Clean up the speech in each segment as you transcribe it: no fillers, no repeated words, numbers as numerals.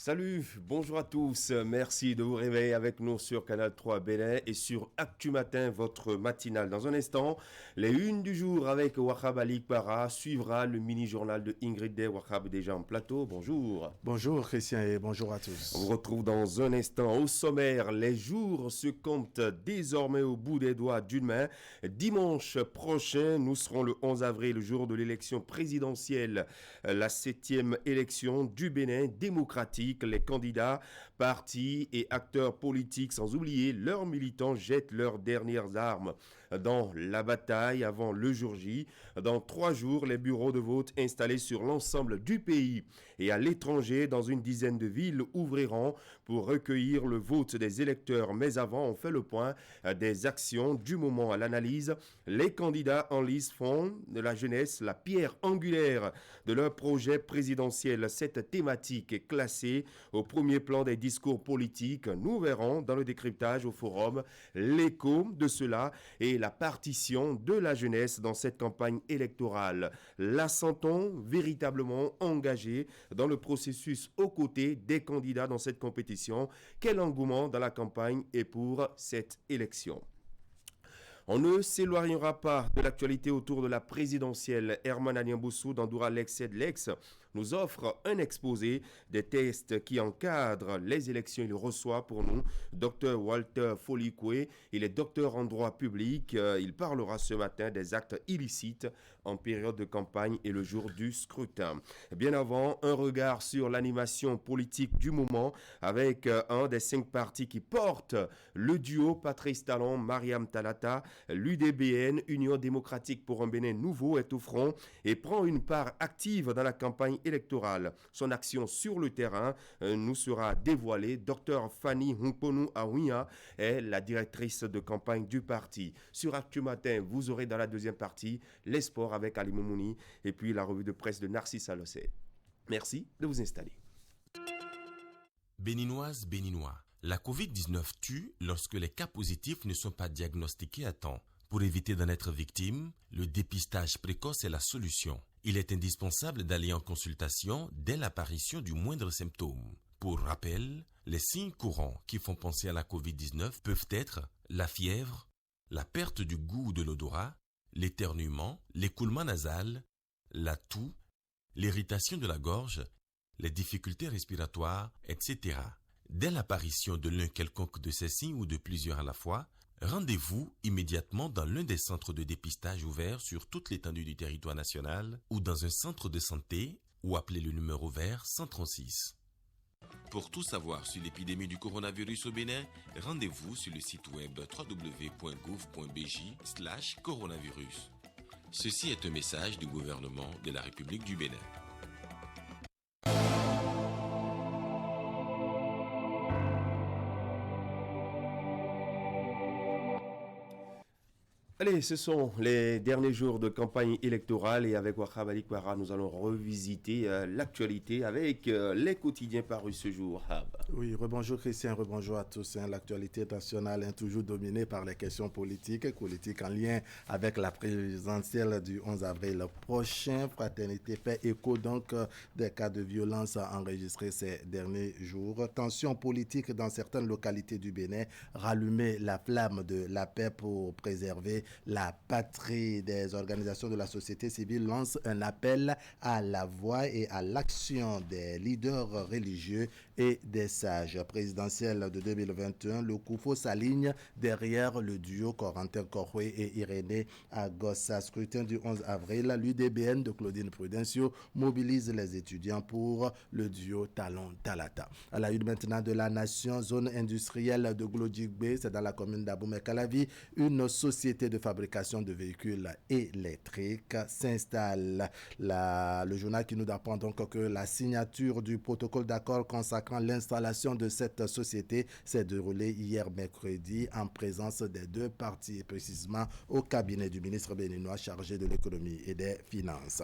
Salut, bonjour à tous. Merci de vous réveiller avec nous sur Canal 3 Bénin et sur Actu Matin, votre matinale. Dans un instant, les unes du jour avec Wahab Ali Para suivra le mini-journal de Ingrid Day. Wahab déjà en plateau. Bonjour. Bonjour Christian et bonjour à On vous tous. retrouve dans un instant au sommaire. Les jours se comptent désormais au bout des doigts d'une main. Dimanche prochain, nous serons le 11 avril, le jour de l'élection présidentielle, la 7e élection du Bénin démocratique. Les candidats, partis et acteurs politiques, sans oublier leurs militants, jettent leurs dernières armes dans la bataille avant le jour J. Dans 3 jours, les bureaux de vote installés sur l'ensemble du pays et à l'étranger, dans une dizaine de villes, ouvriront pour recueillir le vote des électeurs. Mais avant, on fait le point des actions du moment à l'analyse. Les candidats en lice font de la jeunesse la pierre angulaire de leur projet présidentiel. Cette thématique est classée au premier plan des discours politiques. Nous verrons dans le décryptage au forum l'écho de cela et la partition de la jeunesse dans cette campagne électorale. La sent-on véritablement engagée dans le processus aux côtés des candidats dans cette compétition? Quel engouement dans la campagne et pour cette élection? On ne s'éloignera pas de l'actualité autour de la présidentielle. Herman Aliamboussou d'Andoura Lex et Lex nous offre un exposé des tests qui encadrent les élections. Il reçoit pour nous Dr Walter Folikwe. Il est docteur en droit public. Il parlera ce matin des actes illicites en période de campagne et le jour du scrutin. Bien avant, un regard sur l'animation politique du moment avec un des 5 partis qui portent le duo Patrice Talon, Mariam Talata. L'UDBN, Union démocratique pour un Bénin nouveau, est au front et prend une part active dans la campagne électorale. Son action sur le terrain nous sera dévoilée. Dr Fanny Humponu Aouia est la directrice de campagne du parti. Sur Actu Matin, vous aurez dans la deuxième partie les sports avec Ali Moumouni et puis la revue de presse de Narcisse Alossé. Merci de vous installer. Béninoises, Béninois, la Covid-19 tue lorsque les cas positifs ne sont pas diagnostiqués à temps. Pour éviter d'en être victime, le dépistage précoce est la solution. Il est indispensable d'aller en consultation dès l'apparition du moindre symptôme. Pour rappel, les signes courants qui font penser à la Covid-19 peuvent être la fièvre, la perte du goût ou de l'odorat, l'éternuement, l'écoulement nasal, la toux, l'irritation de la gorge, les difficultés respiratoires, etc. Dès l'apparition de l'un quelconque de ces signes ou de plusieurs à la fois, rendez-vous immédiatement dans l'un des centres de dépistage ouverts sur toute l'étendue du territoire national ou dans un centre de santé ou appelez le numéro vert 136. Pour tout savoir sur l'épidémie du coronavirus au Bénin, rendez-vous sur le site web www.gouv.bj/coronavirus. Ceci est un message du gouvernement de la République du Bénin. Allez, ce sont les derniers jours de campagne électorale et avec Wahab Ali Kwara, nous allons revisiter l'actualité avec les quotidiens parus ce jour. Oui, rebonjour Christian, rebonjour à tous. L'actualité nationale est toujours dominée par les questions politiques en lien avec la présidentielle du 11 avril prochain. Fraternité fait écho donc des cas de violence enregistrés ces derniers jours. Tensions politiques dans certaines localités du Bénin, rallumer la flamme de la paix pour préserver la patrie. Des organisations de la société civile lancent un appel à la voix et à l'action des leaders religieux et des sages. Présidentielle de 2021, le Koufo s'aligne derrière le duo Corentin Coroué et Irénée Agossa. Scrutin du 11 avril, l'UDBN de Claudine Prudencio mobilise les étudiants pour le duo Talon Talata. À la une maintenant de la nation, zone industrielle de Glodjigbe, c'est dans la commune d'Aboumey-Calavi, une société de fabrication de véhicules électriques s'installe. Le journal qui nous apprend donc que la signature du protocole d'accord consacrant l'installation de cette société s'est déroulée hier mercredi en présence des deux parties, et précisément au cabinet du ministre béninois chargé de l'économie et des finances.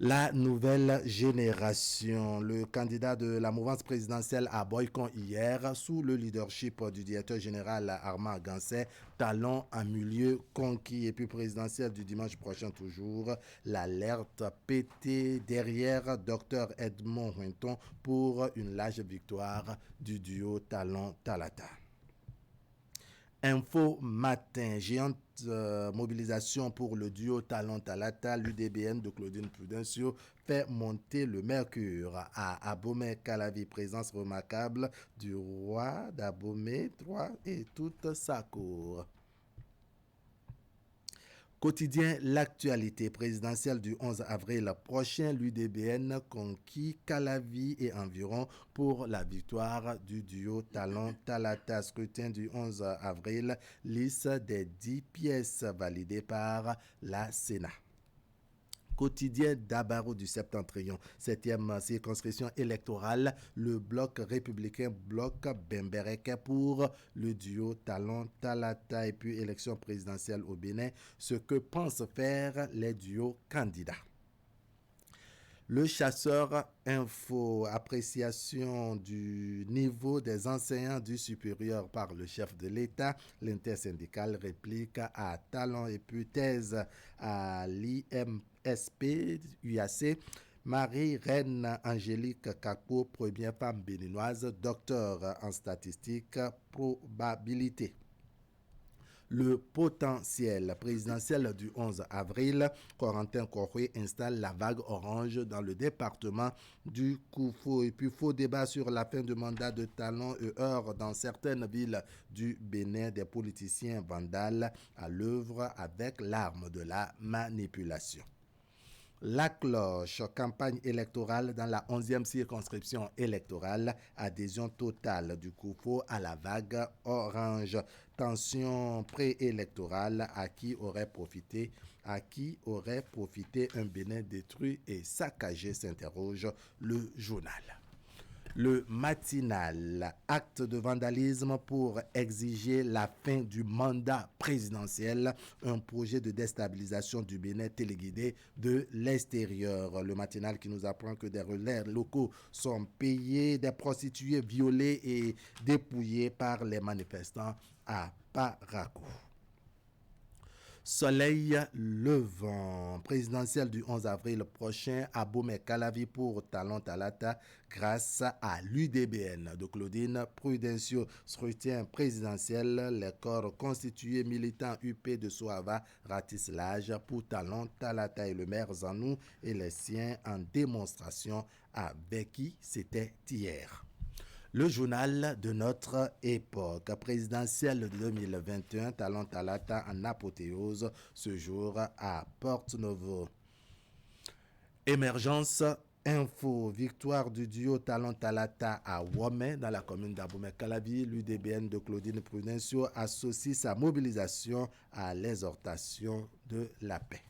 La nouvelle génération, le candidat de la mouvance présidentielle à Boycon hier, sous le leadership du directeur général Armand Gansset, talon en milieu conquis. Et puis présidentielle du dimanche prochain toujours, l'alerte pétée derrière Dr Edmond Huinton pour une large victoire du duo Talon-Talata. Info matin, géante mobilisation pour le duo Talon-Talata, l'UDBN de Claudine Prudencio fait monter le mercure à Abomey-Calavi. Présence remarquable du roi d'Abomey III et toute sa cour. Quotidien L'actualité présidentielle du 11 avril prochain, l'UDBN conquis Calavi et environ pour la victoire du duo Talon-Talata. Scrutin du 11 avril, liste des 10 pièces validées par la Sénat. Quotidien d'Abaro du Septentrion, 7e circonscription électorale, le bloc républicain bloc Bemberek pour le duo Talon-Talata. Et puis élection présidentielle au Bénin, ce que pensent faire les duos candidats. Le chasseur info, appréciation du niveau des enseignants du supérieur par le chef de l'État. L'intersyndicale réplique à Talon et puis thèse à l'IMSP UAC. Marie-Reine Angélique Kako, première femme béninoise, docteur en statistique, probabilité. Le potentiel présidentiel du 11 avril, Corentin Coroué installe la vague orange dans le département du Koufou. Et puis, faux débat sur la fin du mandat de Talon et heure dans certaines villes du Bénin, des politiciens vandales à l'œuvre avec l'arme de la manipulation. La cloche, campagne électorale dans la 11e circonscription électorale, adhésion totale du Koufou à la vague orange. Tension préélectorale, à qui aurait profité un Bénin détruit et saccagé, s'interroge le journal. Le matinal, acte de vandalisme pour exiger la fin du mandat présidentiel, un projet de déstabilisation du Bénin téléguidé de l'extérieur. Le matinal qui nous apprend que des relais locaux sont payés, des prostituées violées et dépouillées par les manifestants à Parakou. Soleil levant, présidentielle du 11 avril prochain à Abomey-Calavi pour Talon-Talata grâce à l'UDBN de Claudine Prudencio. Scrutin présidentiel, les corps constitués militants UP de Soava ratissent l'âge pour Talon-Talata et le maire Zanou et les siens en démonstration à Beki, c'était hier. Le journal de notre époque, présidentielle de 2021, Talon-Talata en apothéose ce jour à Porto-Novo. Émergence info, victoire du duo Talon-Talata à Womé dans la commune d'Abomey-Calavi. L'UDBN de Claudine Prudencio associe sa mobilisation à l'exhortation de la paix.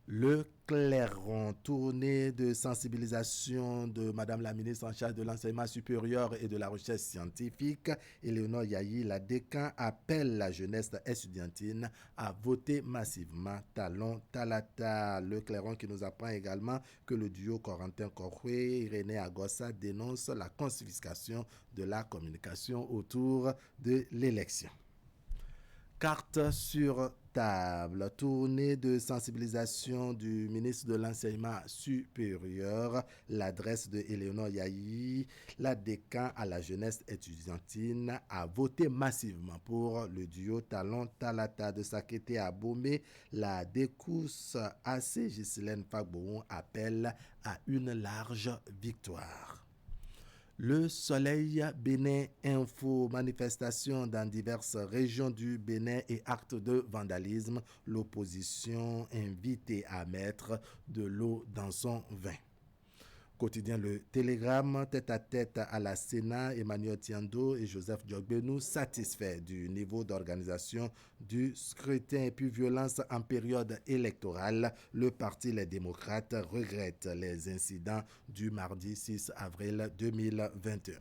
Le Clairon, tournée de sensibilisation de Madame la ministre en charge de l'enseignement supérieur et de la recherche scientifique. Éléonore Yahi, la décan, appelle la jeunesse estudiantine à voter massivement Talon-Talata. Le Clairon qui nous apprend également que le duo Corentin Coroué et René Agossa dénonce la confiscation de la communication autour de l'élection. Carte sur table, tournée de sensibilisation du ministre de l'Enseignement supérieur, l'adresse de Éléonore Yahi, la décan à la jeunesse étudiantine a voté massivement pour le duo Talon-Talata de Sakété à Bomé. La décousse AC Ghislaine Fagbouon appelle à une large victoire. Le Soleil Bénin Info, manifestation dans diverses régions du Bénin et actes de vandalisme. L'opposition invitée à mettre de l'eau dans son vin. Quotidien Le Télégramme, tête à tête à la Sénat, Emmanuel Tiando et Joseph Djogbenou satisfaits du niveau d'organisation du scrutin. Et puis violence en période électorale, le parti Les Démocrates regrette les incidents du mardi 6 avril 2021.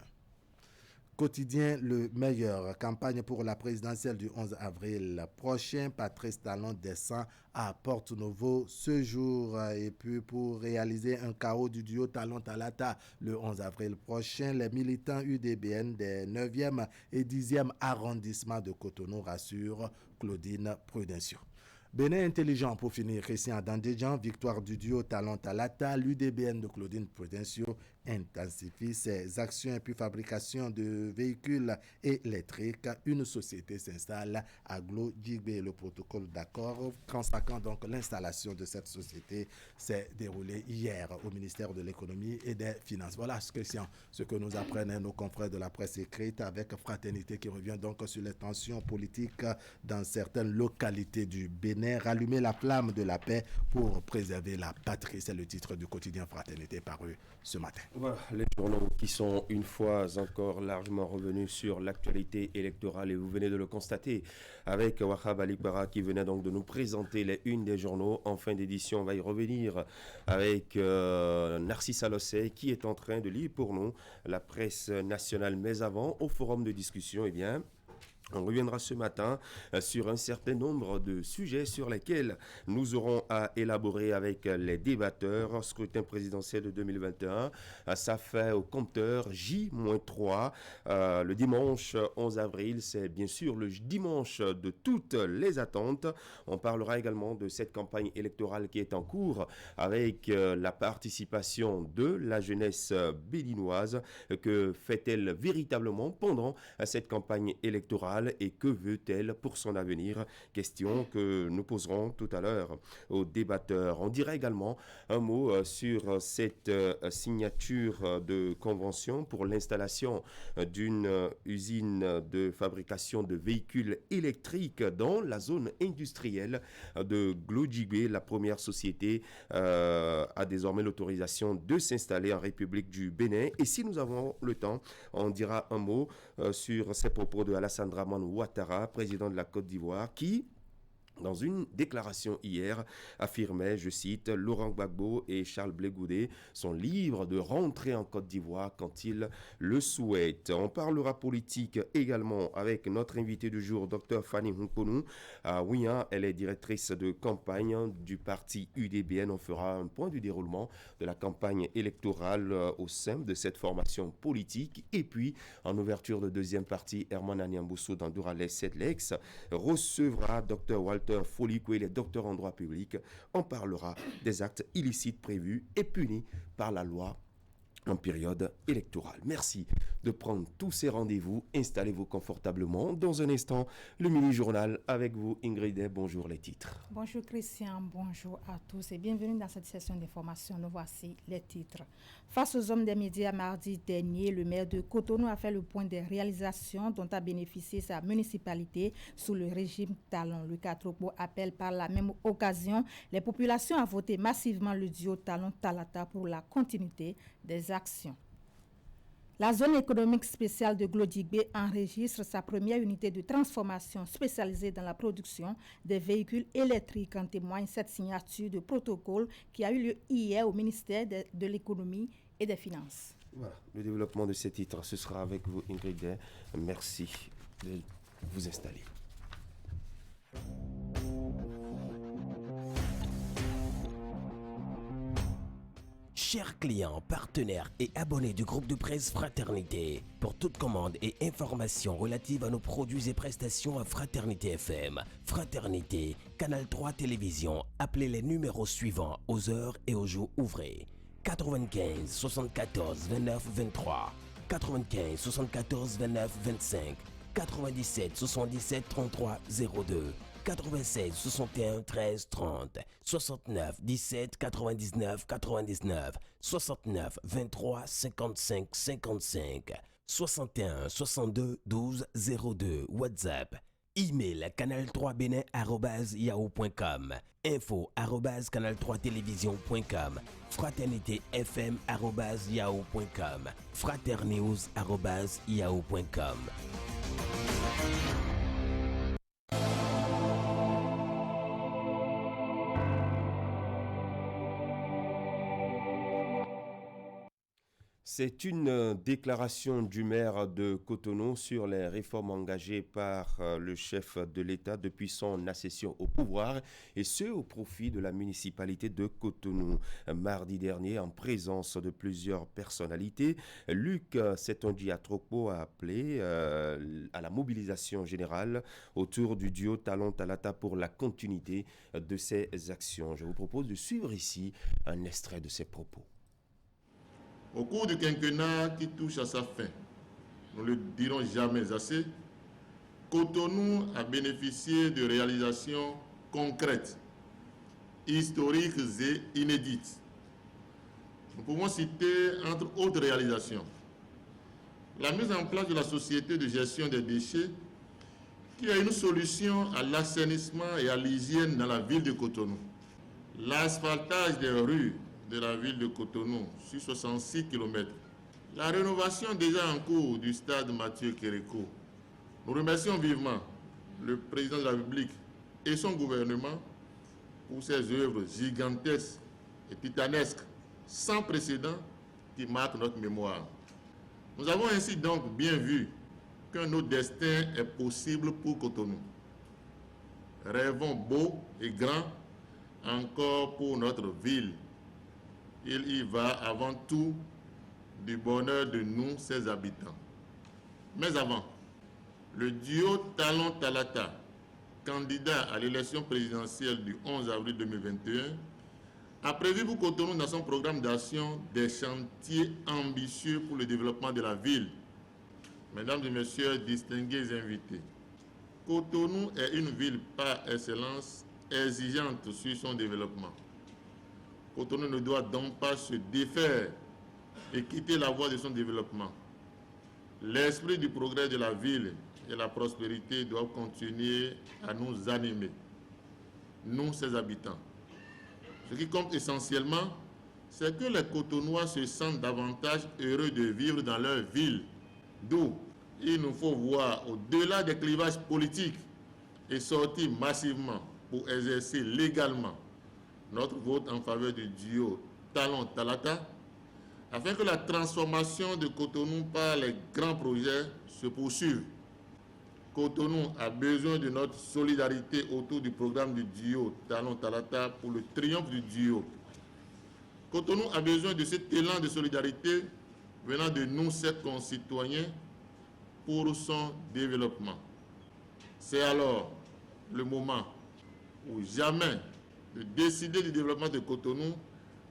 quotidien Le Meilleur. Campagne pour la présidentielle du 11 avril prochain. Patrice Talon descend à Porto Novo ce jour. Et puis pour réaliser un chaos du duo Talon-Talata le 11 avril prochain, les militants UDBN des 9e et 10e arrondissements de Cotonou rassurent Claudine Prudencio. Bénin intelligent pour finir, Christian Dandéjan, victoire du duo Talon-Talata, l'UDBN de Claudine Prudencio intensifie ses actions et puis fabrication de véhicules électriques. Une société s'installe à Glo-Djigbe. Le protocole d'accord consacrant donc l'installation de cette société s'est déroulé hier au ministère de l'économie et des finances. Voilà, Christian, ce que nous apprennent nos confrères de la presse écrite avec Fraternité qui revient donc sur les tensions politiques dans certaines localités du Bénin. Rallumer la flamme de la paix pour préserver la patrie. C'est le titre du quotidien Fraternité paru ce matin. Voilà, les journaux qui sont une fois encore largement revenus sur l'actualité électorale et vous venez de le constater avec Wahab Alikbara qui venait donc de nous présenter les unes des journaux. En fin d'édition, on va y revenir avec Narcisse Alossé qui est en train de lire pour nous la presse nationale. Mais avant, au forum de discussion, eh bien, on reviendra ce matin sur un certain nombre de sujets sur lesquels nous aurons à élaborer avec les débatteurs. Scrutin présidentiel de 2021, ça fait au compteur J-3. Le dimanche 11 avril, c'est bien sûr le dimanche de toutes les attentes. On parlera également de cette campagne électorale qui est en cours avec la participation de la jeunesse béninoise. Que fait-elle véritablement pendant cette campagne électorale? Et que veut-elle pour son avenir? Question que nous poserons tout à l'heure aux débatteurs. On dira également un mot sur cette signature de convention pour l'installation d'une usine de fabrication de véhicules électriques dans la zone industrielle de Glo-Djigbe. La première société a désormais l'autorisation de s'installer en République du Bénin. Et si nous avons le temps, on dira un mot sur ces propos de Alassane Dramane Ouattara, président de la Côte d'Ivoire, qui, dans une déclaration hier, affirmait, je cite, Laurent Gbagbo et Charles Blé Goudé sont libres de rentrer en Côte d'Ivoire quand ils le souhaitent. On parlera politique également avec notre invité du jour, Dr Fanny Hunkonu. Oui, elle est directrice de campagne du parti UDBN. On fera un point du déroulement de la campagne électorale au sein de cette formation politique. Et puis, en ouverture de deuxième partie, Herman Anyambousso d'Andourales Sedlex recevra Dr Walter Folikwe, les docteurs en droit public. On parlera des actes illicites prévus et punis par la loi en période électorale. Merci de prendre tous ces rendez-vous. Installez-vous confortablement. Dans un instant, le mini-journal avec vous, Ingrid. Bonjour les titres. Bonjour Christian, bonjour à tous et bienvenue dans cette session d'information. Nous voici les titres. Face aux hommes des médias mardi dernier, le maire de Cotonou a fait le point des réalisations dont a bénéficié sa municipalité sous le régime Talon. Le Catropo appelle par la même occasion les populations à voter massivement le duo Talon-Talata pour la continuité des actions. La zone économique spéciale de Glo-Djigbe enregistre sa première unité de transformation spécialisée dans la production des véhicules électriques. En témoigne cette signature de protocole qui a eu lieu hier au ministère de l'économie et des finances. Voilà, le développement de ces titres, ce sera avec vous, Ingrid. Merci de vous installer. Chers clients, partenaires et abonnés du groupe de presse Fraternité, pour toute commande et information relative à nos produits et prestations à Fraternité FM, Fraternité, Canal 3 Télévision, appelez les numéros suivants aux heures et aux jours ouvrés. 95 74 29 23, 95 74 29 25, 97 77 33 02, 96 61 13 30, 69 17 99 99, 69 23 55 55, 61 62 12 02, WhatsApp, email canal3benin@yahoo.com, info@canal3télévision.com, fraternitéfm@yahoo.com, fraternews@yahoo.com. C'est une déclaration du maire de Cotonou sur les réformes engagées par le chef de l'État depuis son accession au pouvoir et ce au profit de la municipalité de Cotonou. Mardi dernier, en présence de plusieurs personnalités, Luc Setonji Atrokpo a appelé à la mobilisation générale autour du duo Talon Talata pour la continuité de ses actions. Je vous propose de suivre ici un extrait de ses propos. Au cours du quinquennat qui touche à sa fin, nous ne le dirons jamais assez, Cotonou a bénéficié de réalisations concrètes, historiques et inédites. Nous pouvons citer, entre autres réalisations, la mise en place de la société de gestion des déchets qui a une solution à l'assainissement et à l'hygiène dans la ville de Cotonou. L'asphaltage des rues de la ville de Cotonou sur 66 km. La rénovation déjà en cours du stade Mathieu Kéréko. Nous remercions vivement le président de la République et son gouvernement pour ces œuvres gigantesques et titanesques sans précédent qui marquent notre mémoire. Nous avons ainsi donc bien vu qu'un autre destin est possible pour Cotonou. Rêvons beau et grand encore pour notre ville. Il y va avant tout du bonheur de nous, ses habitants. Mais avant, le duo Talon Talata, candidat à l'élection présidentielle du 11 avril 2021, a prévu pour Cotonou dans son programme d'action des chantiers ambitieux pour le développement de la ville. Mesdames et messieurs, distingués invités, Cotonou est une ville par excellence exigeante sur son développement. Cotonou ne doit donc pas se défaire et quitter la voie de son développement. L'esprit du progrès de la ville et la prospérité doivent continuer à nous animer, nous, ses habitants. Ce qui compte essentiellement, c'est que les Cotonouais se sentent davantage heureux de vivre dans leur ville, d'où il nous faut voir au-delà des clivages politiques et sortir massivement pour exercer légalement notre vote en faveur du duo Talon Talata, afin que la transformation de Cotonou par les grands projets se poursuive. Cotonou a besoin de notre solidarité autour du programme du duo Talon Talata pour le triomphe du duo. Cotonou a besoin de cet élan de solidarité venant de nous, ses concitoyens, pour son développement. C'est alors le moment ou jamais de décider du développement de Cotonou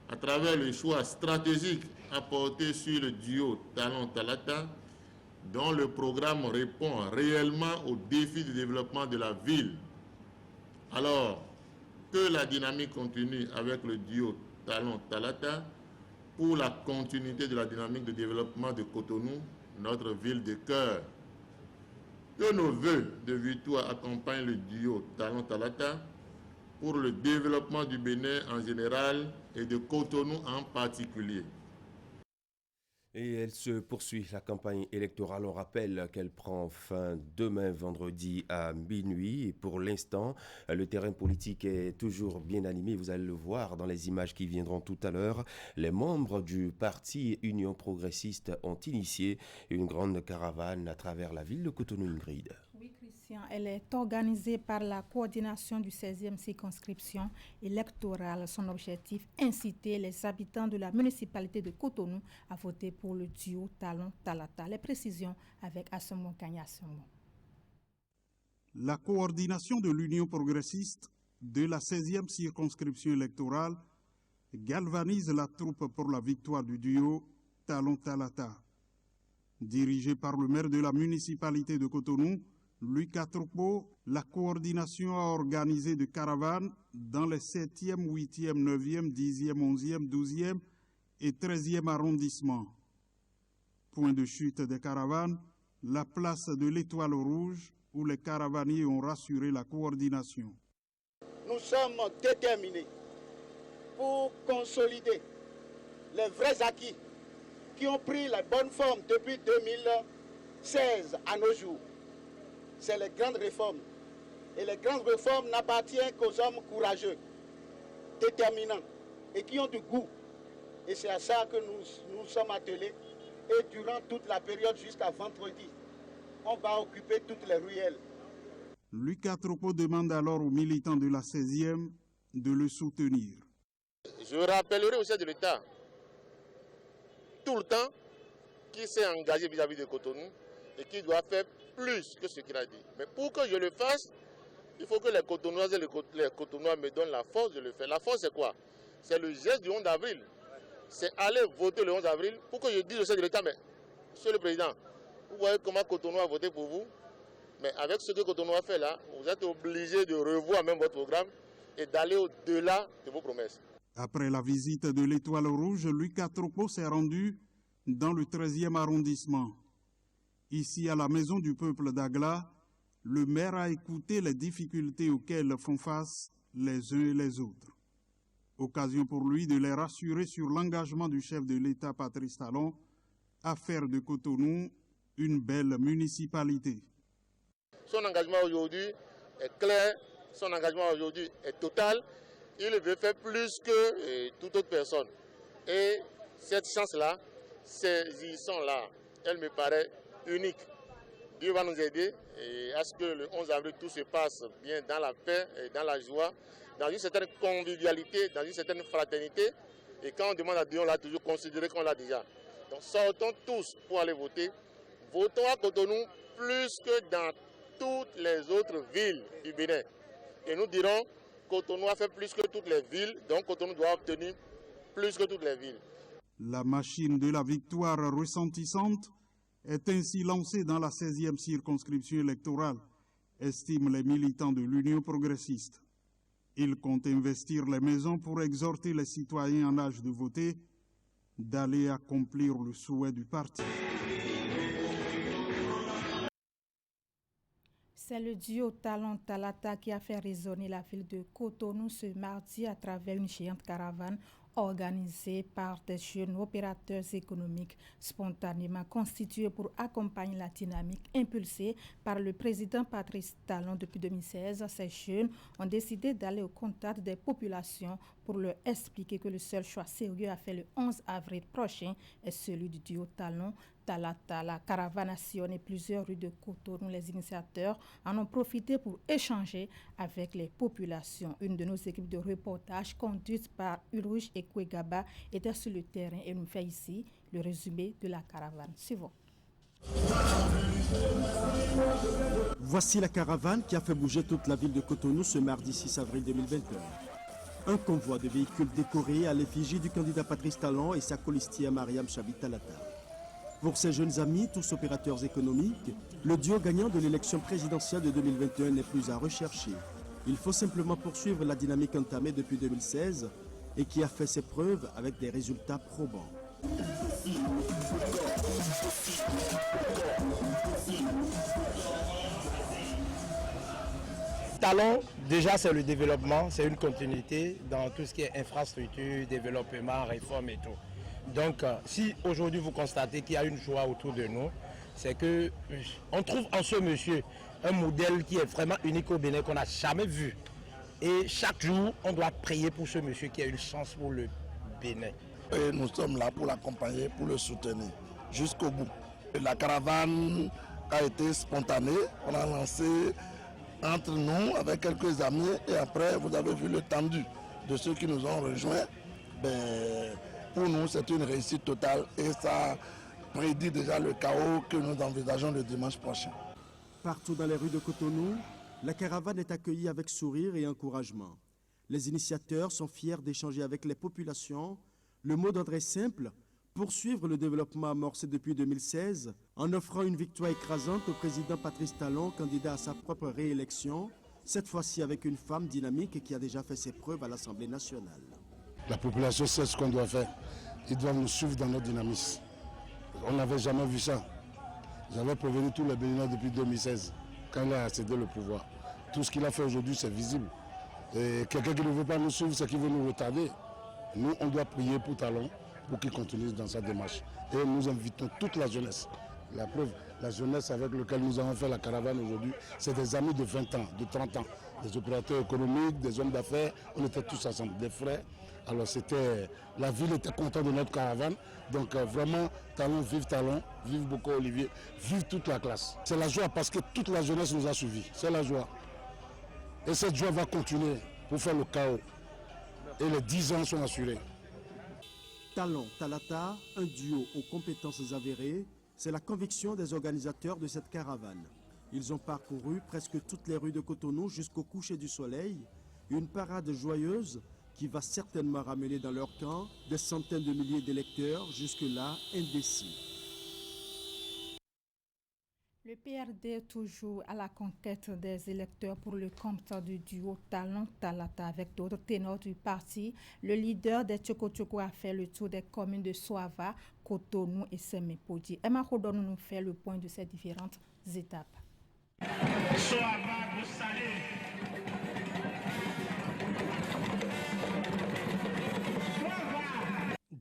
à travers le choix stratégique apporté sur le duo Talon Talata, dont le programme répond réellement aux défis de développement de la ville. Alors que la dynamique continue avec le duo Talon Talata pour la continuité de la dynamique de développement de Cotonou, notre ville de cœur. Que nos vœux de victoire accompagnent le duo Talon Talata pour le développement du Bénin en général et de Cotonou en particulier. Et elle se poursuit, la campagne électorale. On rappelle qu'elle prend fin demain vendredi à minuit. Et pour l'instant, le terrain politique est toujours bien animé. Vous allez le voir dans les images qui viendront tout à l'heure. Les membres du parti Union progressiste ont initié une grande caravane à travers la ville de Cotonou, Ingrid. Oui, Christian, elle est organisée par la coordination du 16e circonscription électorale. Son objectif, inciter les habitants de la municipalité de Cotonou à voter pour le duo Talon Talata. Les précisions avec Asomon Kanyasomon. La coordination de l'Union progressiste de la 16e circonscription électorale galvanise la troupe pour la victoire du duo Talon Talata. Dirigée par le maire de la municipalité de Cotonou, Luc Atrokpo, la coordination a organisé des caravanes dans les 7e, 8e, 9e, 10e, 11e, 12e et 13e arrondissements. Point de chute des caravanes, la place de l'Étoile Rouge où les caravaniers ont rassuré la coordination. Nous sommes déterminés pour consolider les vrais acquis qui ont pris la bonne forme depuis 2016 à nos jours. C'est les grandes réformes. Et les grandes réformes n'appartiennent qu'aux hommes courageux, déterminants et qui ont du goût. Et c'est à ça que nous sommes attelés Et durant toute la période jusqu'à vendredi, on va occuper toutes les ruelles. Lucas Tropo demande alors aux militants de la 16e de le soutenir. Je rappellerai au chef de l'État tout le temps qui s'est engagé vis-à-vis de Cotonou et qui doit faire plus que ce qu'il a dit. Mais pour que je le fasse, il faut que les Cotonnoises et les Cotonnois me donnent la force de le faire. La force, c'est quoi? C'est le geste du 11 avril. C'est aller voter le 11 avril pour que je dise au chef de l'État, mais Monsieur le Président, vous voyez comment Cotonou a voté pour vous, mais avec ce que Cotonou a fait là, vous êtes obligé de revoir même votre programme et d'aller au-delà de vos promesses. Après la visite de l'Étoile Rouge, Lucas Tropo s'est rendu dans le 13e arrondissement. Ici, à la Maison du Peuple d'Agla, le maire a écouté les difficultés auxquelles font face les uns et les autres. Occasion pour lui de les rassurer sur l'engagement du chef de l'État, Patrice Talon, à faire de Cotonou une belle municipalité. Son engagement aujourd'hui est clair, son engagement aujourd'hui est total. Il veut faire plus que toute autre personne. Et cette chance-là, saisissons-la. Elle me paraît unique. Dieu va nous aider à ce que le 11 avril, tout se passe bien dans la paix et dans la joie, dans une certaine convivialité, dans une certaine fraternité. Et quand on demande à Dieu, on l'a toujours considéré qu'on l'a déjà. Donc sortons tous pour aller voter. Votons à Cotonou plus que dans toutes les autres villes du Bénin. Et nous dirons, Cotonou a fait plus que toutes les villes, donc Cotonou doit obtenir plus que toutes les villes. La machine de la victoire ressentissante est ainsi lancée dans la 16e circonscription électorale, estiment les militants de l'Union progressiste. Ils comptent investir les maisons pour exhorter les citoyens en âge de voter d'aller accomplir le souhait du parti. C'est le duo Talon Talata qui a fait résonner la ville de Cotonou ce mardi à travers une géante caravane organisée par des jeunes opérateurs économiques spontanément constitués pour accompagner la dynamique impulsée par le président Patrice Talon depuis 2016. Ces jeunes ont décidé d'aller au contact des populations pour leur expliquer que le seul choix sérieux à faire le 11 avril prochain est celui du duo Talon Talata. La caravane a sillonné plusieurs rues de Cotonou. Les initiateurs en ont profité pour échanger avec les populations. Une de nos équipes de reportage conduite par Ulruj et Kwegaba était sur le terrain et nous fait ici le résumé de la caravane. Suivons. Voici la caravane qui a fait bouger toute la ville de Cotonou ce mardi 6 avril 2021. Un convoi de véhicules décorés à l'effigie du candidat Patrice Talon et sa colistière Mariam Chabi Talata. Pour ces jeunes amis, tous opérateurs économiques, le duo gagnant de l'élection présidentielle de 2021 n'est plus à rechercher. Il faut simplement poursuivre la dynamique entamée depuis 2016 et qui a fait ses preuves avec des résultats probants. Talon, déjà c'est le développement, c'est une continuité dans tout ce qui est infrastructure, développement, réforme et tout. Donc si aujourd'hui vous constatez qu'il y a une joie autour de nous, c'est qu'on trouve en ce monsieur un modèle qui est vraiment unique au Bénin qu'on n'a jamais vu. Et chaque jour, on doit prier pour ce monsieur qui a une chance pour le Bénin. Et nous sommes là pour l'accompagner, pour le soutenir jusqu'au bout. La caravane a été spontanée, on a lancé entre nous avec quelques amis et après vous avez vu le tendu de ceux qui nous ont rejoints. Pour nous c'est une réussite totale et ça prédit déjà le chaos que nous envisageons le dimanche prochain. Partout dans les rues de Cotonou, la caravane est accueillie avec sourire et encouragement. Les initiateurs sont fiers d'échanger avec les populations. Le mot d'ordre est simple, poursuivre le développement amorcé depuis 2016 en offrant une victoire écrasante au président Patrice Talon, candidat à sa propre réélection, cette fois-ci avec une femme dynamique qui a déjà fait ses preuves à l'Assemblée nationale. La population sait ce qu'on doit faire. Ils doivent nous suivre dans notre dynamisme. On n'avait jamais vu ça. J'avais prévenu tous les Béninois depuis 2016, quand il a accédé le pouvoir. Tout ce qu'il a fait aujourd'hui, c'est visible. Et quelqu'un qui ne veut pas nous suivre, c'est qu'il veut nous retarder. Nous, on doit prier pour Talon, pour qu'il continue dans sa démarche. Et nous invitons toute la jeunesse, La preuve, la jeunesse avec laquelle nous avons fait la caravane aujourd'hui, c'est des amis de 20 ans, de 30 ans. Des opérateurs économiques, des hommes d'affaires, on était tous ensemble, des frères. Alors la ville était contente de notre caravane. Donc vraiment, Talon, vive Boko Olivier, vive toute la classe. C'est la joie parce que toute la jeunesse nous a suivis, c'est la joie. Et cette joie va continuer pour faire le chaos. Et les 10 ans sont assurés. Talon Talata, un duo aux compétences avérées, c'est la conviction des organisateurs de cette caravane. Ils ont parcouru presque toutes les rues de Cotonou jusqu'au coucher du soleil, une parade joyeuse qui va certainement ramener dans leur camp des centaines de milliers d'électeurs jusque-là indécis. Le PRD toujours à la conquête des électeurs pour le compte du duo Talon Talata avec d'autres ténors du parti. Le leader des Tchoko a fait le tour des communes de Soava, Cotonou et Semepodi. Emma Rodon nous fait le point de ces différentes étapes. Soava, vous salez.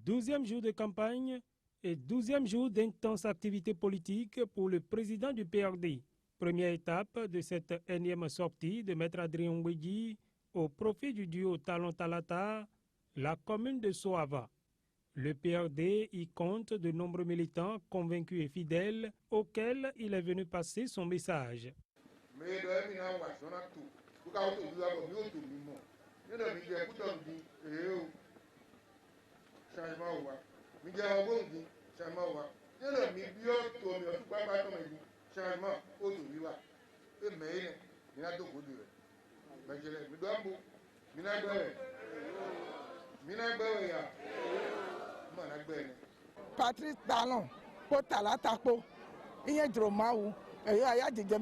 12e jour de campagne et 12e jour d'intense activité politique pour le président du PRD. Première étape de cette énième sortie de Maître Adrien Ngwedji au profit du duo Talon Talata, la commune de Soava. Le PRD y compte de nombreux militants convaincus et fidèles auxquels il est venu passer son message. Patrice Talon, pour Talata, il y a Dromaou, il y a des gens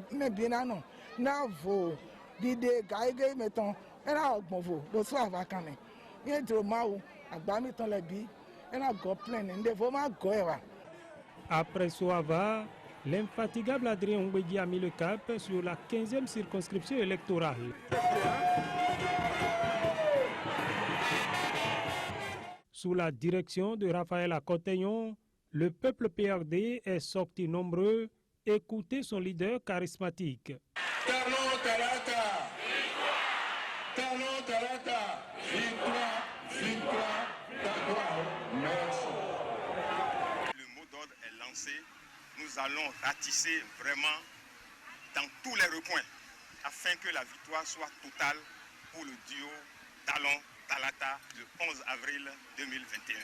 qui bien non. Navo, Dide, Gaïgé, mettons, et là, bon, le soir va quand même. Il y a Dromaou, à Bamiton la vie, et là, go plein, et vraiment goéva. Après Soava, l'infatigable Adrien Ngwedji a mis le cap sur la 15e circonscription électorale. Sous la direction de Raphaël Akoteyon, le peuple PRD est sorti nombreux écouter son leader charismatique. Talon Talata, Talon Talata, victoire, merci. Le mot d'ordre est lancé. Nous allons ratisser vraiment dans tous les recoins afin que la victoire soit totale pour le duo Talon Talata le 11 avril 2021.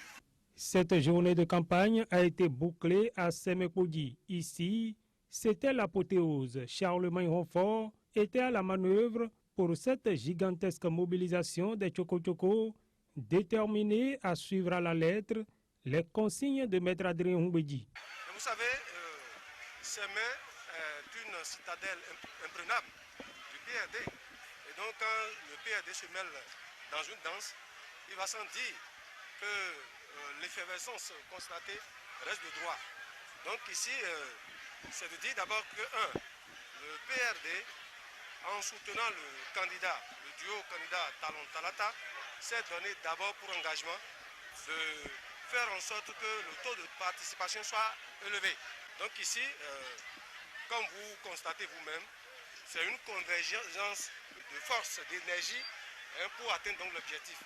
Cette journée de campagne a été bouclée à Semepodi. Ici, c'était l'apothéose. Charlemagne Rompfort était à la manœuvre pour cette gigantesque mobilisation des Tchoko, déterminés à suivre à la lettre les consignes de Maître Adrien Ngwedji. Vous savez, Semé est une citadelle imprenable du PRD. Et donc, quand le PRD se mêle dans une danse, il va sans dire que l'effervescence constatée reste de droit. Donc ici, c'est de dire d'abord que, le PRD, en soutenant le candidat, le duo candidat Talon Talata, s'est donné d'abord pour engagement de faire en sorte que le taux de participation soit élevé. Donc ici, comme vous constatez vous-même, c'est une convergence de force, d'énergie pour atteindre donc l'objectif.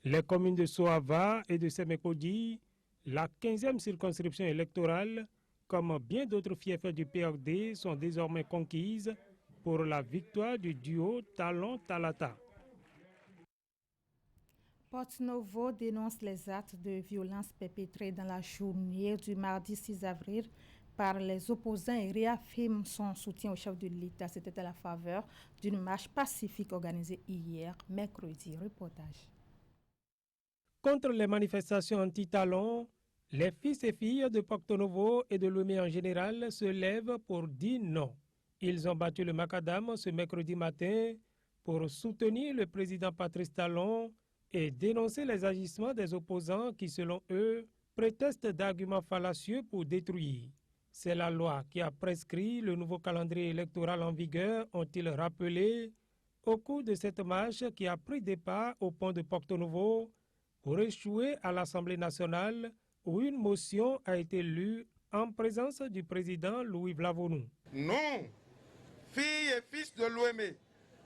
Les communes de Soava et de Semepodi, la 15e circonscription électorale, comme bien d'autres fiefs du PRD, sont désormais conquises pour la victoire du duo Talon Talata. Porto-Novo dénonce les actes de violence perpétrés dans la journée du mardi 6 avril par les opposants et réaffirme son soutien au chef de l'État. C'était à la faveur d'une marche pacifique organisée hier, mercredi. Reportage. Contre les manifestations anti-Talon, les fils et filles de Porto-Novo et de Lomé en général se lèvent pour dire non. Ils ont battu le macadam ce mercredi matin pour soutenir le président Patrice Talon et dénoncer les agissements des opposants qui, selon eux, prétextent d'arguments fallacieux pour détruire. C'est la loi qui a prescrit le nouveau calendrier électoral en vigueur, ont-ils rappelé, au cours de cette marche qui a pris départ au pont de Porto-Novo pour échouer à l'Assemblée nationale où une motion a été lue en présence du président Louis Vlavonou. Nous, filles et fils de l'OME,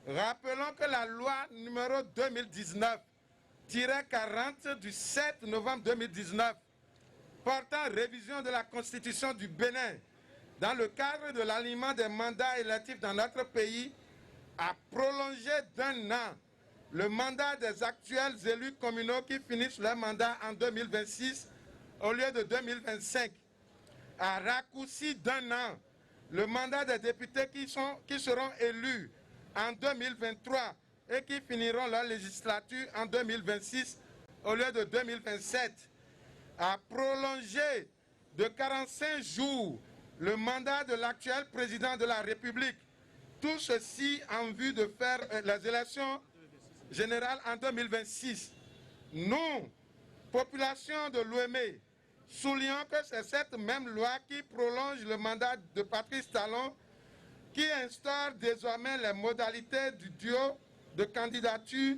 rappelons que la loi numéro 2019-40 du 7 novembre 2019 portant révision de la Constitution du Bénin dans le cadre de l'alignement des mandats électifs dans notre pays a prolongé d'1 an le mandat des actuels élus communaux qui finissent leur mandat en 2026 au lieu de 2025, a raccourci d'1 an le mandat des députés qui seront élus en 2023 et qui finiront leur législature en 2026 au lieu de 2027, a prolongé de 45 jours le mandat de l'actuel président de la République. Tout ceci en vue de faire les élections générales en 2026. Nous, population de l'OME, soulignons que c'est cette même loi qui prolonge le mandat de Patrice Talon, qui instaure désormais les modalités du duo de candidature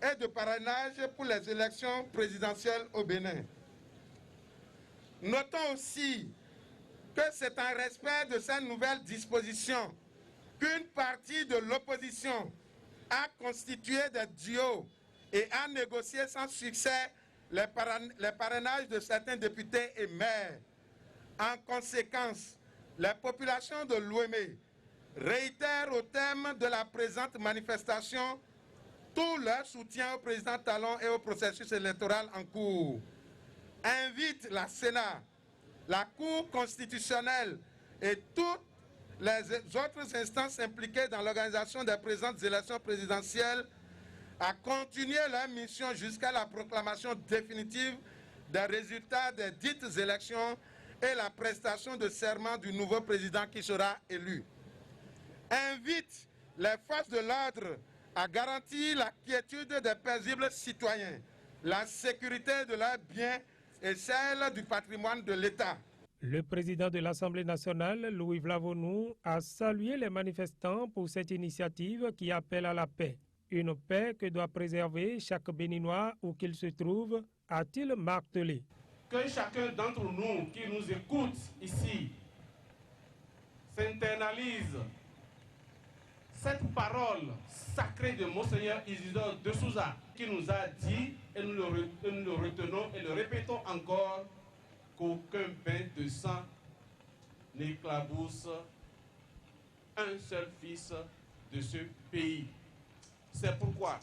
et de parrainage pour les élections présidentielles au Bénin. Notons aussi que c'est en respect de ces nouvelles dispositions qu'une partie de l'opposition a constitué des duos et a négocié sans succès les parrainages de certains députés et maires. En conséquence, les populations de l'OME réitèrent au terme de la présente manifestation tout leur soutien au président Talon et au processus électoral en cours. Invite la Sénat, la Cour constitutionnelle et toutes les autres instances impliquées dans l'organisation des présentes élections présidentielles à continuer leur mission jusqu'à la proclamation définitive des résultats des dites élections et la prestation de serment du nouveau président qui sera élu. Invite les forces de l'ordre à garantir la quiétude des paisibles citoyens, la sécurité de leurs biens et celle du patrimoine de l'État. Le président de l'Assemblée nationale, Louis Vlavonou, a salué les manifestants pour cette initiative qui appelle à la paix. Une paix que doit préserver chaque Béninois où qu'il se trouve, a-t-il martelé. Que chacun d'entre nous qui nous écoute ici s'internalise cette parole sacrée de Monseigneur Isidore de Souza qui nous a dit, et nous le retenons et le répétons encore, qu'aucun bain de sang n'éclabousse un seul fils de ce pays. C'est pourquoi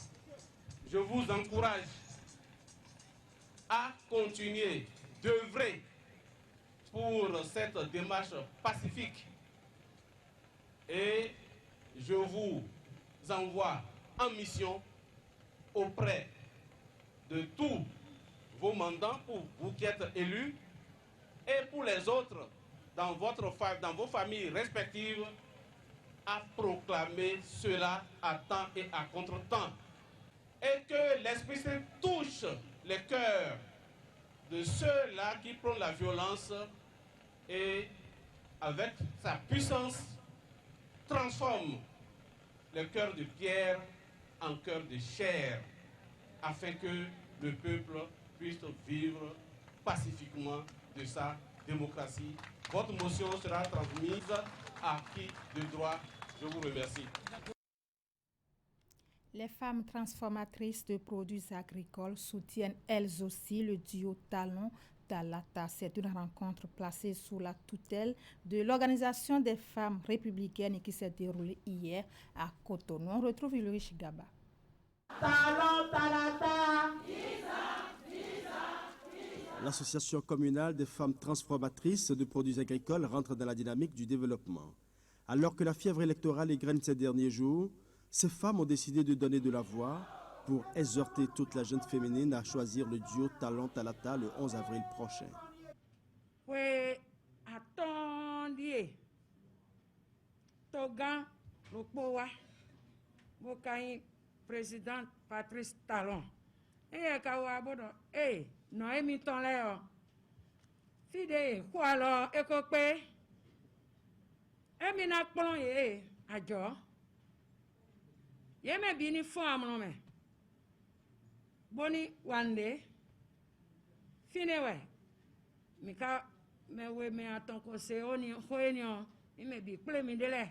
je vous encourage à continuer d'œuvrer pour cette démarche pacifique et je vous envoie en mission auprès de tous vos mandants pour vous qui êtes élus et pour les autres dans vos familles respectives à proclamer cela à temps et à contre-temps. Et que l'Esprit Saint touche les cœurs de ceux-là qui prennent la violence et avec sa puissance transforme le cœur de pierre en cœur de chair afin que le peuple puisse vivre pacifiquement de sa démocratie. Votre motion sera transmise à qui de droit. Je vous remercie. Les femmes transformatrices de produits agricoles soutiennent elles aussi le duo Talon-Talata. C'est une rencontre placée sous la tutelle de l'Organisation des femmes républicaines qui s'est déroulée hier à Cotonou. On retrouve Ulrich Gaba. Talon-Talata. L'association communale des femmes transformatrices de produits agricoles rentre dans la dynamique du développement. Alors que la fièvre électorale égrène ces derniers jours, ces femmes ont décidé de donner de la voix pour exhorter toute la jeune féminine à choisir le duo Talon-Talata le 11 avril prochain. Oui, attendez. Togan, Lopowa, Mokaï, président Patrice Talon. Et Kawabono, Noémie Tonléo. Fide, quoi alors, Ekokpe? Emina Kpon, Adjo. Yeme bini femme me. Boni wande. Finewe. Mika Mais oui, mais attends que c'est on il me dit plein de lait.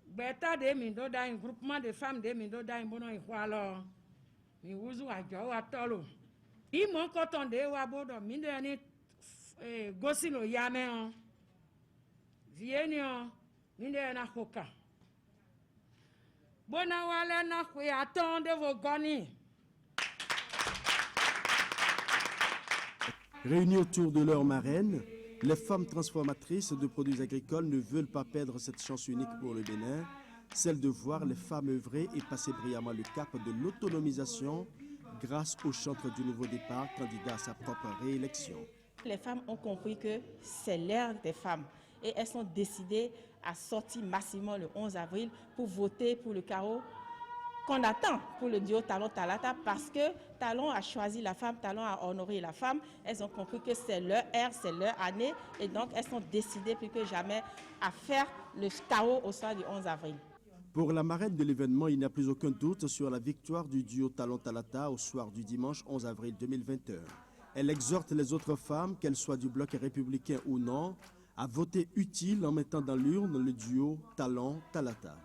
Beta de mindo da un groupement de femmes de mindo da un bon alors. Mi wuzu ajo wa tolo. I mon coton de wa bodo mindo ni gosilo yame on. Vienio mindo na hoka. Bona wale na kwe attendre vos goni. Réunies autour de leur marraine, les femmes transformatrices de produits agricoles ne veulent pas perdre cette chance unique pour le Bénin, celle de voir les femmes œuvrer et passer brillamment le cap de l'autonomisation grâce au chantre du nouveau départ, candidat à sa propre réélection. Les femmes ont compris que c'est l'ère des femmes et elles sont décidées à sortir massivement le 11 avril pour voter pour le carreau qu'on attend pour le duo Talon Talata parce que Talon a choisi la femme, Talon a honoré la femme. Elles ont compris que c'est leur ère, c'est leur année et donc elles sont décidées plus que jamais à faire le carreau au soir du 11 avril. Pour la marraine de l'événement, il n'y a plus aucun doute sur la victoire du duo Talon Talata au soir du dimanche 11 avril 2021. Elle exhorte les autres femmes, qu'elles soient du bloc républicain ou non, à voter utile en mettant dans l'urne le duo Talon Talata.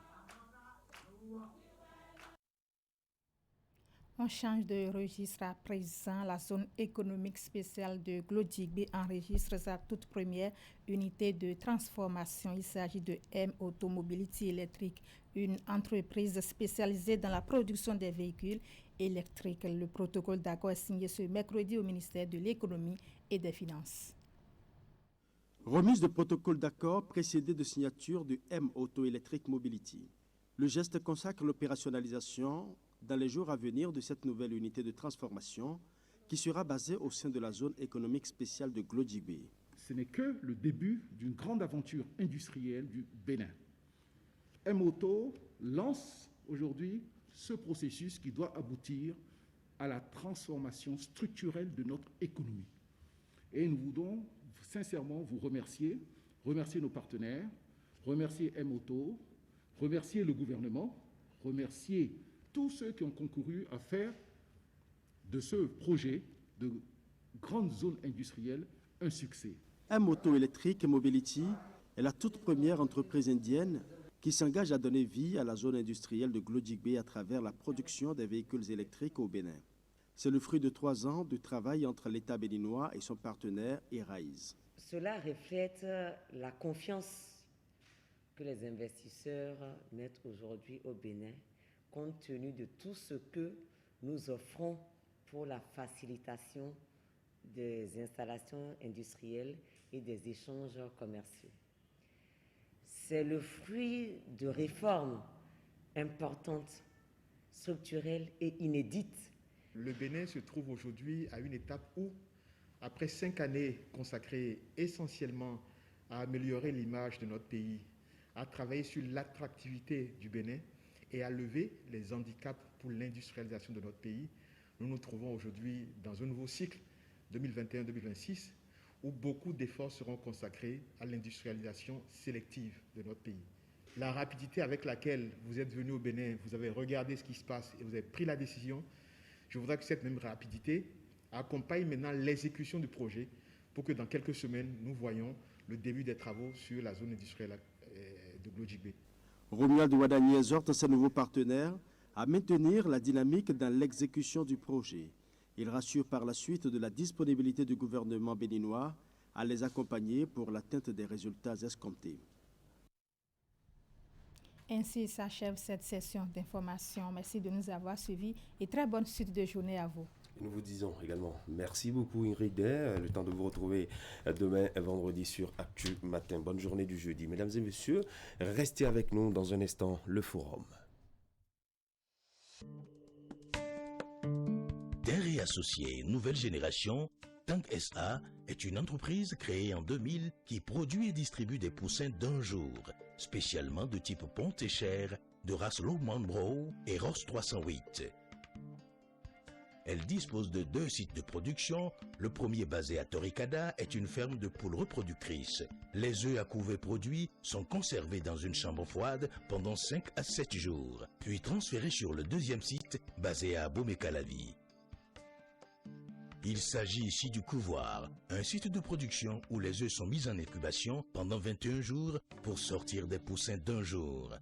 On change de registre à présent. La zone économique spéciale de Glodjigbe enregistre sa toute première unité de transformation. Il s'agit de M Automobility Electric, une entreprise spécialisée dans la production des véhicules électriques. Le protocole d'accord est signé ce mercredi au ministère de l'Économie et des Finances. Remise de protocole d'accord précédé de signature de M Auto Electric Mobility. Le geste consacre l'opérationnalisation dans les jours à venir de cette nouvelle unité de transformation qui sera basée au sein de la zone économique spéciale de Glodjigbe. Ce n'est que le début d'une grande aventure industrielle du Bénin. M-Auto lance aujourd'hui ce processus qui doit aboutir à la transformation structurelle de notre économie. Et nous voulons sincèrement vous remercier nos partenaires, remercier M-Auto, remercier le gouvernement, remercier tous ceux qui ont concouru à faire de ce projet de grande zone industrielle un succès. M-Auto Electric Mobility est la toute première entreprise indienne qui s'engage à donner vie à la zone industrielle de Glodjigbe à travers la production des véhicules électriques au Bénin. C'est le fruit de 3 ans de travail entre l'État béninois et son partenaire ERAIZ. Cela reflète la confiance que les investisseurs mettent aujourd'hui au Bénin, compte tenu de tout ce que nous offrons pour la facilitation des installations industrielles et des échanges commerciaux. C'est le fruit de réformes importantes, structurelles et inédites. Le Bénin se trouve aujourd'hui à une étape où, après 5 années consacrées essentiellement à améliorer l'image de notre pays, à travailler sur l'attractivité du Bénin et à lever les handicaps pour l'industrialisation de notre pays, nous nous trouvons aujourd'hui dans un nouveau cycle 2021-2026 où beaucoup d'efforts seront consacrés à l'industrialisation sélective de notre pays. La rapidité avec laquelle vous êtes venu au Bénin, vous avez regardé ce qui se passe et vous avez pris la décision, je voudrais que cette même rapidité accompagne maintenant l'exécution du projet pour que dans quelques semaines, nous voyions le début des travaux sur la zone industrielle de Glodjigbe. Romuald Ouadani exhorte ses nouveaux partenaires à maintenir la dynamique dans l'exécution du projet. Il rassure par la suite de la disponibilité du gouvernement béninois à les accompagner pour l'atteinte des résultats escomptés. Ainsi s'achève cette session d'information. Merci de nous avoir suivis et très bonne suite de journée à vous. Et nous vous disons également merci beaucoup Ingrid Day. Le temps de vous retrouver demain vendredi sur Actu Matin. Bonne journée du jeudi. Mesdames et messieurs, restez avec nous dans un instant, le forum. Terre & Associés, nouvelle génération, Tank SA est une entreprise créée en 2000 qui produit et distribue des poussins d'un jour, spécialement de type Ponte et Cher, de race Lowman Bro et Ross 308. Elle dispose de 2 sites de production. Le premier, basé à Toricada, est une ferme de poules reproductrices. Les œufs à couver produits sont conservés dans une chambre froide pendant 5 à 7 jours, puis transférés sur le deuxième site, basé à Abomey-Calavi. Il s'agit ici du couvoir, un site de production où les œufs sont mis en incubation pendant 21 jours pour sortir des poussins d'un jour.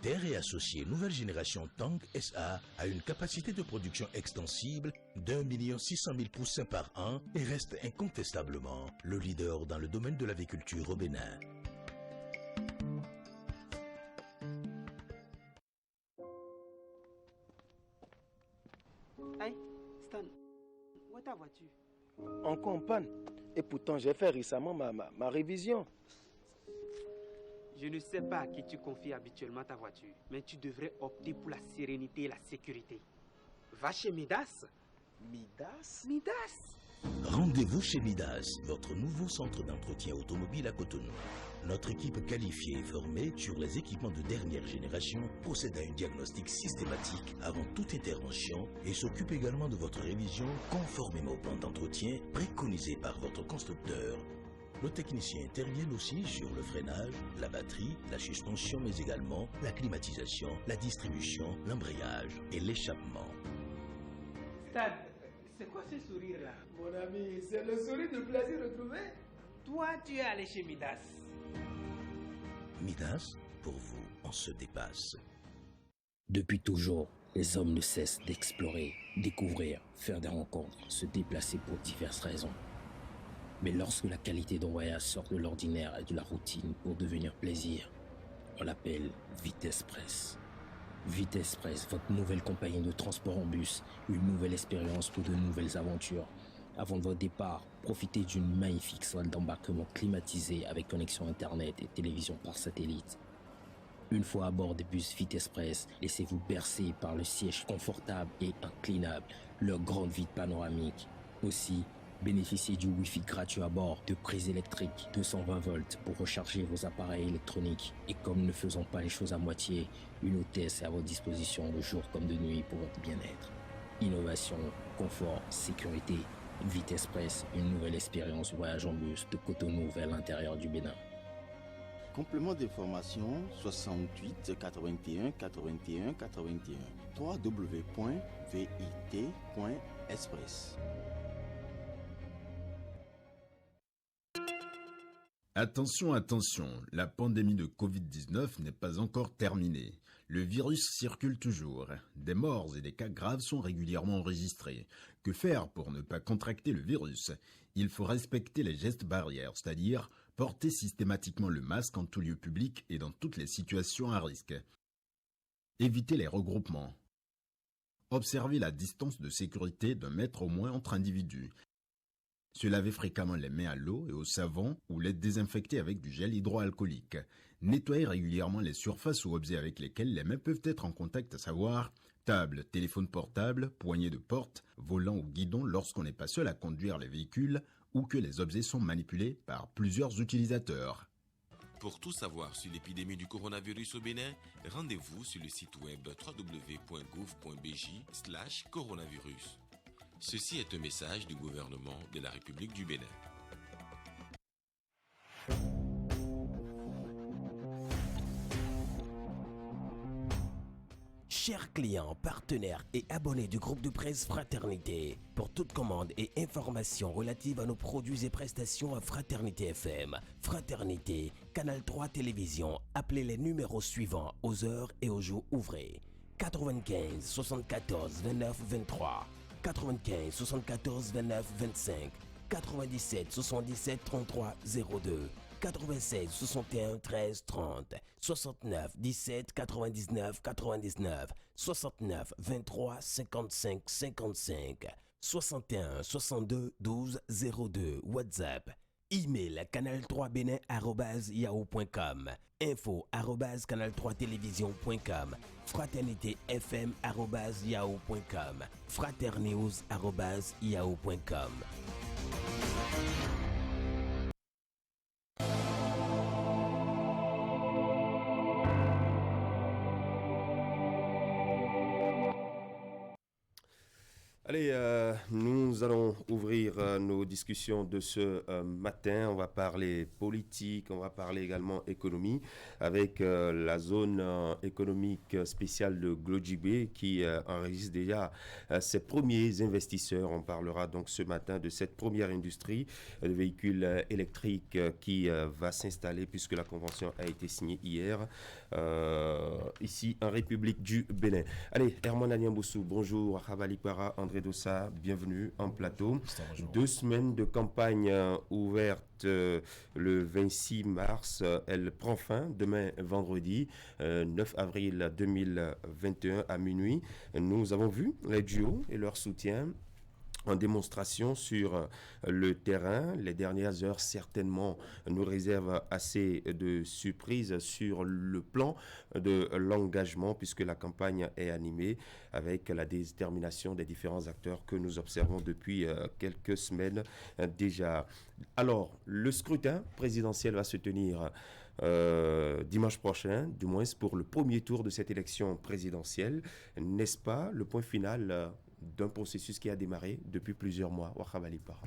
Terre et Associés Nouvelle Génération Tank SA a une capacité de production extensible d'1 600 000 poussins par an et reste incontestablement le leader dans le domaine de l'aviculture au Bénin. Hey, Stan, où est ta voiture? Encore en panne. Et pourtant, j'ai fait récemment ma révision. Je ne sais pas à qui tu confies habituellement ta voiture, mais tu devrais opter pour la sérénité et la sécurité. Va chez Midas. Midas? Midas! Rendez-vous chez Midas, votre nouveau centre d'entretien automobile à Cotonou. Notre équipe qualifiée et formée sur les équipements de dernière génération possède un diagnostic systématique avant toute intervention et s'occupe également de votre révision conformément au plan d'entretien préconisé par votre constructeur. Nos techniciens interviennent aussi sur le freinage, la batterie, la suspension, mais également la climatisation, la distribution, l'embrayage et l'échappement. Stan, c'est quoi ce sourire-là? Mon ami, c'est le sourire de plaisir retrouvé. Toi, tu es allé chez Midas. Midas, pour vous, on se dépasse. Depuis toujours, les hommes ne cessent d'explorer, découvrir, faire des rencontres, se déplacer pour diverses raisons. Mais lorsque la qualité d'un voyage sort de l'ordinaire et de la routine pour devenir plaisir, on l'appelle Vitesse Press. Vitesse Press, votre nouvelle compagnie de transport en bus, une nouvelle expérience pour de nouvelles aventures. Avant votre départ, profitez d'une magnifique salle d'embarquement climatisée avec connexion Internet et télévision par satellite. Une fois à bord des bus Vitesse Press, laissez-vous bercer par le siège confortable et inclinable, leur grande vitre panoramique. Aussi, bénéficiez du Wi-Fi gratuit à bord, de prises électriques 220 volts pour recharger vos appareils électroniques. Et comme ne faisons pas les choses à moitié, une hôtesse est à votre disposition de jour comme de nuit pour votre bien-être. Innovation, confort, sécurité, Vitesse Press, une nouvelle expérience voyage en bus de Cotonou vers l'intérieur du Bénin. Complément d'information 68 81 81 81 www.vit.express. Attention, attention, la pandémie de Covid-19 n'est pas encore terminée. Le virus circule toujours. Des morts et des cas graves sont régulièrement enregistrés. Que faire pour ne pas contracter le virus? Il faut respecter les gestes barrières, c'est-à-dire porter systématiquement le masque en tout lieu public et dans toutes les situations à risque. Éviter les regroupements. Observer la distance de sécurité d'1 mètre au moins entre individus. Se laver fréquemment les mains à l'eau et au savon ou les désinfecter avec du gel hydroalcoolique. Nettoyer régulièrement les surfaces ou objets avec lesquels les mains peuvent être en contact, à savoir table, téléphone portable, poignée de porte, volant ou guidon lorsqu'on n'est pas seul à conduire les véhicules ou que les objets sont manipulés par plusieurs utilisateurs. Pour tout savoir sur l'épidémie du coronavirus au Bénin, rendez-vous sur le site web www.gouv.bj/coronavirus. Ceci est un message du gouvernement de la République du Bénin. Chers clients, partenaires et abonnés du groupe de presse Fraternité, pour toute commande et information relative à nos produits et prestations à Fraternité FM, Fraternité, Canal 3 Télévision, appelez les numéros suivants aux heures et aux jours ouvrés. 95 74 29 23, 95 74 29 25, 97 77 33 02, 96 61 13 30, 69 17 99 99, 69 23 55 55, 61 62 12 02, WhatsApp. Email canal3bénin@yahoo.com, info@canal3télévision.com, fraternitéfm@yahoo.com, fraternews@yahoo.com. Allez, nous allons ouvrir nos discussions de ce matin. On va parler politique, on va parler également économie avec la zone économique spéciale de Glodjibé qui enregistre déjà ses premiers investisseurs. On parlera donc ce matin de cette première industrie de véhicules électriques qui va s'installer puisque la convention a été signée hier ici en République du Bénin. Allez, Herman Agnamboussou, bonjour. Akhabali Para, André Dossa, bienvenue en plateau. 2 semaines de campagne ouverte le 26 mars. Elle prend fin demain vendredi 9 avril 2021 à minuit. Nous avons vu les duos et leur soutien en démonstration sur le terrain. Les dernières heures certainement nous réservent assez de surprises sur le plan de l'engagement puisque la campagne est animée avec la détermination des différents acteurs que nous observons depuis quelques semaines déjà. Alors, le scrutin présidentiel va se tenir dimanche prochain, du moins pour le premier tour de cette élection présidentielle. N'est-ce pas le point final d'un processus qui a démarré depuis plusieurs mois? Wakhabali Para.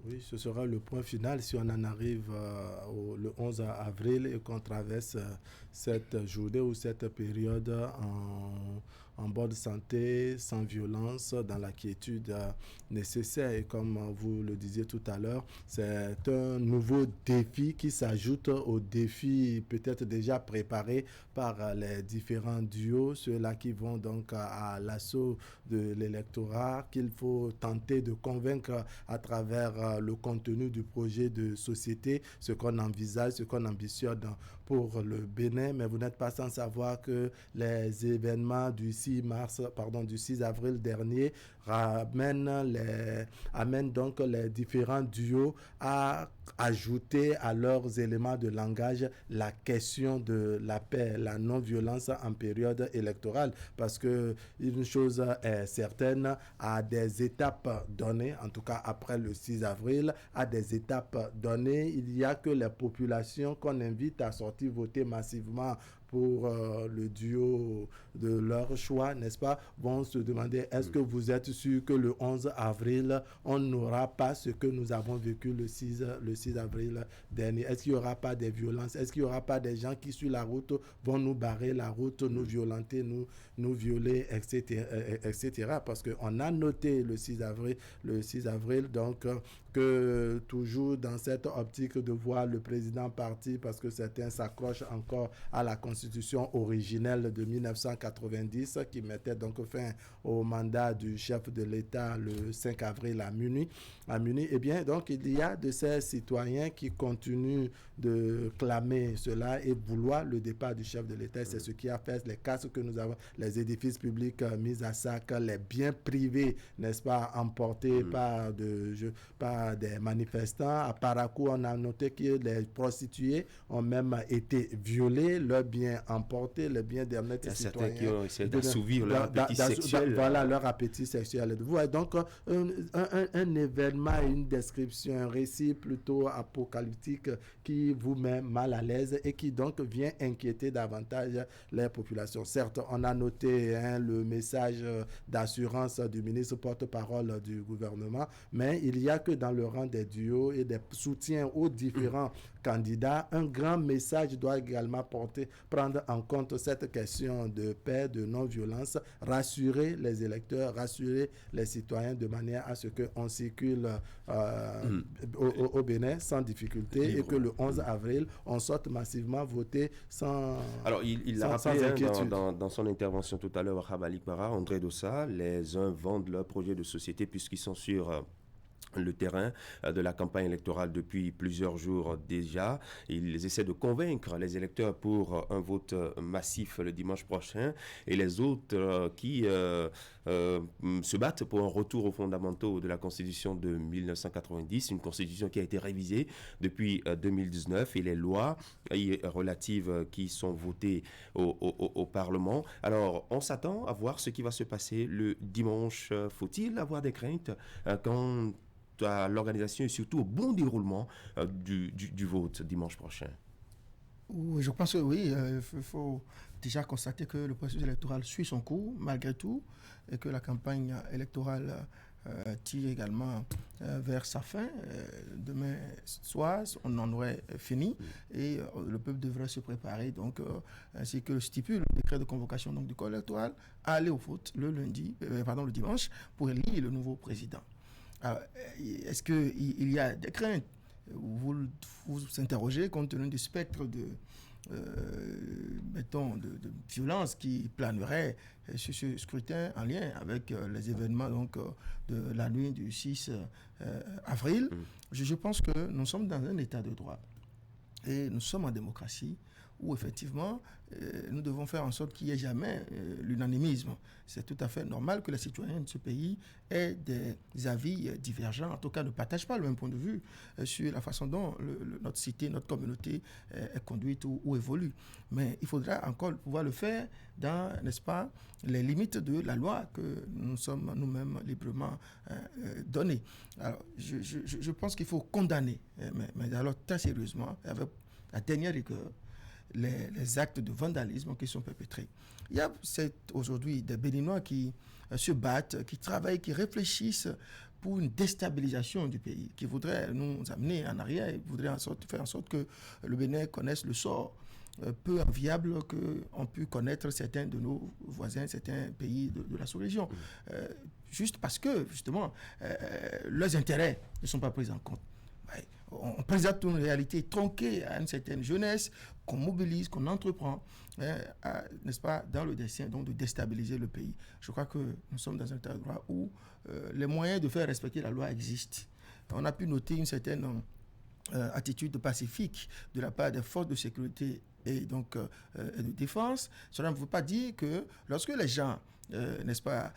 Oui, ce sera le point final si on en arrive le 11 avril et qu'on traverse cette journée ou cette période en bonne santé, sans violence, dans la quiétude nécessaire. Et comme vous le disiez tout à l'heure, c'est un nouveau défi qui s'ajoute aux défis peut-être déjà préparés par les différents duos, ceux-là qui vont donc à l'assaut de l'électorat, qu'il faut tenter de convaincre à travers le contenu du projet de société, ce qu'on envisage, ce qu'on ambitionne pour le Bénin. Mais vous n'êtes pas sans savoir que les événements du 6 avril dernier amènent donc les différents duos à ajouter à leurs éléments de langage la question de la paix, la non-violence en période électorale. Parce que une chose est certaine, à des étapes données, en tout cas après le 6 avril, à des étapes données, il n'y a que les populations qu'on invite à sortir voter massivement pour le duo de leur choix, n'est-ce pas, vont se demander est-ce que vous êtes sûr que le 11 avril, on n'aura pas ce que nous avons vécu le 6 avril dernier? Est-ce qu'il n'y aura pas des violences? Est-ce qu'il n'y aura pas des gens qui, sur la route, vont nous barrer la route, nous violenter, nous violer, etc. Parce qu'on a noté le 6 avril, donc, que toujours dans cette optique de voir le président partir, parce que certains s'accrochent encore à la constitution originelle de 1990 qui mettait donc fin au mandat du chef de l'État le 5 avril à minuit. Eh bien, donc, il y a de ces citoyens qui continuent de clamer cela et vouloir le départ du chef de l'État. C'est ce qui a fait les cas que nous avons, les édifices publics mis à sac, les biens privés, n'est-ce pas, emportés par des manifestants. À Parakou, on a noté que les prostituées ont même été violées, leurs biens emportés, les biens des citoyens. Certains qui ont essayé d'assouvir leur appétit sexuel. Voilà, leur appétit sexuel. Vous voyez, donc, un événement, une description, un récit plutôt apocalyptique qui vous met mal à l'aise et qui donc vient inquiéter davantage les populations. Certes, on a noté le message d'assurance du ministre porte-parole du gouvernement, mais il y a que dans le rang des duos et des soutiens aux différents candidats, un grand message doit également prendre en compte cette question de paix, de non-violence, rassurer les électeurs, rassurer les citoyens de manière à ce qu'on circule au Bénin sans difficulté et que le 11 avril, on sorte massivement voter sans Alors, il l'a rappelé dans son intervention tout à l'heure, Wakhabali Para, André Dossa, les uns vendent leur projet de société puisqu'ils sont sur le terrain de la campagne électorale depuis plusieurs jours déjà. Ils essaient de convaincre les électeurs pour un vote massif le dimanche prochain et les autres qui se battent pour un retour aux fondamentaux de la Constitution de 1990, une Constitution qui a été révisée depuis 2019 et les lois relatives qui sont votées au Parlement. Alors, on s'attend à voir ce qui va se passer le dimanche. Faut-il avoir des craintes quand à l'organisation et surtout au bon déroulement du vote dimanche prochain? Oui, je pense que oui, il faut déjà constater que le processus électoral suit son cours malgré tout et que la campagne électorale tire également vers sa fin. Demain soir, on en aurait fini et le peuple devrait se préparer, donc, ainsi que le stipule le décret de convocation donc, du corps électoral, à aller au vote le dimanche pour élire le nouveau président. Alors, est-ce qu'il y a des craintes? Vous vous interrogez compte tenu du spectre de violence qui planerait sur ce scrutin en lien avec les événements donc, de la nuit du 6 avril. Je pense que nous sommes dans un état de droit et nous sommes en démocratie où effectivement nous devons faire en sorte qu'il n'y ait jamais l'unanimisme. C'est tout à fait normal que les citoyens de ce pays aient des avis divergents, en tout cas ne partagent pas le même point de vue sur la façon dont notre cité, notre communauté est conduite ou évolue. Mais il faudra encore pouvoir le faire dans, n'est-ce pas, les limites de la loi que nous sommes nous-mêmes librement données. Alors, je pense qu'il faut condamner, mais alors très sérieusement, avec la dernière rigueur, les actes de vandalisme qui sont perpétrés. Il y a aujourd'hui des Béninois qui se battent, qui travaillent, qui réfléchissent pour une déstabilisation du pays, qui voudraient nous amener en arrière et voudraient faire en sorte que le Bénin connaisse le sort peu enviable qu'ont pu connaître certains de nos voisins, certains pays de la sous-région. Juste parce que, justement, leurs intérêts ne sont pas pris en compte. On présente une réalité tronquée à une certaine jeunesse qu'on mobilise, qu'on entreprend, n'est-ce pas, dans le dessein donc de déstabiliser le pays. Je crois que nous sommes dans un état de droit où les moyens de faire respecter la loi existent. On a pu noter une certaine attitude pacifique de la part des forces de sécurité et donc de défense. Cela ne veut pas dire que lorsque les gens, n'est-ce pas,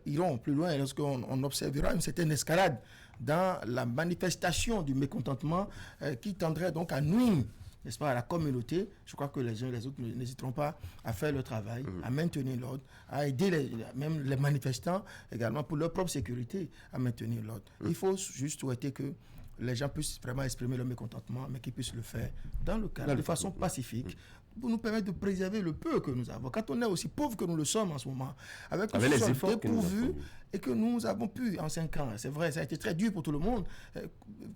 iront plus loin, lorsqu'on observera une certaine escalade dans la manifestation du mécontentement qui tendrait donc à nuire, n'est-ce pas, à la communauté, je crois que les uns et les autres n'hésiteront pas à faire le travail, à maintenir l'ordre, à aider même les manifestants également pour leur propre sécurité à maintenir l'ordre. Il faut juste souhaiter que les gens puissent vraiment exprimer leur mécontentement, mais qu'ils puissent le faire dans le cadre, de façon pacifique, pour nous permettre de préserver le peu que nous avons. Quand on est aussi pauvre que nous le sommes en ce moment, avec les efforts dépourvus et que nous avons pu en 5 ans, c'est vrai, ça a été très dur pour tout le monde,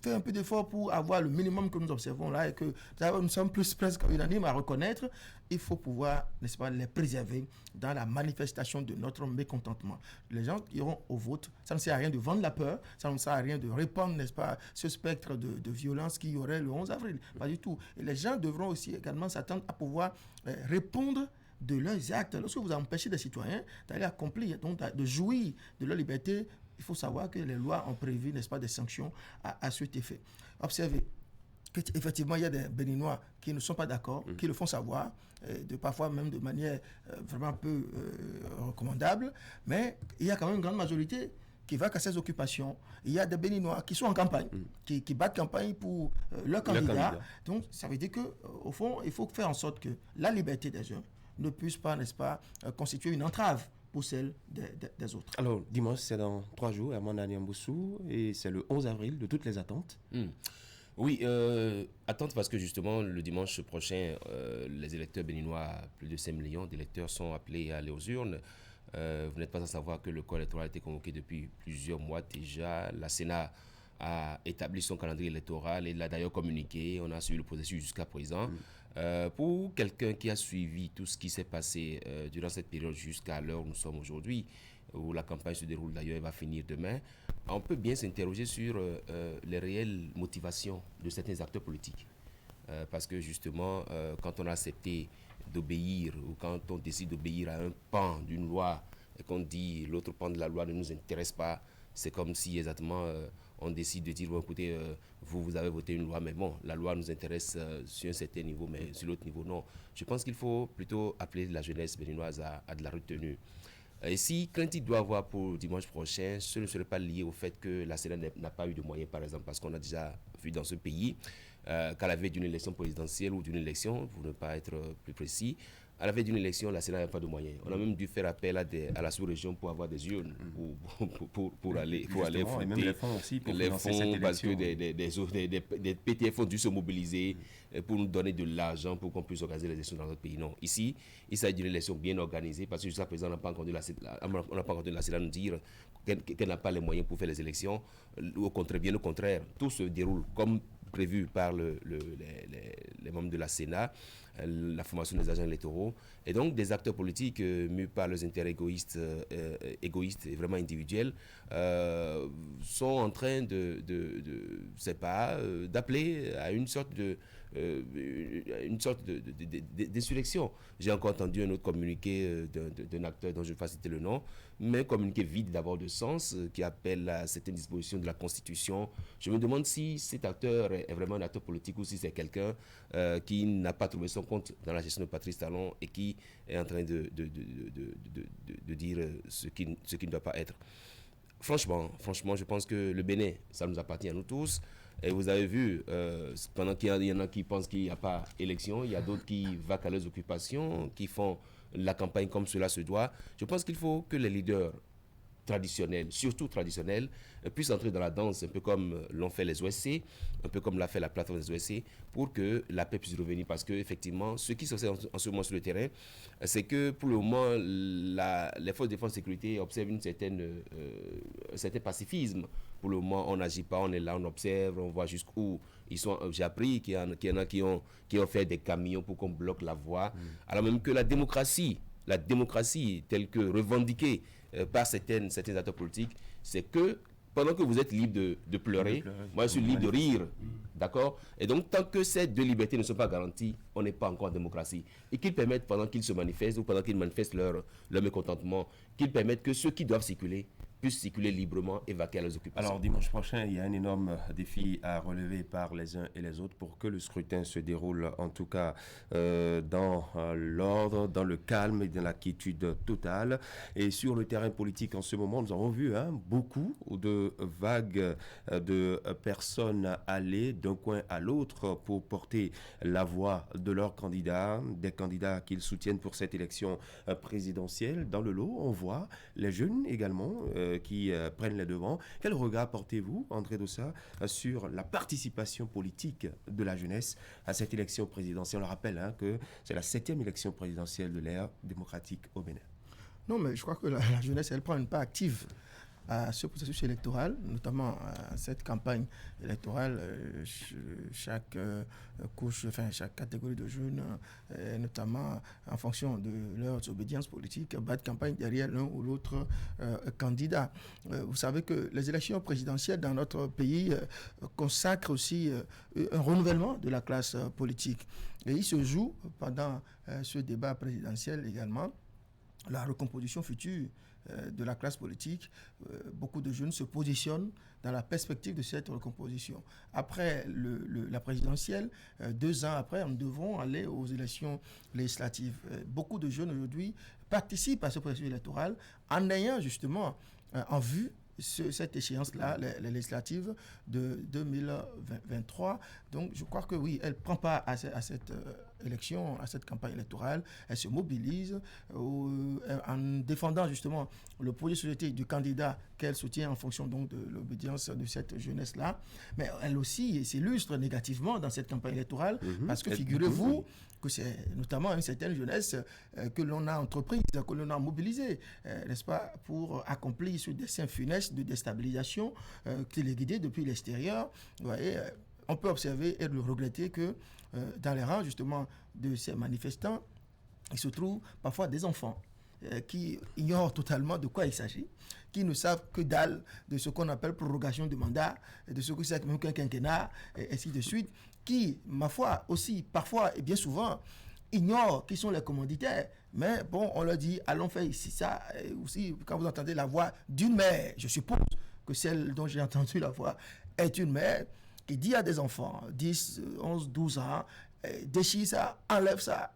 faire un peu d'effort pour avoir le minimum que nous observons là et que nous sommes presque unanimes à reconnaître, il faut pouvoir, n'est-ce pas, les préserver dans la manifestation de notre mécontentement. Les gens iront au vote, ça ne sert à rien de vendre la peur, ça ne sert à rien de répandre, n'est-ce pas, ce spectre de violence qu'il y aurait le 11 avril, pas du tout. Et les gens devront aussi également s'attendre à pouvoir répondre de leurs actes. Lorsque vous empêchez des citoyens d'aller accomplir, donc de jouir de leur liberté, il faut savoir que les lois ont prévu, n'est-ce pas, des sanctions à cet effet. Observez qu'effectivement, il y a des Béninois qui ne sont pas d'accord, qui le font savoir, parfois même de manière vraiment peu recommandable, mais il y a quand même une grande majorité qui va qu'à ses occupations. Il y a des Béninois qui sont en campagne, qui battent campagne pour leur candidat. Donc, ça veut dire qu'au fond, il faut faire en sorte que la liberté des uns ne puisse pas, n'est-ce pas, constituer une entrave pour celle des autres. Alors, dimanche, c'est dans 3 jours, à Mandaniamboussou, et c'est le 11 avril de toutes les attentes. Oui, attente parce que justement, le dimanche prochain, les électeurs béninois, plus de 5 millions d'électeurs, sont appelés à aller aux urnes. Vous n'êtes pas sans savoir que le corps électoral a été convoqué depuis plusieurs mois déjà. La Sénat a établi son calendrier électoral et l'a d'ailleurs communiqué. On a suivi le processus jusqu'à présent. Pour quelqu'un qui a suivi tout ce qui s'est passé durant cette période jusqu'à l'heure où nous sommes aujourd'hui, où la campagne se déroule d'ailleurs et va finir demain, on peut bien s'interroger sur les réelles motivations de certains acteurs politiques. Parce que justement, quand on a accepté d'obéir ou quand on décide d'obéir à un pan d'une loi et qu'on dit l'autre pan de la loi ne nous intéresse pas, c'est comme si exactement on décide de dire bon, écoutez, vous avez voté une loi, mais bon, la loi nous intéresse sur un certain niveau, mais sur l'autre niveau, non. Je pense qu'il faut plutôt appeler la jeunesse béninoise à de la retenue. Et si crainte il doit avoir pour dimanche prochain, ce ne serait pas lié au fait que la Sénat n'a pas eu de moyens, par exemple, parce qu'on a déjà vu dans ce pays qu'à la veille d'une élection présidentielle ou d'une élection, pour ne pas être plus précis, à la veille d'une élection, la Sénat n'avait pas de moyens. On a même dû faire appel à la sous-région pour avoir des urnes, pour aller fouetter et même les fonds aussi pour financer cette élection. Parce que des PTF ont dû se mobiliser pour nous donner de l'argent pour qu'on puisse organiser les élections dans notre pays. Non, ici, il s'agit d'une élection bien organisée parce que jusqu'à présent, on n'a pas entendu la Sénat nous dire qu'elle n'a pas les moyens pour faire les élections. Au contraire, bien au contraire, tout se déroule comme prévu par les membres de la Sénat, la formation des agents électoraux, et donc des acteurs politiques mus par leurs intérêts égoïstes et vraiment individuels sont en train d'appeler à une sorte d'insurrection. J'ai encore entendu un autre communiqué d'un acteur dont je ne vais pas citer le nom, mais un communiqué vide d'avoir de sens qui appelle à certaines dispositions de la Constitution. Je me demande si cet acteur est vraiment un acteur politique ou si c'est quelqu'un qui n'a pas trouvé son compte dans la gestion de Patrice Talon et qui est en train de dire ce qui ne doit pas être. Franchement, je pense que le Bénin, ça nous appartient à nous tous. Et vous avez vu, pendant qu'il y en a qui pensent qu'il n'y a pas élection, il y a d'autres qui vaquent à leurs occupations, qui font la campagne comme cela se doit. Je pense qu'il faut que les leaders traditionnels, surtout traditionnels, puissent entrer dans la danse, un peu comme l'ont fait les OSC, un peu comme l'a fait la plateforme des OSC, pour que la paix puisse revenir. Parce que effectivement, ce qui se fait en ce moment sur le terrain, c'est que pour le moment, les forces de défense et de sécurité observent un certain pacifisme. Pour le moment, on n'agit pas, on est là, on observe, on voit jusqu'où ils sont. J'ai appris qu'il y en a qui ont fait des camions pour qu'on bloque la voie. Alors même que la démocratie telle que revendiquée par certains acteurs politiques, c'est que pendant que vous êtes libre de pleurer, moi je suis libre de rire, d'accord? Et donc tant que ces deux libertés ne sont pas garanties, on n'est pas encore en démocratie. Et qu'ils permettent, pendant qu'ils se manifestent ou pendant qu'ils manifestent leur mécontentement, qu'ils permettent que ceux qui doivent circuler puissent circuler librement et vaquer à leurs occupations. Alors dimanche prochain, il y a un énorme défi à relever par les uns et les autres pour que le scrutin se déroule en tout cas dans l'ordre, dans le calme et dans la quiétude totale. Et sur le terrain politique en ce moment, nous avons vu beaucoup de vagues de personnes aller d'un coin à l'autre pour porter la voix de leurs candidats, des candidats qu'ils soutiennent pour cette élection présidentielle. Dans le lot, on voit les jeunes également qui prennent les devants. Quel regard portez-vous, André Dossa, sur la participation politique de la jeunesse à cette élection présidentielle? On le rappelle que c'est la 7e élection présidentielle de l'ère démocratique au Bénin. Non, mais je crois que la jeunesse, elle prend une part active à ce processus électoral, notamment à cette campagne électorale. Chaque couche, chaque catégorie de jeunes, notamment en fonction de leur obédience politique, bat de campagne derrière l'un ou l'autre candidat. Vous savez que les élections présidentielles dans notre pays consacrent aussi un renouvellement de la classe politique. Et il se joue pendant ce débat présidentiel également la recomposition future de la classe politique. Beaucoup de jeunes se positionnent dans la perspective de cette recomposition. Après la présidentielle, 2 ans après, nous devrons aller aux élections législatives. Beaucoup de jeunes aujourd'hui participent à ce processus électoral en ayant justement en vue cette échéance-là, les législatives de 2023. Donc, je crois que oui, elle prend part à cette élection, à cette campagne électorale. Elle se mobilise en défendant justement le projet de société du candidat qu'elle soutient en fonction donc de l'obédience de cette jeunesse-là. Mais elle aussi s'illustre négativement dans cette campagne électorale parce que figurez-vous que c'est notamment une certaine jeunesse que l'on a entreprise, que l'on a mobilisée, n'est-ce pas, pour accomplir ce dessein funeste de déstabilisation qui est guidé depuis l'extérieur. Vous voyez, on peut observer et le regretter que dans les rangs justement de ces manifestants, il se trouve parfois des enfants qui ignorent totalement de quoi il s'agit, qui ne savent que dalle de ce qu'on appelle prorogation de mandat, de ce que c'est même qu'un quinquennat, et ainsi de suite, qui, ma foi, aussi, parfois et bien souvent, ignorent qui sont les commanditaires. Mais bon, on leur dit, allons faire ici ça. Et aussi, quand vous entendez la voix d'une mère, je suppose que celle dont j'ai entendu la voix est une mère qui dit à des enfants, 10, 11, 12 ans, déchire ça, enlève ça,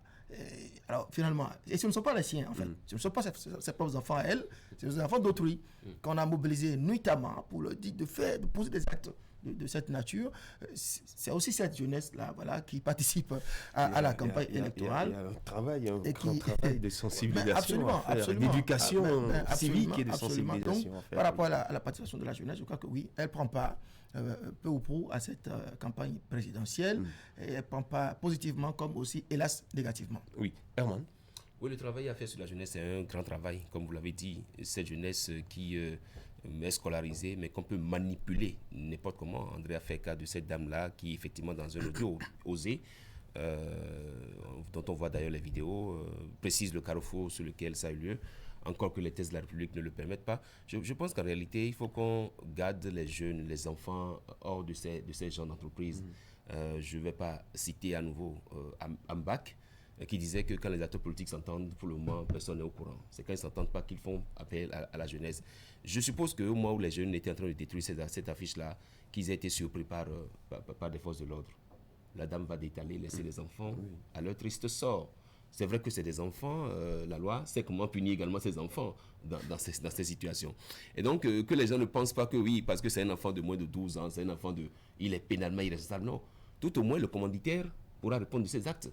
Alors finalement, et ce ne sont pas les siens en fait, ce ne sont pas ses propres enfants à elle, c'est les enfants d'autrui qu'on a mobilisés nuitamment pour leur dire de poser des actes de cette nature. C'est aussi cette jeunesse-là, voilà, qui participe à la campagne électorale. Il y a un travail, un grand travail de sensibilisation, absolument, d'éducation civique et de sensibilisation. Donc, par rapport à la participation de la jeunesse, je crois que oui, elle prend part peu ou prou à cette campagne présidentielle et elle prend part positivement comme aussi, hélas, négativement. Oui, Herman. Oui, le travail à faire sur la jeunesse, c'est un grand travail, comme vous l'avez dit. Cette jeunesse qui est scolarisée, mais qu'on peut manipuler n'importe comment. André a fait cas de cette dame-là qui, effectivement, dans un audio osé, dont on voit d'ailleurs les vidéos, précise le carrefour sur lequel ça a eu lieu, encore que les thèses de la République ne le permettent pas. Je pense qu'en réalité, il faut qu'on garde les jeunes, les enfants hors de ces genres d'entreprises. Je ne vais pas citer à nouveau Ambach, qui disait que quand les acteurs politiques s'entendent, pour le moment, personne n'est au courant. C'est quand ils ne s'entendent pas qu'ils font appel à la jeunesse. Je suppose qu'au moment où les jeunes étaient en train de détruire cette affiche-là, qu'ils aient été surpris par des forces de l'ordre. La dame va détaler, laisser les enfants à leur triste sort. C'est vrai que c'est des enfants, la loi sait comment punir également ces enfants dans ces situations. Et donc, que les gens ne pensent pas que oui, parce que c'est un enfant de moins de 12 ans, c'est un enfant il est pénalement irresponsable. Non, tout au moins le commanditaire pourra répondre de ses actes.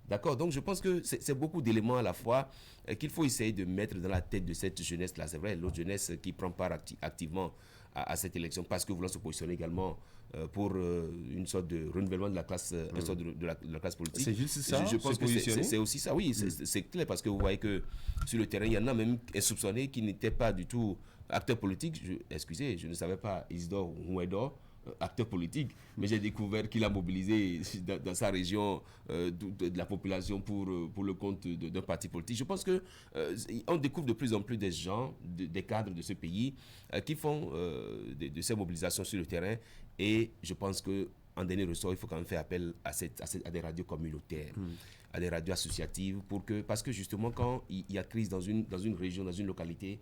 D'accord, donc je pense que c'est beaucoup d'éléments à la fois qu'il faut essayer de mettre dans la tête de cette jeunesse-là. C'est vrai, l'autre jeunesse qui prend part activement à cette élection parce que voulant se positionner également pour une sorte de renouvellement de la classe, une sorte de la classe politique. C'est juste ça, je pense que c'est aussi ça, oui, c'est clair parce que vous voyez que sur le terrain, il y en a même insoupçonnés qui n'étaient pas du tout acteurs politiques. Excusez, je ne savais pas Isidore Ouédor, acteur politique, mais j'ai découvert qu'il a mobilisé dans sa région de la population pour le compte d'un parti politique. Je pense que on découvre de plus en plus des gens, des cadres de ce pays qui font de ces mobilisations sur le terrain, et je pense que en dernier ressort, il faut quand même faire appel à des radios communautaires, à des radios associatives, parce que justement quand il y a crise dans une région, dans une localité,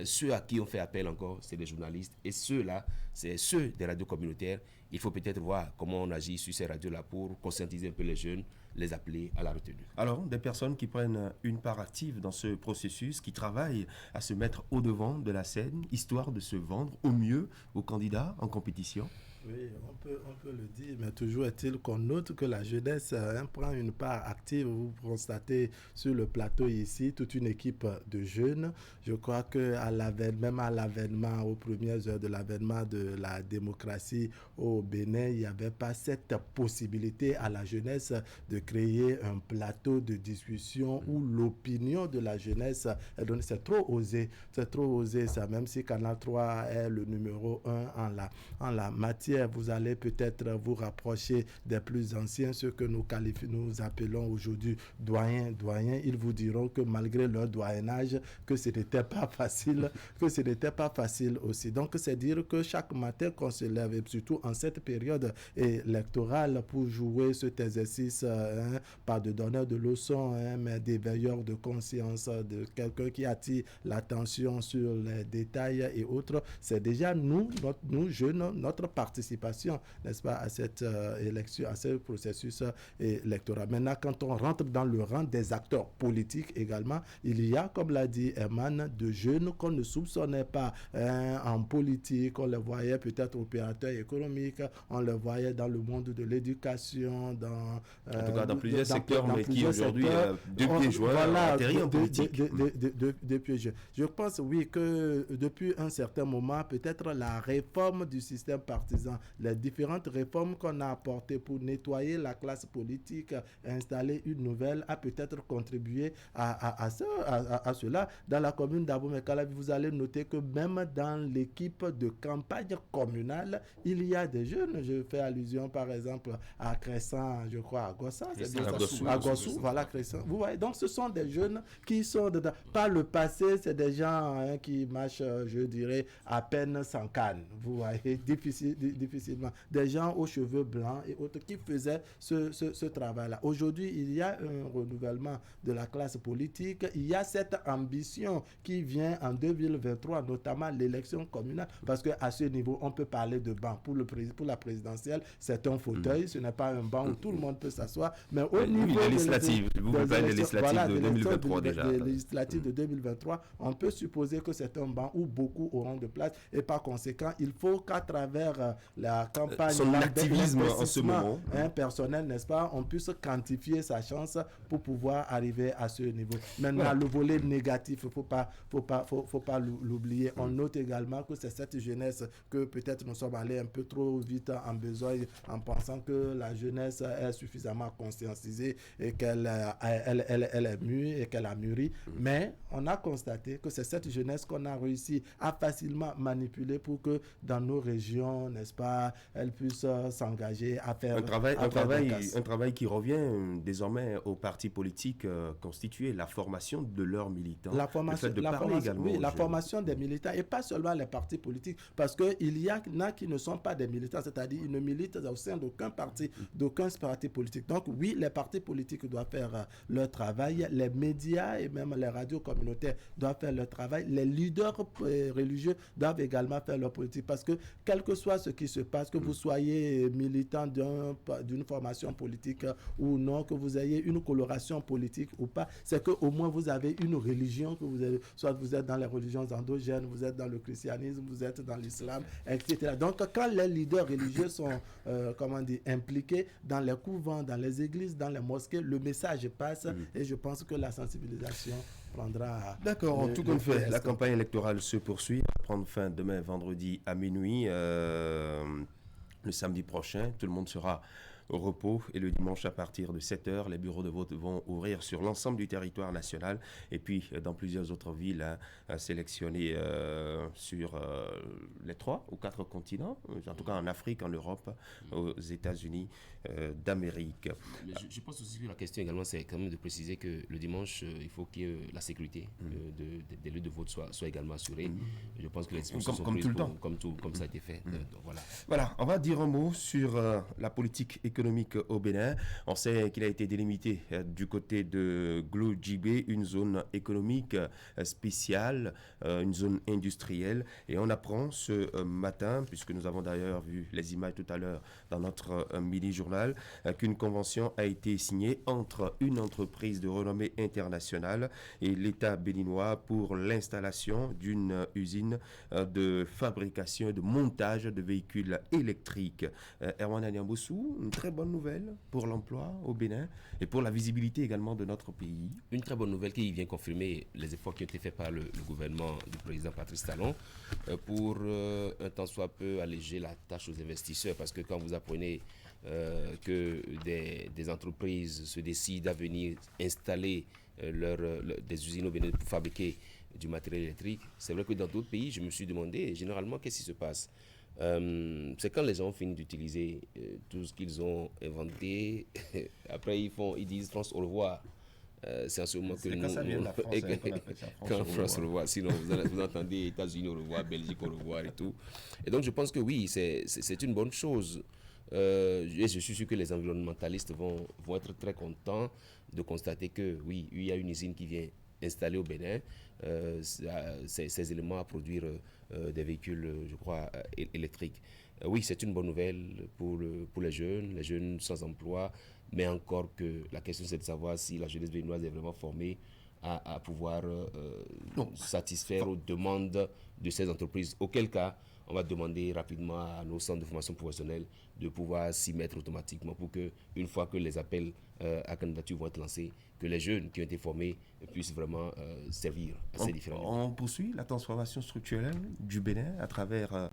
ceux à qui on fait appel encore, c'est des journalistes. Et ceux-là, c'est ceux des radios communautaires. Il faut peut-être voir comment on agit sur ces radios-là pour conscientiser un peu les jeunes, les appeler à la retenue. Alors, des personnes qui prennent une part active dans ce processus, qui travaillent à se mettre au-devant de la scène, histoire de se vendre au mieux aux candidats en compétition. Oui, on peut le dire, mais toujours est-il qu'on note que la jeunesse prend une part active. Vous constatez sur le plateau ici toute une équipe de jeunes. Je crois que même à l'avènement, aux premières heures de l'avènement de la démocratie au Bénin, il n'y avait pas cette possibilité à la jeunesse de créer un plateau de discussion où l'opinion de la jeunesse est donnée. C'est trop osé ça, même si Canal 3 est le numéro 1 en la matière. Vous allez peut-être vous rapprocher des plus anciens, ceux que nous appelons aujourd'hui doyens. Ils vous diront que malgré leur doyenage, que ce n'était pas facile aussi. Donc c'est dire que chaque matin qu'on se lève, et surtout en cette période électorale, pour jouer cet exercice, pas de donneur de leçons, mais des veilleurs de conscience, de quelqu'un qui attire l'attention sur les détails et autres, c'est déjà nous jeunes, notre participation, n'est-ce pas, à cette élection, à ce processus électoral. Maintenant, quand on rentre dans le rang des acteurs politiques également, il y a, comme l'a dit Herman, de jeunes qu'on ne soupçonnait pas en politique. On les voyait peut-être opérateurs économiques, on les voyait dans le monde de l'éducation, en tout cas dans plusieurs secteurs, mais qui aujourd'hui, de pieds joints, atterrit en politique. De pieds joints. Je pense, oui, que depuis un certain moment, peut-être la réforme du système partisan, les différentes réformes qu'on a apportées pour nettoyer la classe politique, installer une nouvelle, a peut-être contribué à cela. Dans la commune d'Abomey-Calavi, vous allez noter que même dans l'équipe de campagne communale, il y a des jeunes. Je fais allusion par exemple à Crescent, je crois, à Gossa, à Gossou, voilà, Crescent. Vous voyez, donc ce sont des jeunes qui sont dedans. Par le passé, c'est des gens qui marchent, je dirais, à peine sans canne. Vous voyez, difficile difficilement. Des gens aux cheveux blancs et autres qui faisaient ce travail-là. Aujourd'hui, il y a un renouvellement de la classe politique. Il y a cette ambition qui vient en 2023, notamment l'élection communale, parce qu'à ce niveau, on peut parler de banc. Pour la présidentielle, c'est un fauteuil, ce n'est pas un banc où tout le monde peut s'asseoir. Mais au niveau des législatives, vous parlez des législatives de 2023 déjà. Les législatives de 2023, on peut supposer que c'est un banc où beaucoup auront de place et par conséquent, il faut qu'à travers la campagne, son activisme en ce moment, personnel, n'est-ce pas, on puisse quantifier sa chance pour pouvoir arriver à ce niveau. Maintenant, le volet négatif, faut pas l'oublier. On note également que c'est cette jeunesse que peut-être nous sommes allés un peu trop vite en besogne en pensant que la jeunesse est suffisamment conscientisée et qu'elle est mûre et qu'elle a mûri. Mais on a constaté que c'est cette jeunesse qu'on a réussi à facilement manipuler pour que dans nos régions, n'est-ce pas, elle puisse s'engager à faire un travail qui revient désormais aux partis politiques constitués, la formation de leurs militants, la formation des militants et pas seulement les partis politiques, parce qu'il y en a qui ne sont pas des militants, c'est-à-dire ils ne militent au sein d'aucun parti politique. Donc oui, les partis politiques doivent faire leur travail, les médias et même les radios communautaires doivent faire leur travail, les leaders religieux doivent également faire leur politique, parce que quel que soit ce qui se passe, que vous soyez militant d'une formation politique ou non, que vous ayez une coloration politique ou pas, c'est qu'au moins vous avez une religion, que vous avez, soit vous êtes dans les religions endogènes, vous êtes dans le christianisme, vous êtes dans l'islam, etc. Donc quand les leaders religieux sont impliqués dans les couvents, dans les églises, dans les mosquées, le message passe et je pense que la sensibilisation prendra... D'accord, tout compte fait, la campagne électorale se poursuit, va prendre fin demain vendredi à minuit. Le samedi prochain, tout le monde sera au repos et le dimanche à partir de 7h, les bureaux de vote vont ouvrir sur l'ensemble du territoire national et puis dans plusieurs autres villes sélectionnées sur les 3 ou 4 continents, en tout cas en Afrique, en Europe, aux États-Unis d'Amérique. Je pense aussi que la question également, c'est quand même de préciser que le dimanche, il faut que la sécurité des lieux de vote soit également assurée. Je pense que les dispositions sont prises comme ça a été fait. Donc, voilà, on va dire un mot sur la politique économique au Bénin. On sait qu'il a été délimité du côté de Glou-Djibé une zone économique spéciale, une zone industrielle. Et on apprend ce matin, puisque nous avons d'ailleurs vu les images tout à l'heure dans notre mini-journal, qu'une convention a été signée entre une entreprise de renommée internationale et l'État béninois pour l'installation d'une usine de fabrication et de montage de véhicules électriques. Erwan Anyamboussou, une très bonne nouvelle pour l'emploi au Bénin et pour la visibilité également de notre pays. Une très bonne nouvelle qui vient confirmer les efforts qui ont été faits par le gouvernement du président Patrice Talon pour un tant soit peu alléger la tâche aux investisseurs, parce que quand vous apprenez que des entreprises se décident à venir installer des usines au Bénin pour fabriquer du matériel électrique, c'est vrai que dans d'autres pays, je me suis demandé généralement qu'est-ce qui se passe. C'est quand les gens finissent d'utiliser tout ce qu'ils ont inventé, après ils disent France au revoir. C'est en ce moment que quand France au revoir, sinon vous entendez États-Unis au revoir, Belgique au revoir et tout. Et donc je pense que oui, c'est une bonne chose. Et je suis sûr que les environnementalistes vont être très contents de constater que oui, il y a une usine qui vient installer au Bénin ces éléments à produire des véhicules, je crois, électriques. Oui, c'est une bonne nouvelle pour les jeunes sans emploi, mais encore que la question c'est de savoir si la jeunesse béninoise est vraiment formée à pouvoir satisfaire aux demandes de ces entreprises, auquel cas on va demander rapidement à nos centres de formation professionnelle de pouvoir s'y mettre automatiquement pour que, une fois que les appels à candidature vont être lancés, que les jeunes qui ont été formés puissent vraiment servir à ces différents. On poursuit la transformation structurelle du Bénin à travers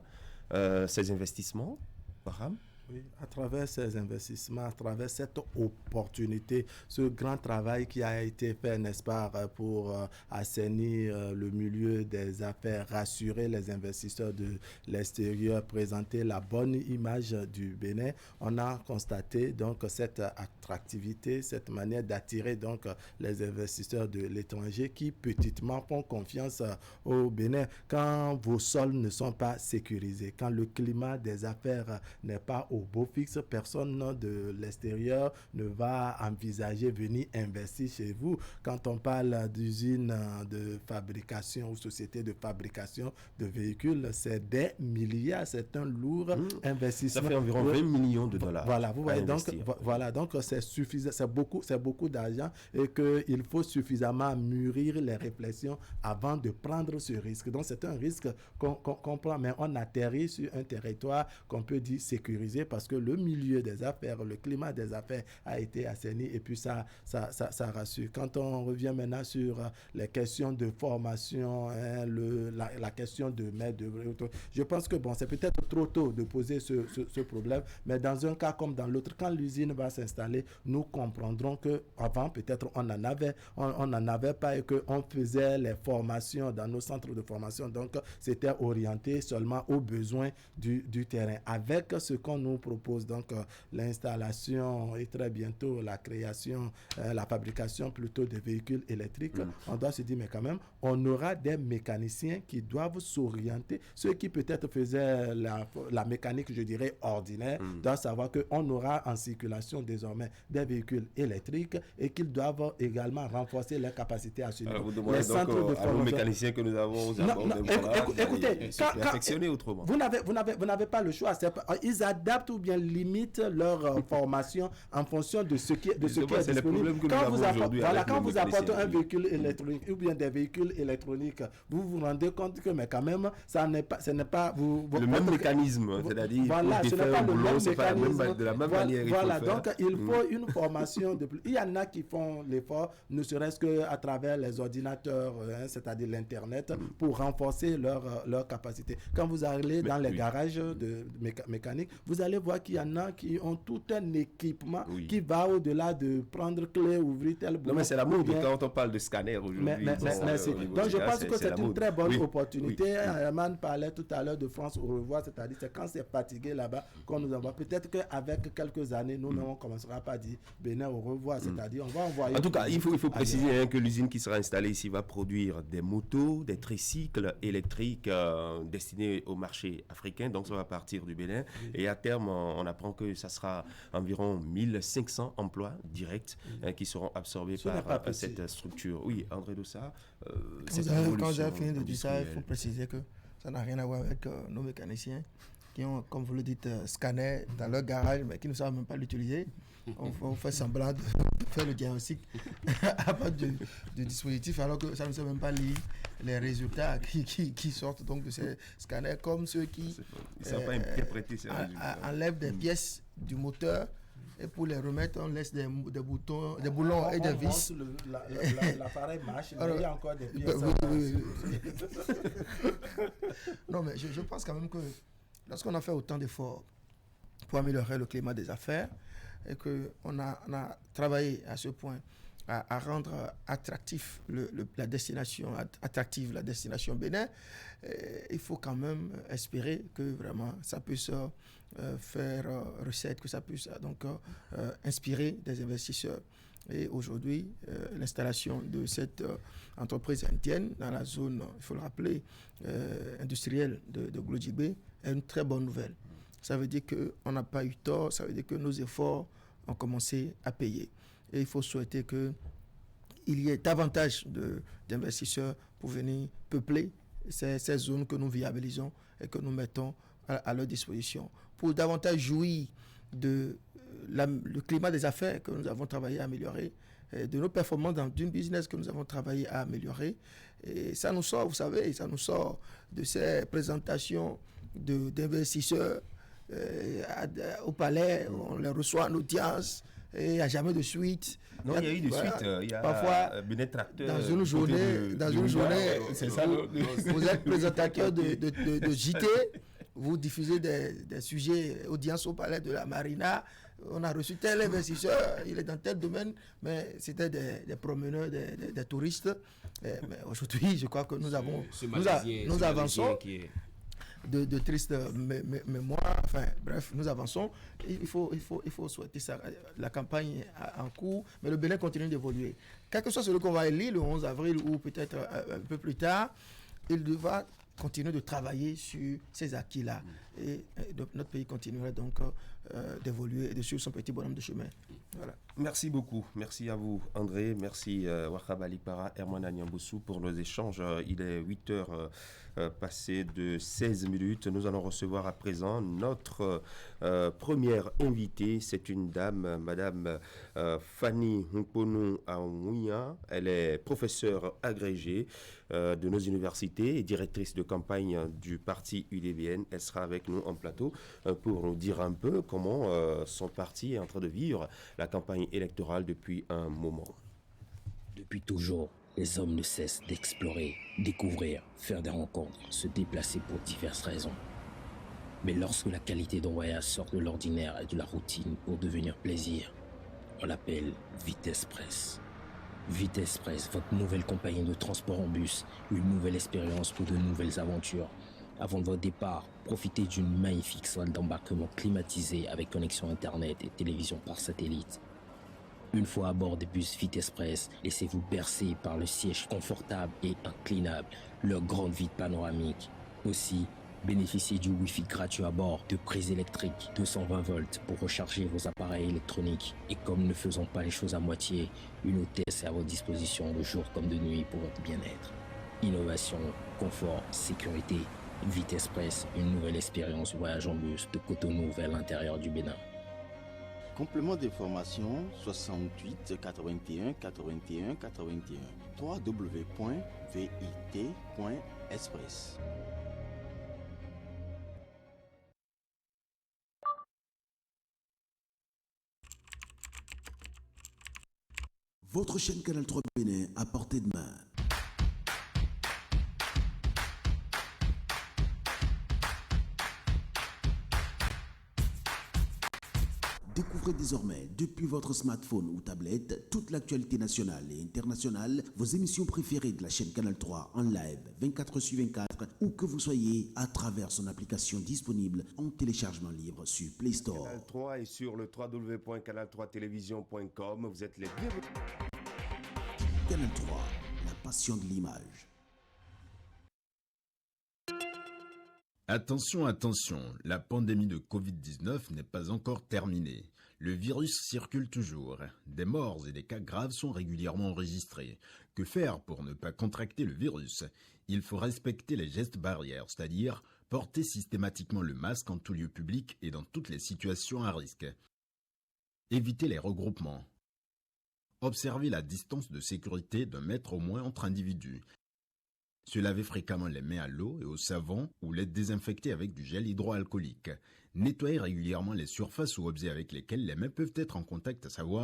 ces investissements, Bahram. Oui, à travers ces investissements, à travers cette opportunité, ce grand travail qui a été fait, n'est-ce pas, pour assainir le milieu des affaires, rassurer les investisseurs de l'extérieur, présenter la bonne image du Bénin, on a constaté donc cette attractivité, cette manière d'attirer donc les investisseurs de l'étranger qui petitement font confiance au Bénin. Quand vos sols ne sont pas sécurisés, quand le climat des affaires n'est pas au beau fixe, personne de l'extérieur ne va envisager venir investir chez vous. Quand on parle d'usines de fabrication ou sociétés de fabrication de véhicules, c'est des milliards, c'est un lourd investissement. Ça fait environ 20 millions de dollars. Voilà, vous voyez, donc c'est suffisant, c'est beaucoup d'argent et qu'il faut suffisamment mûrir les réflexions avant de prendre ce risque. Donc c'est un risque qu'on prend, mais on atterrit sur un territoire qu'on peut dire sécurisé parce que le milieu des affaires, le climat des affaires a été assaini et puis ça rassure. Quand on revient maintenant sur les questions de formation, la question de main-d'œuvre, je pense que bon, c'est peut-être trop tôt de poser ce problème, mais dans un cas comme dans l'autre, quand l'usine va s'installer, nous comprendrons qu'avant, peut-être on n'en avait pas et qu'on faisait les formations dans nos centres de formation. Donc, c'était orienté seulement aux besoins du terrain. Avec ce qu'on nous propose, donc l'installation et très bientôt la création, la fabrication plutôt de véhicules électriques, on doit se dire, mais quand même, on aura des mécaniciens qui doivent s'orienter. Ceux qui peut-être faisaient la mécanique, je dirais, ordinaire, doivent savoir qu'on aura en circulation désormais des véhicules électriques et qu'ils doivent également renforcer leurs capacités à ce niveau. Vous demandez les centres de formation. Aux mécaniciens que nous avons écoutez, perfectionner autrement. Vous n'avez pas le choix. Ils adaptent ou bien limitent leur formation en fonction de ce qui est disponible. Quand vous apportez un véhicule électronique ou bien des véhicules électroniques, vous vous rendez compte que mais quand même, ce n'est pas le même mécanisme, c'est-à-dire ce n'est pas le même mécanisme. De la même manière. Voilà, donc il faut une formation de plus. Il y en a qui font l'effort, ne serait-ce qu'à travers les ordinateurs, c'est-à-dire l'Internet, pour renforcer leur capacité. Quand vous allez dans les garages de mécanique, vous allez voir qu'il y en a qui ont tout un équipement qui va au-delà de prendre clé, ouvrir tel bouton. Non, mais c'est la mode quand on parle de scanner aujourd'hui. Donc je pense que c'est une très bonne opportunité. Herman parlait tout à l'heure de France au revoir, c'est-à-dire c'est quand c'est fatigué là-bas qu'on nous envoie. Peut-être qu'avec quelques années, nous-mêmes on commencera pas à dire Bénin au revoir, c'est-à-dire on va envoyer. En tout cas, il faut préciser que l'usine qui sera installée ici va produire des motos, des tricycles électriques destinés au marché africain. Donc ça va partir du Bénin. Et à terme, on apprend que ça sera environ 1500 emplois directs qui seront absorbés par cette structure. Oui, André Dossa. Quand j'ai fini de dire ça, il faut préciser que ça n'a rien à voir avec nos mécaniciens qui ont, comme vous le dites, scanner dans leur garage, mais qui ne savent même pas l'utiliser. On fait semblant de faire le diagnostic à partir du dispositif, alors que ça ne sait même pas lire les résultats qui sortent donc de ces scanners, comme ceux qui enlèvent des pièces du moteur. Et pour les remettre, on laisse des boutons, des boulons et des vis. L'appareil marche, mais il y a encore des pièces. Non, mais je pense quand même que lorsqu'on a fait autant d'efforts pour améliorer le climat des affaires et qu'on a travaillé à ce point à rendre attractif la destination Bénin, il faut quand même espérer que vraiment ça puisse faire recette, que ça puisse donc inspirer des investisseurs. Et aujourd'hui, l'installation de cette entreprise indienne dans la zone, il faut le rappeler, industrielle de Glodjibé est une très bonne nouvelle. Ça veut dire qu'on n'a pas eu tort, ça veut dire que nos efforts ont commencé à payer. Et il faut souhaiter qu'il y ait davantage d'investisseurs pour venir peupler ces zones que nous viabilisons et que nous mettons à leur disposition, pour davantage jouir le climat des affaires que nous avons travaillé à améliorer, de nos performances d'une business que nous avons travaillé à améliorer. Et ça nous sort, vous savez, ça nous sort de ces présentations d'investisseurs au palais, on les reçoit en audience. Et il n'y a jamais de suite. Non, il y a eu de suite. Il y a parfois, dans une journée, c'est ça, vous êtes présentateur de JT vous diffusez des sujets, audience au palais de la Marina, on a reçu tel investisseur, il est dans tel domaine, mais c'était des promeneurs, des touristes. Mais aujourd'hui, je crois que nous avançons. De tristes mémoires, enfin bref, nous avançons. Il faut souhaiter ça. La campagne est en cours, mais le Bénin continue d'évoluer. Quel que soit celui qu'on va élire le 11 avril ou peut-être un peu plus tard, il devra continuer de travailler sur ces acquis-là. Et notre pays continuerait donc d'évoluer et de suivre son petit bonhomme de chemin. Voilà. Merci beaucoup. Merci à vous, André. Merci, Wahab Alipara, Herman Anyamboussou, pour nos échanges. Il est 8 heures passées de 16 minutes. Nous allons recevoir à présent notre première invitée. C'est une dame, Madame Fanny Mponou Aouia. Elle est professeure agrégée de nos universités et directrice de campagne du parti UDBN. Elle sera avec nous en plateau pour nous dire un peu comment son parti est en train de vivre la campagne électorale depuis un moment. Depuis toujours, les hommes ne cessent d'explorer, découvrir, faire des rencontres, se déplacer pour diverses raisons. Mais lorsque la qualité d'un voyage sort de l'ordinaire et de la routine pour devenir plaisir, on l'appelle Vitesse Press. Vitesse Press, votre nouvelle compagnie de transport en bus, une nouvelle expérience pour de nouvelles aventures. Avant votre départ, profitez d'une magnifique salle d'embarquement climatisée avec connexion Internet et télévision par satellite. Une fois à bord des bus Vitesse Press, laissez-vous bercer par le siège confortable et inclinable, leur grande vitre panoramique. Aussi, bénéficiez du Wi-Fi gratuit à bord, de prises électriques 220 volts pour recharger vos appareils électroniques. Et comme ne faisons pas les choses à moitié, une hôtesse est à votre disposition de jour comme de nuit pour votre bien-être. Innovation, confort, sécurité, Vitesse Press, une nouvelle expérience voyage en bus de Cotonou vers l'intérieur du Bénin. Complément d'information 68 81 81 81 www.vit.express. Votre chaîne Canal 3 Bénin à portée de main. Découvrez désormais, depuis votre smartphone ou tablette, toute l'actualité nationale et internationale, vos émissions préférées de la chaîne Canal 3 en live 24/24, où que vous soyez, à travers son application disponible en téléchargement libre sur Play Store. Canal 3 et sur le www.canal3television.com. Vous êtes les bienvenus. Canal 3, la passion de l'image. Attention, attention, la pandémie de Covid-19 n'est pas encore terminée. Le virus circule toujours. Des morts et des cas graves sont régulièrement enregistrés. Que faire pour ne pas contracter le virus? Il faut respecter les gestes barrières, c'est-à-dire porter systématiquement le masque en tout lieu public et dans toutes les situations à risque. Éviter les regroupements. Observer la distance de sécurité d'1 mètre au moins entre individus. Se laver fréquemment les mains à l'eau et au savon ou les désinfecter avec du gel hydroalcoolique. Nettoyer régulièrement les surfaces ou objets avec lesquels les mains peuvent être en contact, à savoir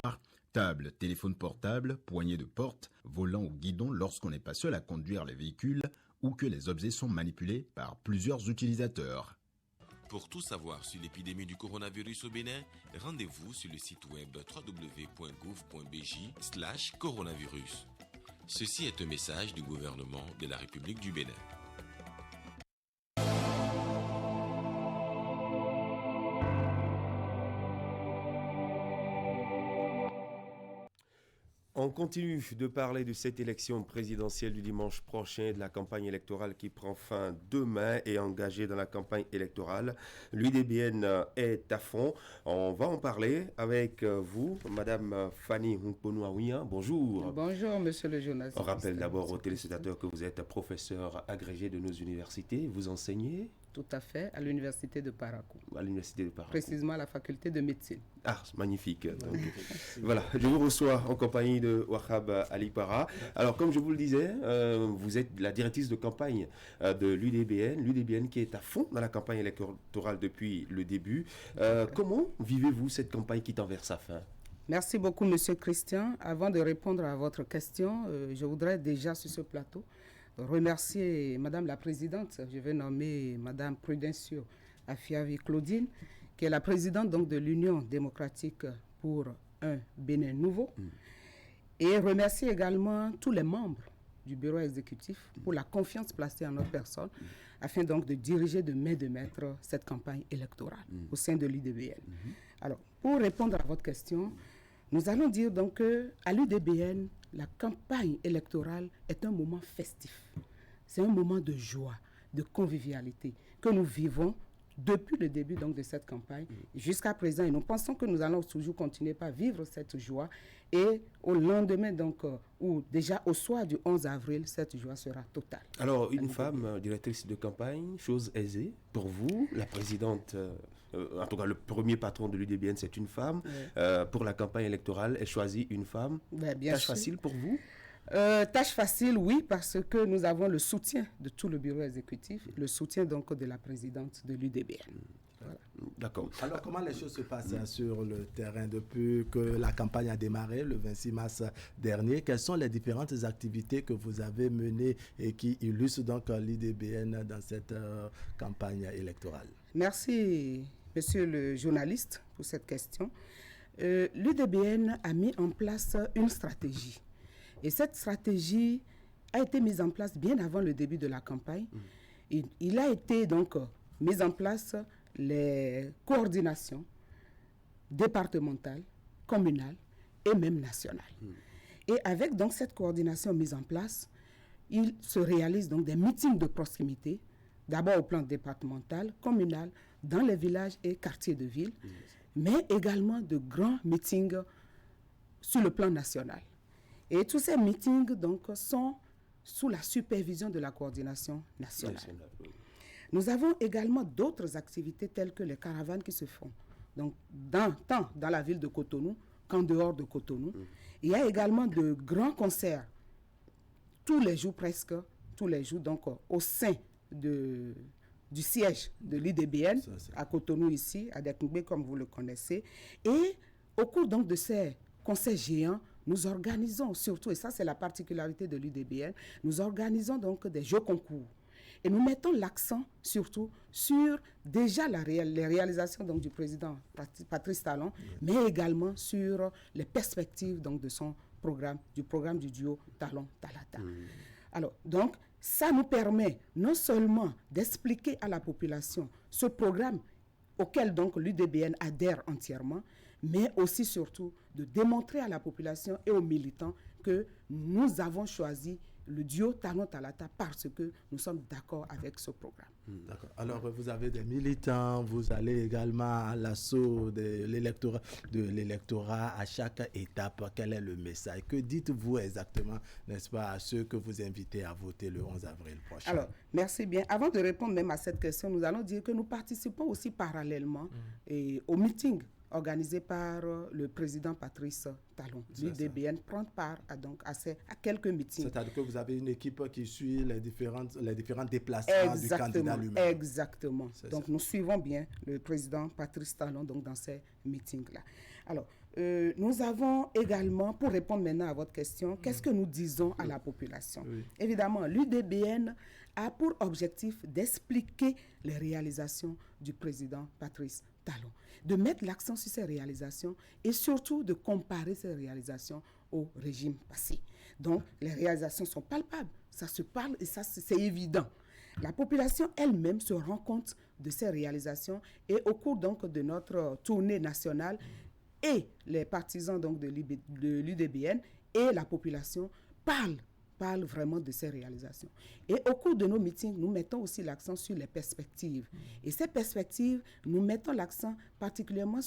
table, téléphone portable, poignée de porte, volant ou guidon lorsqu'on n'est pas seul à conduire les véhicules ou que les objets sont manipulés par plusieurs utilisateurs. Pour tout savoir sur l'épidémie du coronavirus au Bénin, rendez-vous sur le site web www.gouv.bj/coronavirus. Ceci est un message du gouvernement de la République du Bénin. On continue de parler de cette élection présidentielle du dimanche prochain, de la campagne électorale qui prend fin demain et engagée dans la campagne électorale. L'UDBN est à fond. On va en parler avec vous, Madame Fanny Mponou Aouia. Bonjour. Bonjour, monsieur le journaliste. On rappelle d'abord aux téléspectateurs que vous êtes professeur agrégé de nos universités. Vous enseignez? Tout à fait, à l'université de Parakou. À l'université de Parakou. Précisément à la faculté de médecine. Ah, c'est magnifique. Donc, voilà, je vous reçois en compagnie de Wahab Alipara. Alors, comme je vous le disais, vous êtes la directrice de campagne de l'UDBN qui est à fond dans la campagne électorale depuis le début. Comment vivez-vous cette campagne qui tend vers sa fin? Merci beaucoup, monsieur Christian. Avant de répondre à votre question, je voudrais déjà sur ce plateau remercier Madame la Présidente. Je vais nommer Madame Prudencio Afiavi Claudine, qui est la présidente donc, de l'Union démocratique pour un Bénin nouveau. Et remercier également tous les membres du bureau exécutif pour la confiance placée en notre personne, afin donc de diriger de main de maître cette campagne électorale au sein de l'UDBN. Alors, pour répondre à votre question, nous allons dire donc qu'à l'UDBN, la campagne électorale est un moment festif. C'est un moment de joie, de convivialité que nous vivons depuis le début donc, de cette campagne jusqu'à présent. Et nous pensons que nous allons toujours continuer à vivre cette joie. Et au lendemain, donc, ou déjà au soir du 11 avril, cette joie sera totale. Alors, une femme directrice de campagne, chose aisée pour vous, la présidente, en tout cas le premier patron de l'UDBN, c'est une femme. Pour la campagne électorale, elle choisit une femme. Bien Tâche sûr. facile pour vous? Tâche facile, oui, parce que nous avons le soutien de tout le bureau exécutif, le soutien donc de la présidente de l'UDBN. Voilà. D'accord. Alors, comment les choses se passent sur le terrain depuis que la campagne a démarré le 26 mars dernier? Quelles sont les différentes activités que vous avez menées et qui illustrent donc l'UDBN dans cette campagne électorale? Merci, monsieur le journaliste, pour cette question. L'UDBN a mis en place une stratégie. Et cette stratégie a été mise en place bien avant le début de la campagne. Il a été donc mis en place les coordinations départementales, communales et même nationales. Et avec donc cette coordination mise en place, il se réalise donc des meetings de proximité, d'abord au plan départemental, communal, dans les villages et quartiers de ville, mais également de grands meetings sur le plan national. Et tous ces meetings donc, sont sous la supervision de la coordination nationale. Nous avons également d'autres activités telles que les caravanes qui se font donc, tant dans la ville de Cotonou qu'en dehors de Cotonou. Il y a également de grands concerts tous les jours presque, tous les jours donc au sein du siège de l'UDBN à Cotonou ici, à Dekungbe comme vous le connaissez. Et au cours donc de ces concerts géants, nous organisons surtout, et ça c'est la particularité de l'UDBN, nous organisons donc des jeux concours. Et nous mettons l'accent surtout sur déjà les réalisations donc, du président Patrice Talon, mais également sur les perspectives donc, de son programme, du programme du duo Talon-Talata. Alors, donc, ça nous permet non seulement d'expliquer à la population ce programme auquel donc l'UDBN adhère entièrement, mais aussi surtout de démontrer à la population et aux militants que nous avons choisi le duo Talon-Talata parce que nous sommes d'accord avec ce programme. D'accord. Alors, vous avez des militants, vous allez également à l'assaut de l'électorat à chaque étape. Quel est le message? Que dites-vous exactement, n'est-ce pas, à ceux que vous invitez à voter le 11 avril prochain? Alors, merci bien. Avant de répondre même à cette question, nous allons dire que nous participons aussi parallèlement au meeting organisé par le président Patrice Talon. L'UDBN prend part à quelques meetings. C'est-à-dire que vous avez une équipe qui suit les différents déplacements du candidat lui-même. Exactement. Donc nous suivons bien le président Patrice Talon donc, dans ces meetings-là. Alors, nous avons également, pour répondre maintenant à votre question, qu'est-ce que nous disons à la population? Évidemment, l'UDBN a pour objectif d'expliquer les réalisations du président Patrice Talon, de mettre l'accent sur ces réalisations et surtout de comparer ces réalisations au régime passé. Donc, les réalisations sont palpables, ça se parle et ça, c'est évident. La population elle-même se rend compte de ces réalisations et au cours donc de notre tournée nationale, et les partisans donc, de l'UDBN et la population parlent vraiment de ces réalisations. Et au cours de nos meetings, nous mettons aussi l'accent sur les perspectives. Et ces perspectives, nous mettons l'accent particulièrement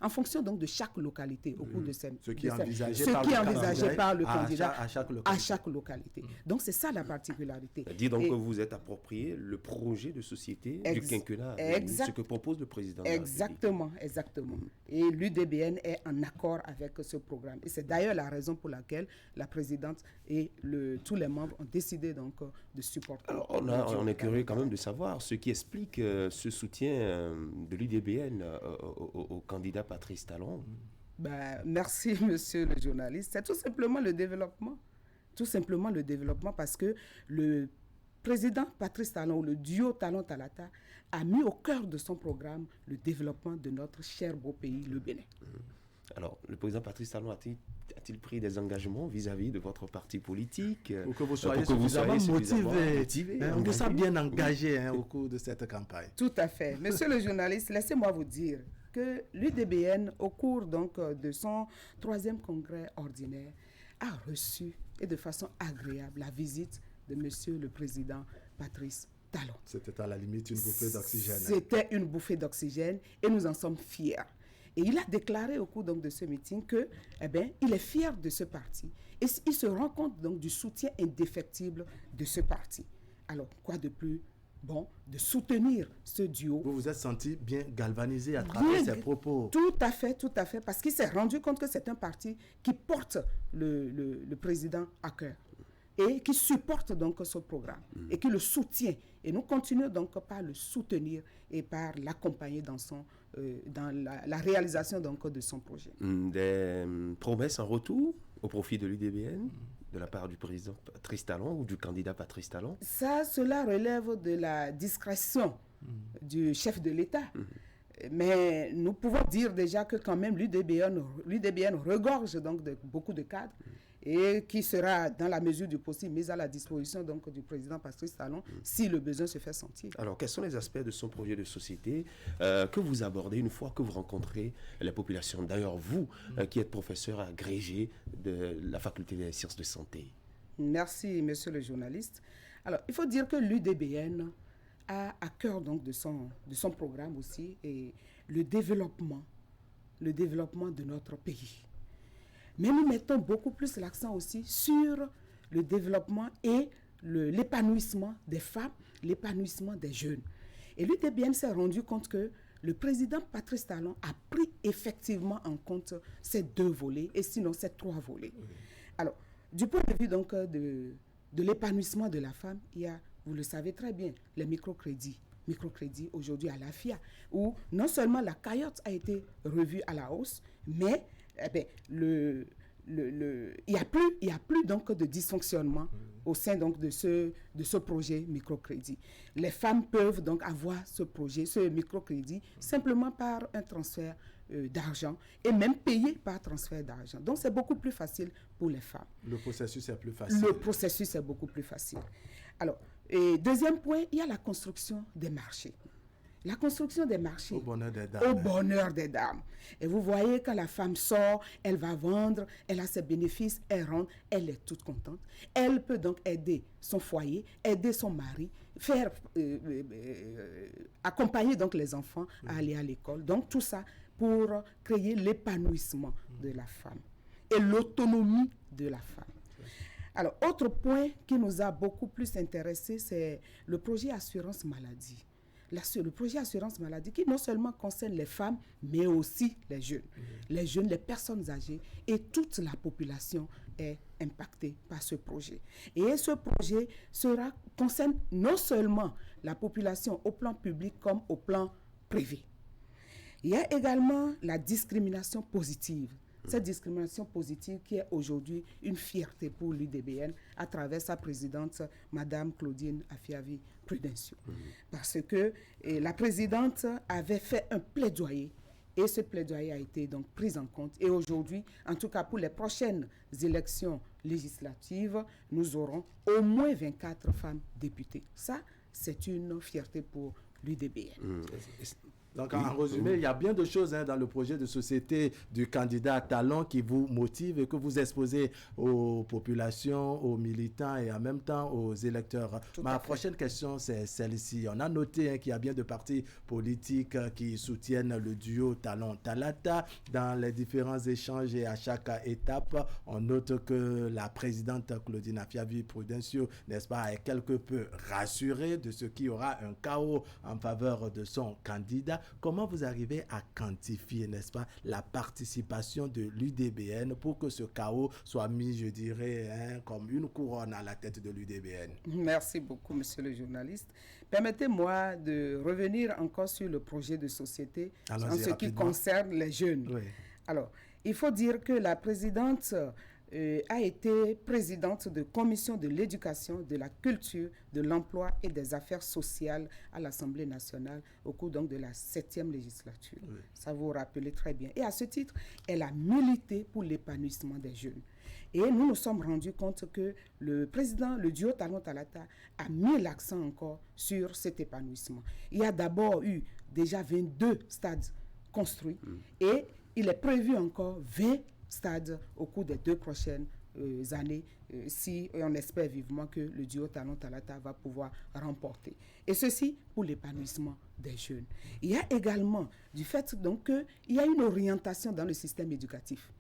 en fonction donc de chaque localité, au cours de ces... Ce qui est envisagé par le candidat à chaque localité. Donc c'est ça la particularité. Dit donc que vous êtes approprié le projet de société du quinquennat, ce que propose le président. Exactement. Et l'UDBN est en accord avec ce programme. Et c'est d'ailleurs la raison pour laquelle la présidente et tous les membres ont décidé donc de supporter. Alors, on est curieux quand même de savoir ce qui explique ce soutien de l'UDBN au candidat Patrice Talon. Merci, monsieur le journaliste. C'est tout simplement le développement. tout simplement le développement, parce que le président Patrice Talon, ou le duo Talon-Talata, a mis au cœur de son programme le développement de notre cher beau pays, le Bénin. Alors, le président Patrice Talon a-t-il pris des engagements vis-à-vis de votre parti politique pour que vous soyez suffisamment motivé, on vous sent bien engagé au cours de cette campagne? Tout à fait. Monsieur le journaliste, laissez-moi vous dire que l'UDBN, au cours donc de son 3e congrès ordinaire, a reçu, et de façon agréable, la visite de Monsieur le Président Patrice Talon. C'était à la limite une bouffée d'oxygène. C'était une bouffée d'oxygène et nous en sommes fiers. Et il a déclaré au cours donc de ce meeting que, il est fier de ce parti et il se rend compte donc du soutien indéfectible de ce parti. Alors, quoi de plus bon de soutenir ce duo? Vous vous êtes senti bien galvanisé à travers ses propos? Tout à fait, parce qu'il s'est rendu compte que c'est un parti qui porte le président à cœur et qui supporte donc ce programme et qui le soutient. Et nous continuons donc par le soutenir et par l'accompagner dans la réalisation donc de son projet. Des promesses en retour au profit de l'UDBN de la part du président Patrice Talon ou du candidat Patrice Talon? Cela relève de la discrétion du chef de l'État. Mais nous pouvons dire déjà que quand même l'UDBN regorge donc de beaucoup de cadres et qui sera dans la mesure du possible mise à la disposition donc du président Patrice Talon si le besoin se fait sentir. Alors, quels sont les aspects de son projet de société que vous abordez une fois que vous rencontrez la population? D'ailleurs, vous qui êtes professeur agrégé de la faculté des sciences de santé. Merci, monsieur le journaliste. Alors, il faut dire que l'UDBN a à cœur donc de son programme aussi et le développement de notre pays. Mais nous mettons beaucoup plus l'accent aussi sur le développement et l'épanouissement des femmes, l'épanouissement des jeunes. Et l'UDBN s'est rendu compte que le président Patrice Talon a pris effectivement en compte ces 2 volets, et sinon ces 3 volets. Alors, du point de vue donc de l'épanouissement de la femme, il y a, vous le savez très bien, les microcrédits aujourd'hui à la FIA, où non seulement la cagnotte a été revue à la hausse, mais il y a plus donc de dysfonctionnement au sein donc de ce projet microcrédit. Les femmes peuvent donc avoir ce microcrédit simplement par un transfert d'argent et même payer par transfert d'argent. Donc c'est beaucoup plus facile pour les femmes. Le processus est plus facile. Le processus est beaucoup plus facile. Alors, et deuxième point, il y a la construction des marchés. La construction des marchés. Au bonheur des dames. Au bonheur des dames. Et vous voyez, quand la femme sort, elle va vendre, elle a ses bénéfices, elle rentre, elle est toute contente. Elle peut donc aider son foyer, aider son mari, accompagner donc les enfants à aller à l'école. Donc tout ça pour créer l'épanouissement de la femme et l'autonomie de la femme. Alors, autre point qui nous a beaucoup plus intéressé, c'est le projet assurance maladie. Le projet assurance maladie qui non seulement concerne les femmes, mais aussi les jeunes. Les jeunes, les personnes âgées et toute la population est impactée par ce projet. Et ce projet concerne non seulement la population au plan public comme au plan privé. Il y a également la discrimination positive. Cette discrimination positive qui est aujourd'hui une fierté pour l'UDBN à travers sa présidente, Madame Claudine Afiavi Prudencio. Parce que la présidente avait fait un plaidoyer et ce plaidoyer a été donc pris en compte. Et aujourd'hui, en tout cas pour les prochaines élections législatives, nous aurons au moins 24 femmes députées. Ça, c'est une fierté pour l'UDBN. Donc, en résumé, il y a bien de choses dans le projet de société du candidat Talon qui vous motive et que vous exposez aux populations, aux militants et en même temps aux électeurs. Ma prochaine question, c'est celle-ci. On a noté qu'il y a bien de partis politiques qui soutiennent le duo Talon-Talata. Dans les différents échanges et à chaque étape, on note que la présidente Claudine Afiavi Prudencio, n'est-ce pas, est quelque peu rassurée de ce qu'il y aura un chaos en faveur de son candidat. Comment vous arrivez à quantifier, n'est-ce pas, la participation de l'UDBN pour que ce chaos soit mis, je dirais, comme une couronne à la tête de l'UDBN? Merci beaucoup, monsieur le journaliste. Permettez-moi de revenir encore sur le projet de société en ce qui concerne les jeunes. Oui. Alors, il faut dire que la présidente a été présidente de commission de l'éducation, de la culture, de l'emploi et des affaires sociales à l'Assemblée nationale au cours donc de la 7e législature. Oui. Ça vous rappelez très bien. Et à ce titre, elle a milité pour l'épanouissement des jeunes. Et nous nous sommes rendus compte que le président, le duo Talon-Talata, a mis l'accent encore sur cet épanouissement. Il y a d'abord eu déjà 22 stades construits et il est prévu encore 20 stades au cours des 2 prochaines années, si on espère vivement que le duo Talon-Talata va pouvoir remporter. Et ceci pour l'épanouissement des jeunes. Il y a également du fait donc qu'il y a une orientation dans le système éducatif.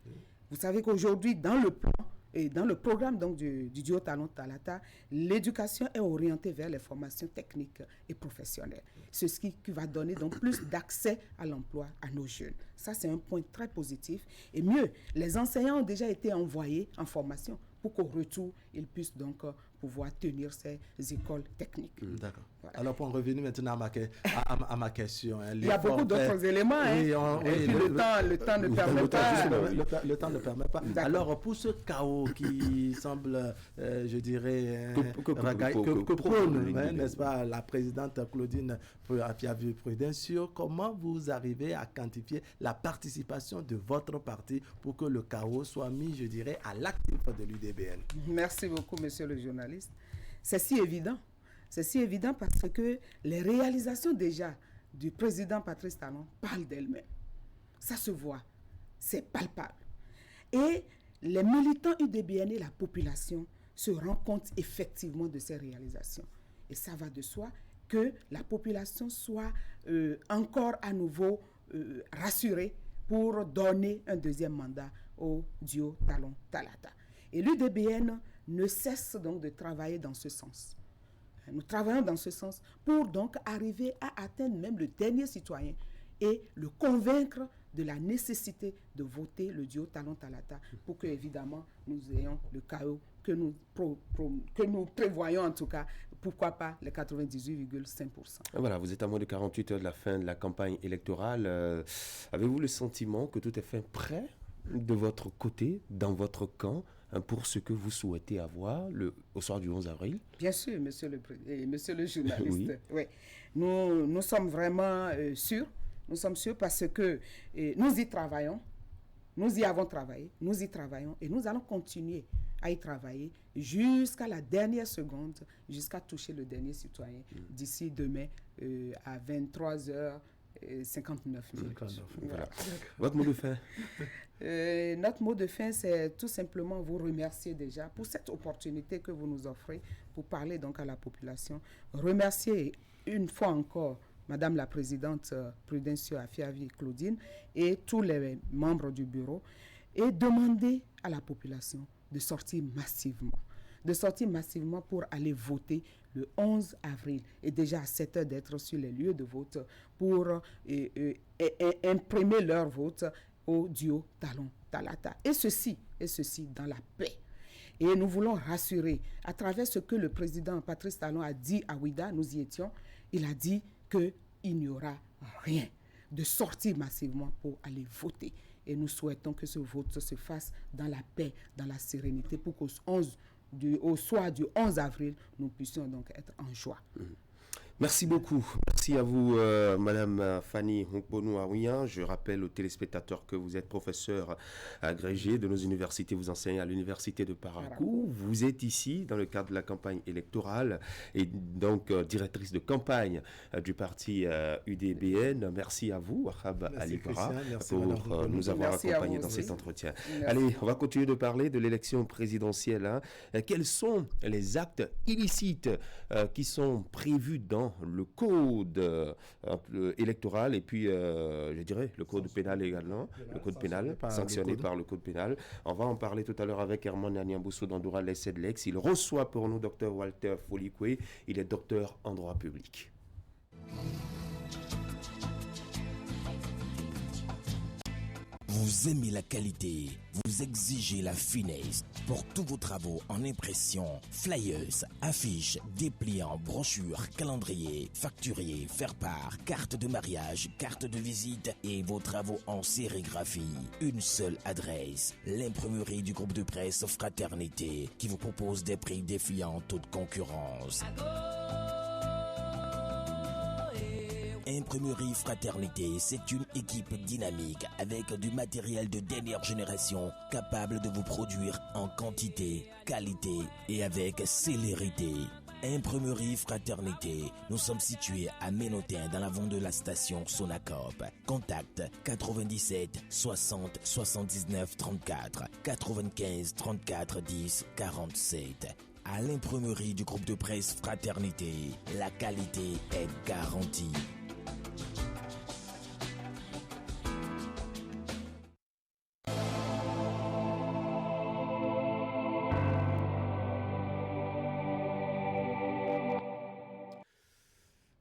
Vous savez qu'aujourd'hui, dans le plan et dans le programme donc, du duo Talon-Talata, l'éducation est orientée vers les formations techniques et professionnelles. C'est ce qui va donner donc plus d'accès à l'emploi à nos jeunes. Ça, c'est un point très positif. Et mieux, les enseignants ont déjà été envoyés en formation pour qu'au retour, ils puissent donc pouvoir tenir ces écoles techniques. D'accord. Voilà. Alors, pour en revenir maintenant à ma question. Il y a beaucoup d'autres éléments. Et puis le temps ne permet pas. Le temps ne permet pas. Alors, pour ce chaos qui semble, je dirais, que prône, n'est-ce pas, la présidente Claudine Afiavi-Prudencio, comment vous arrivez à quantifier la participation de votre parti pour que le chaos soit mis, je dirais, à l'actif de l'UDBN? Merci beaucoup, monsieur le journaliste. C'est si évident. C'est si évident parce que les réalisations déjà du président Patrice Talon parlent d'elles-mêmes. Ça se voit, c'est palpable. Et les militants UDBN et la population se rendent compte effectivement de ces réalisations. Et ça va de soi que la population soit encore à nouveau rassurée pour donner un deuxième mandat au duo Talon-Talata. Et l'UDBN ne cesse donc de travailler dans ce sens. Nous travaillons dans ce sens pour donc arriver à atteindre même le dernier citoyen et le convaincre de la nécessité de voter le duo Talon-Talata pour que, évidemment, nous ayons le chaos que nous prévoyons en tout cas, pourquoi pas les 98,5%. Voilà, vous êtes à moins de 48 heures de la fin de la campagne électorale. Avez-vous le sentiment que tout est fait prêt de votre côté, dans votre camp, pour ce que vous souhaitez avoir au soir du 11 avril? Bien sûr, monsieur le journaliste. Oui. Nous sommes vraiment sûrs. Nous sommes sûrs parce que nous y travaillons. Nous y avons travaillé. Nous y travaillons et nous allons continuer à y travailler jusqu'à la dernière seconde, jusqu'à toucher le dernier citoyen d'ici demain à 23h59. Voilà. Votre mot de fin? Notre mot de fin, c'est tout simplement vous remercier déjà pour cette opportunité que vous nous offrez pour parler donc à la population. Remercier une fois encore Madame la Présidente Prudencio Afiavi-Claudine et tous les membres du bureau et demander à la population de sortir massivement pour aller voter le 11 avril et déjà à 7 heures d'être sur les lieux de vote pour imprimer leur vote au duo Talon-Talata. Et ceci dans la paix. Et nous voulons rassurer à travers ce que le président Patrice Talon a dit à Ouida, nous y étions, il a dit qu'il n'y aura rien, de sortir massivement pour aller voter. Et nous souhaitons que ce vote se fasse dans la paix, dans la sérénité, pour qu'au soir du 11 avril, nous puissions donc être en joie. Merci beaucoup. Merci à vous, Madame Fanny Nkponou-Aouyan. Je rappelle aux téléspectateurs que vous êtes professeur agrégé de nos universités. Vous enseignez à l'université de Parakou. Vous êtes ici dans le cadre de la campagne électorale et donc directrice de campagne du parti UDBN. Merci à vous, Wahab Alibara, pour nous avoir accompagnés dans cet entretien. Merci. Allez, on va continuer de parler de l'élection présidentielle. Quels sont les actes illicites qui sont prévus dans le code électoral et puis, je dirais, le code pénal également, le code pénal, sanctionné par le code pénal. On va en parler tout à l'heure avec Herman Niambousso d'Andoura Lessedlex. Il reçoit pour nous Dr Walter Folikwe. Il est docteur en droit public. Vous aimez la qualité, vous exigez la finesse. Pour tous vos travaux en impression, flyers, affiches, dépliants, brochures, calendriers, facturiers, faire-part, carte de mariage, carte de visite et vos travaux en sérigraphie. Une seule adresse, l'imprimerie du groupe de presse Fraternité qui vous propose des prix défiant toute concurrence. Imprimerie Fraternité, c'est une équipe dynamique avec du matériel de dernière génération capable de vous produire en quantité, qualité et avec célérité. Imprimerie Fraternité, nous sommes situés à Ménotin dans l'avant de la station Sonacop. Contact 97 60 79 34 95 34 10 47. À l'imprimerie du groupe de presse Fraternité, la qualité est garantie.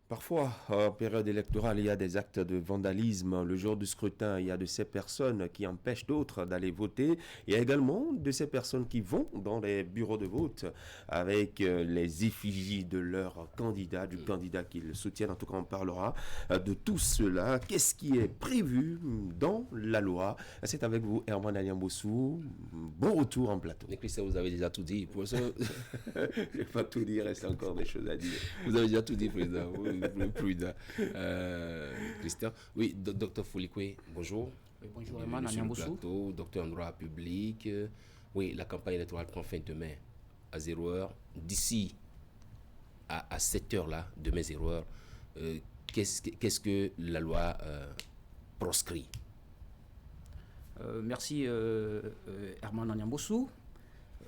Parfois, en période électorale, il y a des actes de vandalisme. Le jour du scrutin, il y a de ces personnes qui empêchent d'autres d'aller voter. Il y a également de ces personnes qui vont dans les bureaux de vote avec les effigies de leur candidat, du candidat qu'ils soutiennent. En tout cas, on parlera de tout cela. Qu'est-ce qui est prévu dans la loi? C'est avec vous, Herman Aliambossou. Bon retour en plateau. Mais Christian, vous avez déjà tout dit. Pour ça, je ne vais pas tout dire, il reste encore des choses à dire. Vous avez déjà tout dit, président. Prudent. Christian. Oui, docteur Folikwe, bonjour. Oui, bonjour, Herman Aliambossou. Docteur en droit public. Oui, la campagne électorale prend fin demain à 0h. D'ici à 7h, là, demain 0h, qu'est-ce que la loi proscrit? Merci, Herman Aliambossou,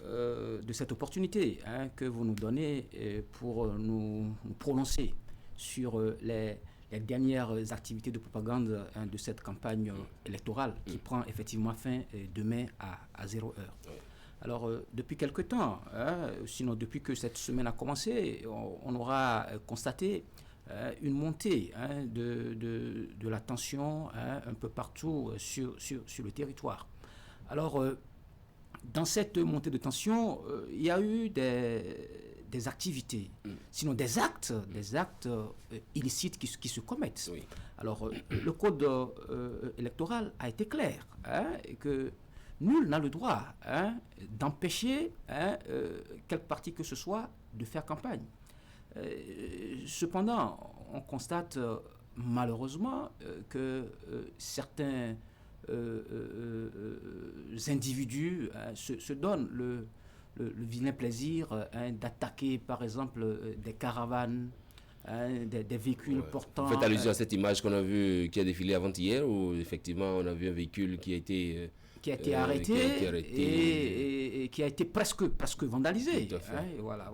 de cette opportunité que vous nous donnez pour nous prononcer sur les dernières activités de propagande de cette campagne électorale qui prend effectivement fin demain à 0h. Alors, depuis quelque temps, sinon depuis que cette semaine a commencé, on aura constaté une montée de la tension un peu partout sur le territoire. Alors, dans cette montée de tension, il y a eu des activités, sinon des actes illicites qui se commettent. Oui. Alors, le code électoral a été clair, et que nul n'a le droit d'empêcher quelque parti que ce soit de faire campagne. Cependant, on constate malheureusement que certains individus se donnent le vilain plaisir d'attaquer par exemple des caravanes, des véhicules portant... Vous faites allusion à cette image qu'on a vue qui a défilé avant-hier où effectivement on a vu un véhicule qui a été arrêté et qui a été presque vandalisé. Tout à fait. Voilà.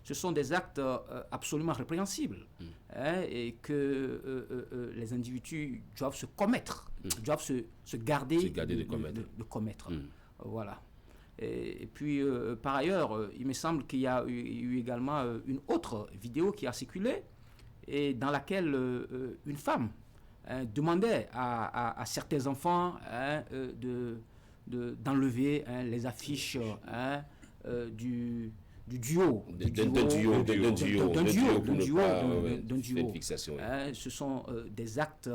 Ce sont des actes absolument répréhensibles et que les individus doivent se commettre, doivent se garder de commettre. Voilà. Et puis, par ailleurs, il me semble qu'il y a eu également une autre vidéo qui a circulé et dans laquelle une femme demandait à certains enfants d'enlever les affiches du duo. D'un duo. Ce sont des actes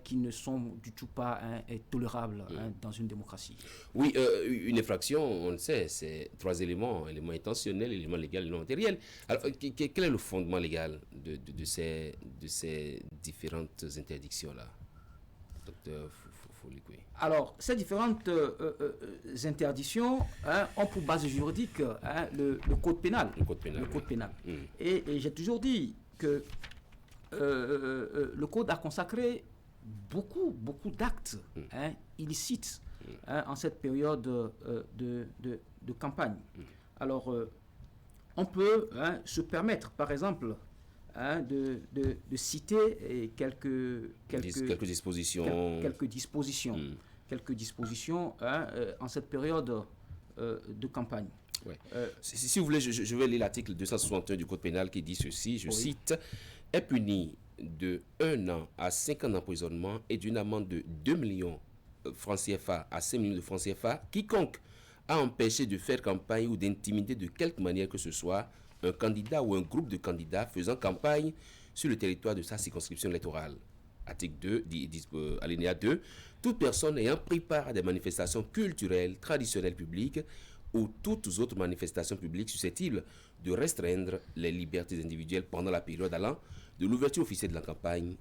qui ne sont du tout pas tolérables dans une démocratie. Oui, une infraction, on le sait, c'est 3 éléments, élément intentionnel, élément légal, élément matériel. Alors, quel est le fondement légal de ces différentes interdictions-là, docteur Folikwe? Alors, ces différentes interdictions ont pour base juridique le code pénal. Le code pénal. Et j'ai toujours dit que le code a consacré beaucoup d'actes illicites en cette période de campagne. Alors, on peut se permettre, par exemple, de citer quelques dispositions. Quelques dispositions en cette période de campagne. Ouais. Si vous voulez, je vais lire l'article 261 du Code pénal qui dit ceci, je cite, « est puni de 1 an à 5 ans d'emprisonnement et d'une amende de 2 millions francs CFA à 5 millions de francs CFA, quiconque a empêché de faire campagne ou d'intimider de quelque manière que ce soit un candidat ou un groupe de candidats faisant campagne sur le territoire de sa circonscription électorale. Article 2, alinéa 2, toute personne ayant pris part à des manifestations culturelles, traditionnelles publiques ou toutes autres manifestations publiques susceptibles de restreindre les libertés individuelles pendant la période allant de l'ouverture officielle de la campagne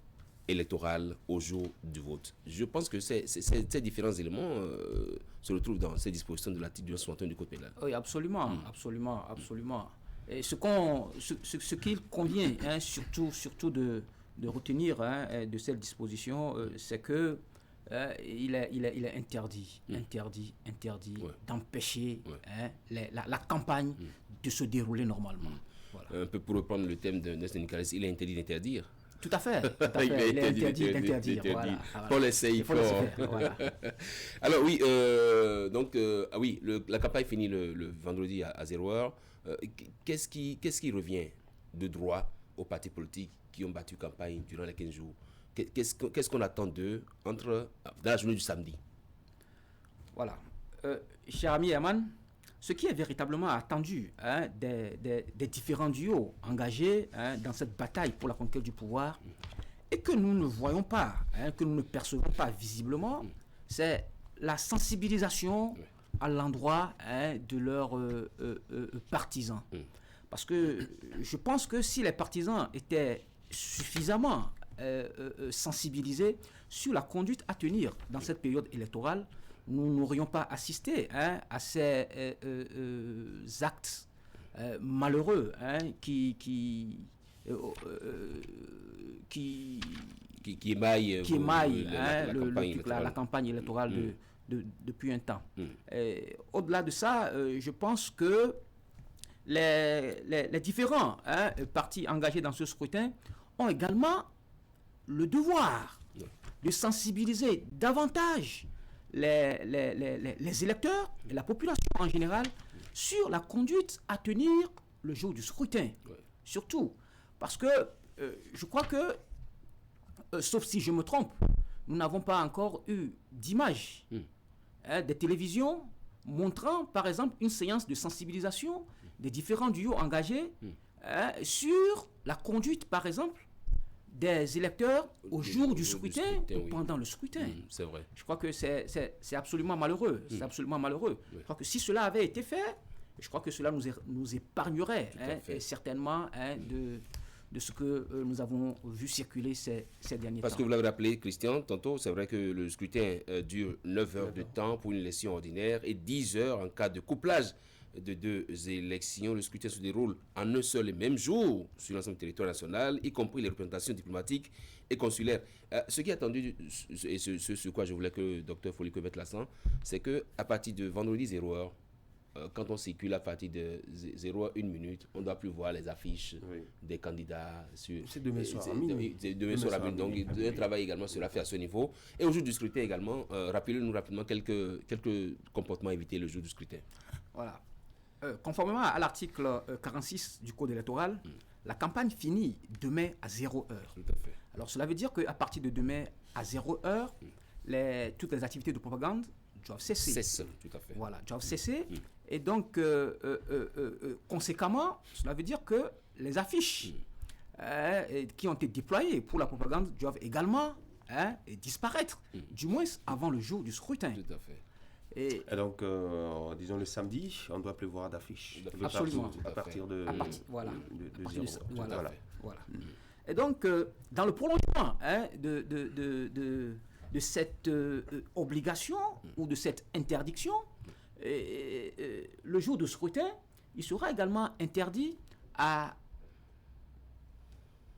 électorale au jour du vote. Je pense que ces différents éléments se retrouvent dans ces dispositions de l'article 261 du Code pénal. Oui, absolument. Et ce qu'il convient surtout de retenir de cette disposition, c'est que il est interdit d'empêcher la campagne de se dérouler normalement. Voilà. Un peu pour reprendre le thème d'un syndicaliste, il est interdit d'interdire. Tout à fait. Il est interdit d'interdire. Voilà. On l'essaye fort. Voilà. Alors oui, la campagne finit le vendredi à 0h. Qu'est-ce qui revient de droit aux partis politiques qui ont battu campagne durant les 15 jours? Qu'est-ce qu'on attend d'eux dans la journée du samedi? Voilà. Cher ami Herman, ce qui est véritablement attendu des différents duos engagés dans cette bataille pour la conquête du pouvoir et que nous ne voyons pas, que nous ne percevons pas visiblement, c'est la sensibilisation à l'endroit de leurs partisans. Parce que je pense que si les partisans étaient suffisamment sensibilisés sur la conduite à tenir dans cette période électorale, nous n'aurions pas assisté à ces actes malheureux qui émaillent la campagne électorale depuis un temps. Au-delà de ça, je pense que les différents partis engagés dans ce scrutin ont également le devoir de sensibiliser davantage les électeurs et la population en général sur la conduite à tenir le jour du scrutin. Surtout parce que je crois que, sauf si je me trompe, nous n'avons pas encore eu d'image des télévisions montrant par exemple une séance de sensibilisation des différents duos engagés sur la conduite par exemple des électeurs au jour du scrutin ou pendant le scrutin. C'est vrai. Je crois que c'est absolument malheureux. C'est absolument malheureux. Je crois que si cela avait été fait, je crois que cela nous épargnerait certainement de ce que nous avons vu circuler ces derniers temps. Parce que vous l'avez rappelé, Christian, tantôt, c'est vrai que le scrutin dure 9 heures de temps pour une élection ordinaire et 10 heures en cas de couplage de deux élections. Le scrutin se déroule en un seul et même jour sur l'ensemble du territoire national, y compris les représentations diplomatiques et consulaires. Ce qui est attendu, et ce sur quoi je voulais que le docteur Foliko mette l'accent, c'est qu'à partir de vendredi 0h, quand on circule à partir de 0h, 1 minute, on ne doit plus voir les affiches des candidats. C'est demain soir à minuit. C'est demain soir à minuit. Donc, un travail également sera fait à ce niveau. Et au jour du scrutin également, rappelez-nous rapidement quelques comportements à éviter le jour du scrutin. Voilà. Conformément à l'article 46 du Code électoral, la campagne finit demain à 0h. Tout à fait. Alors, cela veut dire qu'à partir de demain à 0h, toutes les activités de propagande doivent cesser. Tout à fait. Voilà, doivent cesser. Et donc, conséquemment, cela veut dire que les affiches qui ont été déployées pour la propagande doivent également disparaître, du moins avant le jour du scrutin. Tout à fait. Et donc, disons le samedi, on doit prévoir d'affiches. Absolument. À partir de voilà. Voilà. Et donc, dans le prolongement de cette obligation ou de cette interdiction, le jour de scrutin, il sera également interdit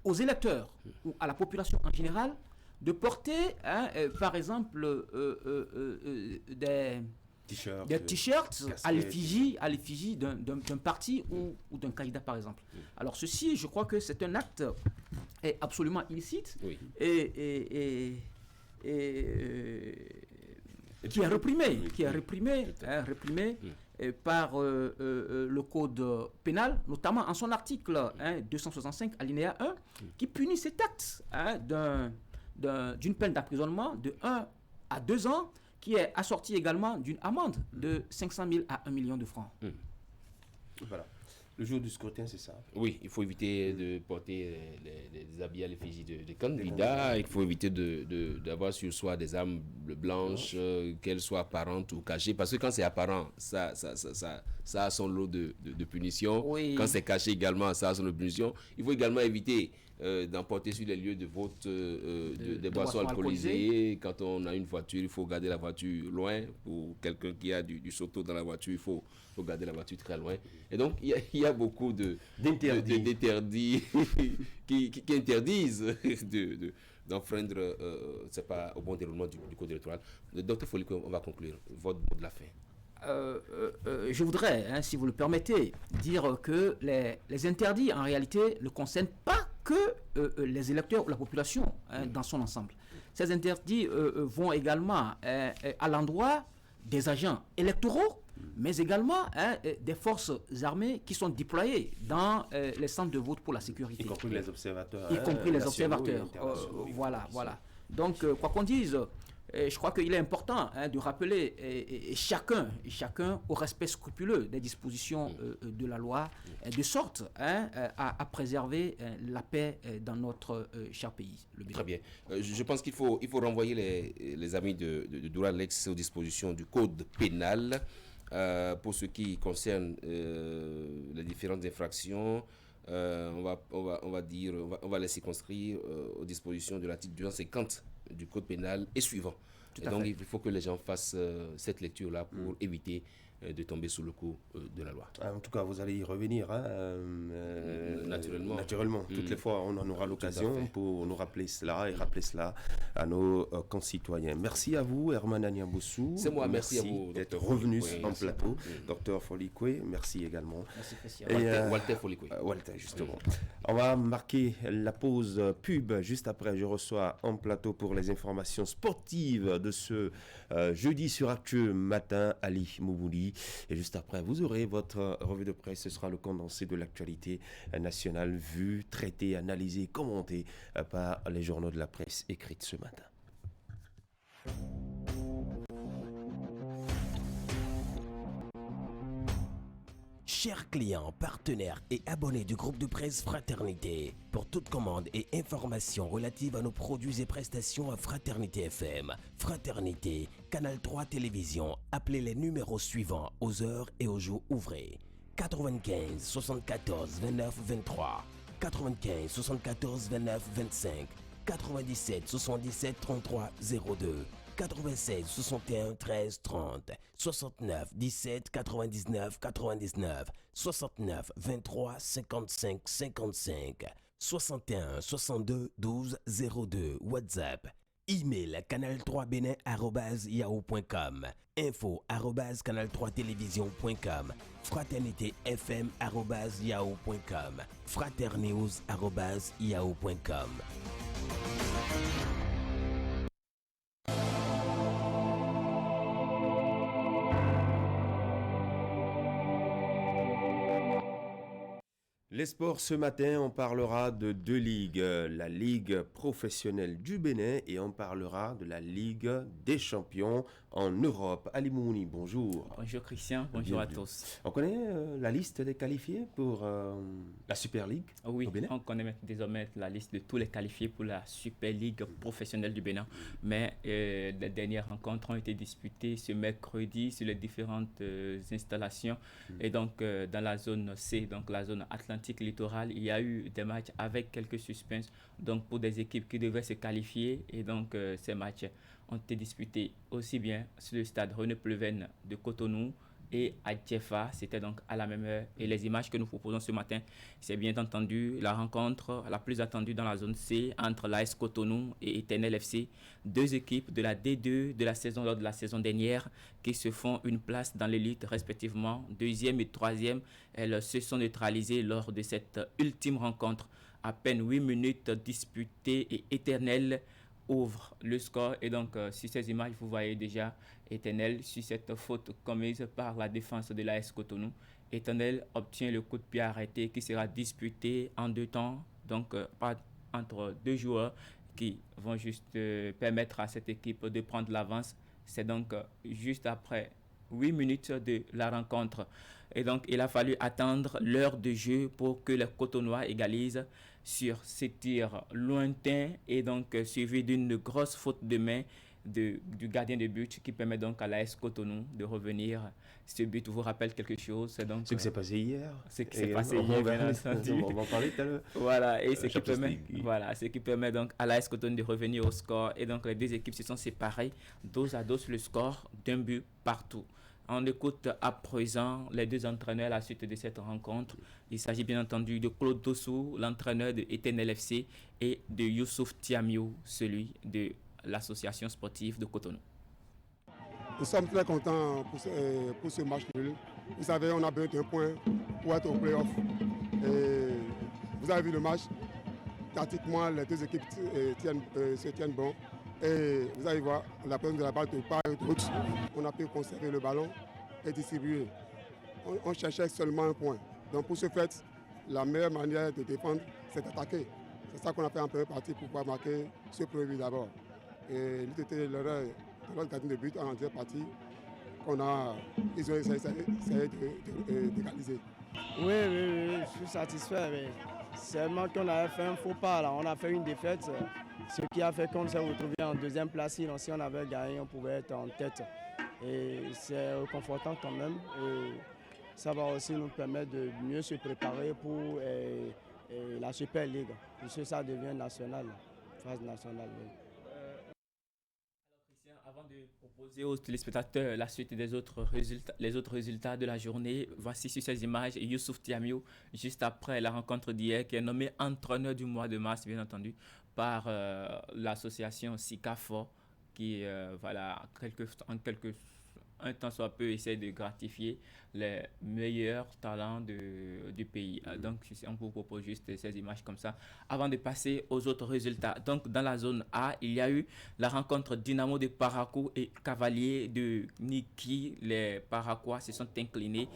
aux électeurs ou à la population en général de porter, par exemple, des t-shirts à l'effigie d'un parti ou d'un candidat, par exemple. Alors ceci, je crois que c'est un acte absolument illicite et qui est réprimé par le code pénal, notamment en son article 265 alinéa 1, qui punit cet acte d'une peine d'emprisonnement de 1 à 2 ans, qui est assortie également d'une amende de 500 000 à 1 million de francs. Voilà. Le jour du scrutin, c'est ça? Oui, il faut éviter de porter les habits à l'effigie des candidats. Il faut éviter d'avoir sur soi des armes blanches, qu'elles soient apparentes ou cachées. Parce que quand c'est apparent, ça a son lot de punitions. Oui. Quand c'est caché également, ça a son lot de punitions. Il faut également éviter d'emporter sur les lieux de vote des boissons alcoolisées. Quand on a une voiture, il faut garder la voiture loin. Pour quelqu'un qui a du soto dans la voiture, il faut garder la voiture très loin. Et donc, il y a beaucoup d'interdits qui interdisent d'enfreindre c'est pas au bon déroulement du code électoral. Docteur Foliko, on va conclure. Votre mot de la fin. Je voudrais, si vous le permettez, dire que les interdits, en réalité, ne concernent pas que les électeurs ou la population dans son ensemble. Ces interdits vont également à l'endroit des agents électoraux, mais également des forces armées qui sont déployées dans les centres de vote pour la sécurité. Y compris les observateurs. Y compris les observateurs. Voilà. Donc, quoi qu'on dise, je crois qu'il est important de rappeler chacun au respect scrupuleux des dispositions de la loi, de sorte à préserver la paix dans notre cher pays. Très bien. Je pense qu'il faut renvoyer les amis de Doura Lex aux dispositions du code pénal pour ce qui concerne les différentes infractions. On va les circonscrire aux dispositions de l'article 250 du code pénal et suivant. Et donc il faut que les gens fassent cette lecture-là pour éviter de tomber sous le coup de la loi. En tout cas, vous allez y revenir, naturellement. Toutes les fois, on en aura l'occasion pour nous rappeler cela et rappeler cela à nos concitoyens. Merci à vous, Herman Anyamboussou. C'est moi, merci à vous d'être revenu en plateau. Docteur Folikwe, merci également. Merci, Christian. Walter Folikwe. Walter, justement. On va marquer la pause pub. Juste après, je reçois en plateau pour les informations sportives de ce jeudi sur Actu Matin, Ali Moubouli. Et juste après, vous aurez votre revue de presse. Ce sera le condensé de l'actualité nationale vue, traitée, analysée, commentée par les journaux de la presse écrite ce matin. Chers clients, partenaires et abonnés du groupe de presse Fraternité, pour toute commande et information relative à nos produits et prestations à Fraternité FM, Fraternité, Canal 3 Télévision, appelez les numéros suivants aux heures et aux jours ouvrés. 95 74 29 23, 95 74 29 25, 97 77 33 02, 96 61 13 30, 69 17 99 99, 69 23 55 55, 61 62 12 02, WhatsApp, email canal3benin@yahoo.com, info@canal3télévision.com, fraternité_fm@yahoo.com, fraternews@yahoo.com. Les sports, ce matin, on parlera de deux ligues, la Ligue professionnelle du Bénin et on parlera de la Ligue des champions en Europe. Ali Mouni, bonjour. Bonjour Christian, bonjour à tous. On connaît la liste des qualifiés pour la Super League oui, au Bénin? On connaît désormais la liste de tous les qualifiés pour la Super League professionnelle du Bénin. Mais les dernières rencontres ont été disputées ce mercredi sur les différentes installations. Et donc, dans la zone C, donc la zone Atlantique littorale, il y a eu des matchs avec quelques suspens donc pour des équipes qui devaient se qualifier. Et donc, ces matchs ont été disputés aussi bien sur le stade René Pleven de Cotonou et à Djefa, c'était donc à la même heure. Et les images que nous proposons ce matin, c'est bien entendu la rencontre la plus attendue dans la zone C entre l'AS Cotonou et Éternel FC, deux équipes de la D2 de la saison lors de la saison dernière qui se font une place dans l'élite respectivement, deuxième et troisième. Elles se sont neutralisées lors de cette ultime rencontre. À peine 8 minutes disputées et Éternel ouvre le score. Et donc, sur ces images, vous voyez déjà Éternel sur cette faute commise par la défense de l'AS Cotonou. Éternel obtient le coup de pied arrêté qui sera disputé en deux temps, donc entre deux joueurs qui vont juste permettre à cette équipe de prendre l'avance C'est donc juste après 8 minutes de la rencontre. Et donc, il a fallu attendre l'heure de jeu pour que les Cotonois égalisent sur ces tirs lointains et donc suivi d'une grosse faute de main du gardien de but qui permet donc à l'AS Cotonou de revenir. Ce but vous rappelle quelque chose? C'est donc ce qui s'est passé hier. Ce qui s'est passé hier, bien entendu. On va en parler tout à l'heure. Voilà, et ce qui permet donc à l'AS Cotonou de revenir au score. Et donc les deux équipes se sont séparées dos à dos sur le score d'un but partout. On écoute à présent les deux entraîneurs à la suite de cette rencontre. Il s'agit bien entendu de Claude Dossou, l'entraîneur de Etienne FC, et de Youssouf Tiamiou, celui de l'association sportive de Cotonou. Nous sommes très contents pour ce match nul. Vous savez, on a besoin d'un point pour être au play-off. Vous avez vu le match. Tactiquement, les deux équipes se tiennent bon. Et vous allez voir, la présence de la balle de part et d'autre, on a pu conserver le ballon et distribuer. On cherchait seulement un point. Donc pour ce fait, la meilleure manière de défendre, c'est d'attaquer. C'est ça qu'on a fait en première partie pour pouvoir marquer ce premier but d'abord. Et c'était l'erreur de notre gardien de but en deuxième partie ils ont essayé d'égaliser. Oui, je suis satisfait. Mais seulement qu'on avait fait un faux pas, là. On a fait une défaite. Ce qui a fait qu'on s'est retrouvé en deuxième place. Sinon, si on avait gagné, on pouvait être en tête. Et c'est réconfortant quand même. Et ça va aussi nous permettre de mieux se préparer pour la Super League. Puisque ça devient national, phase nationale. Oui. Avant de proposer aux téléspectateurs la suite des les autres résultats de la journée, voici sur ces images Youssouf Tiamiou, juste après la rencontre d'hier, qui est nommé entraîneur du mois de mars, bien entendu, par l'association SICAFO, qui, un temps soit peu, essaie de gratifier les meilleurs talents du pays. Donc, on vous propose juste ces images comme ça. Avant de passer aux autres résultats, donc dans la zone A, il y a eu la rencontre Dynamo de Parakou et Cavalier de Niki. Les Paraquois se sont inclinés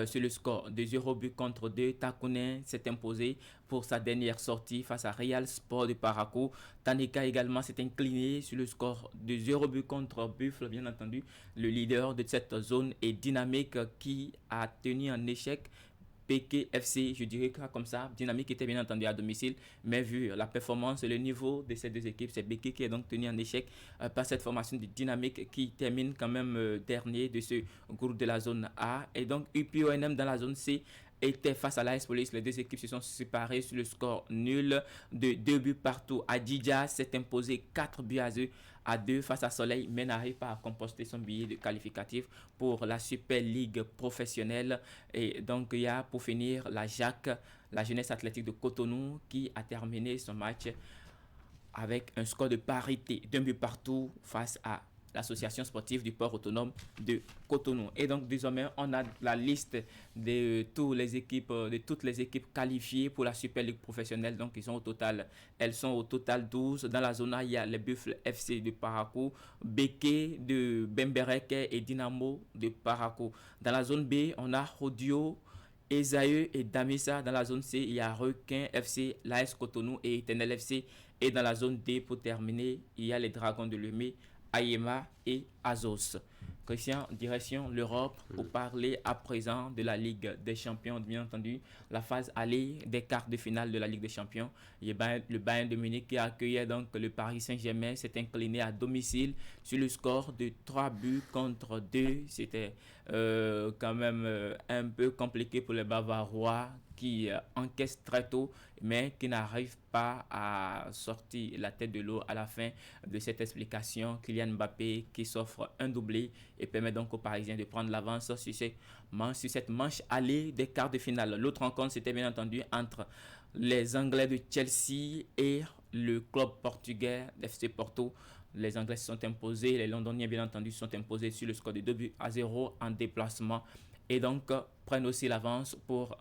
sur le score de 0-2. Takounen s'est imposé pour sa dernière sortie face à Real Sport de Parakou. Tanika également s'est incliné sur le score de 0-2 Buffle, bien entendu. Le leader de cette zone est Dynamique qui a tenu en échec Péké FC, je dirais que comme ça. Dynamique était bien entendu à domicile, mais vu la performance et le niveau de ces deux équipes, c'est Péké qui est donc tenu en échec par cette formation de Dynamique qui termine quand même dernier de ce groupe de la zone A. Et donc UPONM dans la zone C était face à l'AS Police. Les deux équipes se sont séparées sur le score nul de 2 buts partout. Adidja s'est imposé 4-2 face à Soleil, mais n'arrive pas à composter son billet de qualificatif pour la Super League professionnelle. Et donc il y a pour finir la JAC, la Jeunesse Athlétique de Cotonou, qui a terminé son match avec un score de parité d'1 but partout face à l'association sportive du port autonome de Cotonou. Et donc désormais on a la liste de toutes les équipes qualifiées pour la Super League professionnelle. Donc elles sont au total 12. Dans la zone A, il y a les Buffles FC de Parakou, Béké de Bembereke et Dynamo de Parakou. Dans la zone B, on a Rodio, Esaïe et Damissa. Dans la zone C, il y a Requin FC, l'AS Cotonou et Éternel FC. Et dans la zone D, pour terminer, il y a les Dragons de Lemay, Ayema et Azos. Christian, direction l'Europe pour parler à présent de la Ligue des Champions, bien entendu, la phase aller des quarts de finale de la Ligue des Champions. Le Bayern de Munich qui accueillait donc le Paris Saint-Germain s'est incliné à domicile sur le score de 3-2. C'était quand même un peu compliqué pour les Bavarois qui encaissent très tôt, mais qui n'arrivent pas à sortir la tête de l'eau à la fin de cette explication. Kylian Mbappé qui s'offre un doublé et permet donc aux Parisiens de prendre l'avance sur cette manche aller des quarts de finale. L'autre rencontre, c'était bien entendu entre les Anglais de Chelsea et le club portugais d'FC Porto. Les Anglais se sont imposés, les Londoniens bien entendu se sont imposés sur le score de 2-0 en déplacement et donc prennent aussi l'avance pour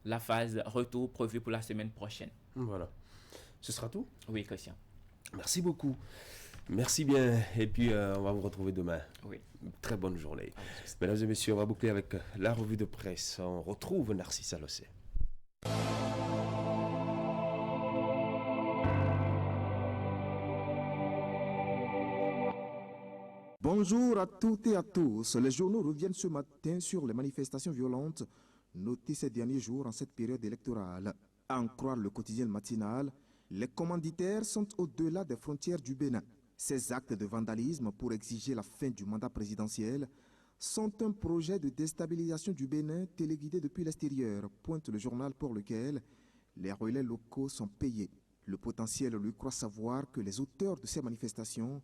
la phase retour prévue pour la semaine prochaine. Voilà. Ce sera tout? Oui, Christian. Merci beaucoup. Merci bien. Et puis, on va vous retrouver demain. Oui. Très bonne journée. Mesdames et messieurs, on va boucler avec la revue de presse. On retrouve Narcisse Alossé. Bonjour à toutes et à tous. Les journaux reviennent ce matin sur les manifestations violentes notées ces derniers jours en cette période électorale. À en croire le quotidien matinal, les commanditaires sont au-delà des frontières du Bénin. Ces actes de vandalisme pour exiger la fin du mandat présidentiel sont un projet de déstabilisation du Bénin téléguidé depuis l'extérieur, pointe le journal pour lequel les relais locaux sont payés. Le potentiel lui croit savoir que les auteurs de ces manifestations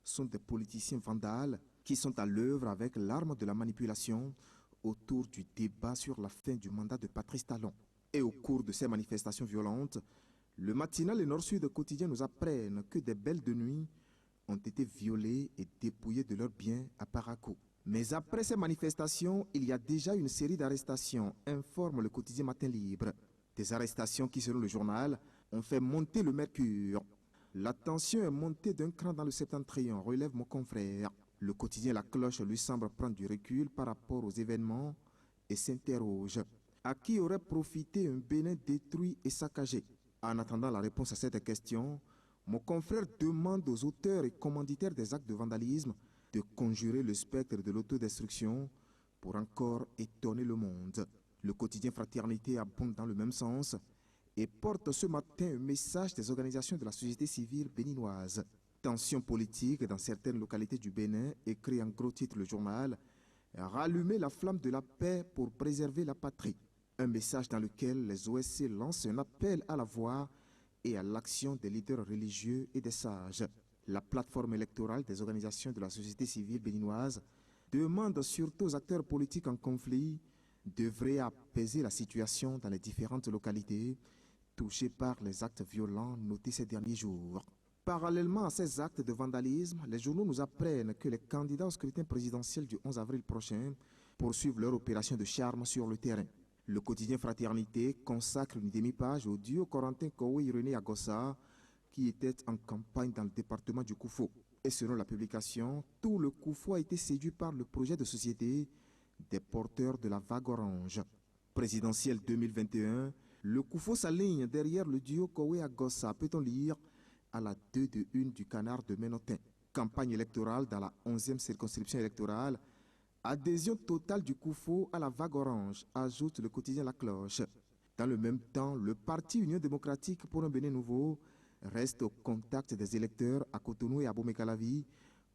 sont des politiciens vandales qui sont à l'œuvre avec l'arme de la manipulation autour du débat sur la fin du mandat de Patrice Talon. Et au cours de ces manifestations violentes, le matinal et Nord-Sud quotidien nous apprennent que des belles de nuit ont été violées et dépouillées de leurs biens à Parakou. Mais après ces manifestations, il y a déjà une série d'arrestations, informe le quotidien Matin Libre. Des arrestations qui, selon le journal, ont fait monter le mercure. La tension est montée d'un cran dans le septentrion, relève mon confrère. Le quotidien La Cloche lui semble prendre du recul par rapport aux événements et s'interroge. À qui aurait profité un Bénin détruit et saccagé? En attendant la réponse à cette question, mon confrère demande aux auteurs et commanditaires des actes de vandalisme de conjurer le spectre de l'autodestruction pour encore étonner le monde. Le quotidien Fraternité abonde dans le même sens et porte ce matin un message des organisations de la société civile béninoise. Tension politique dans certaines localités du Bénin, écrit en gros titre le journal, rallumer la flamme de la paix pour préserver la patrie. Un message dans lequel les OSC lancent un appel à la voix et à l'action des leaders religieux et des sages. La plateforme électorale des organisations de la société civile béninoise demande surtout aux acteurs politiques en conflit d'œuvrer à apaiser la situation dans les différentes localités touchées par les actes violents notés ces derniers jours. Parallèlement à ces actes de vandalisme, les journaux nous apprennent que les candidats au scrutin présidentiel du 11 avril prochain poursuivent leur opération de charme sur le terrain. Le quotidien Fraternité consacre une demi-page au duo Corentin Kowe et René Agossa qui était en campagne dans le département du Koufo. Et selon la publication, tout le Koufo a été séduit par le projet de société des porteurs de la vague orange. Présidentielle 2021, le Koufo s'aligne derrière le duo Kowe Agossa, peut-on lire à la 2 de 1 du Canard de Ménotin. Campagne électorale dans la 11e circonscription électorale. Adhésion totale du Koufo à la vague orange, ajoute le quotidien La Cloche. Dans le même temps, le parti Union démocratique pour un Bénin nouveau reste au contact des électeurs à Cotonou et à Bomekalavi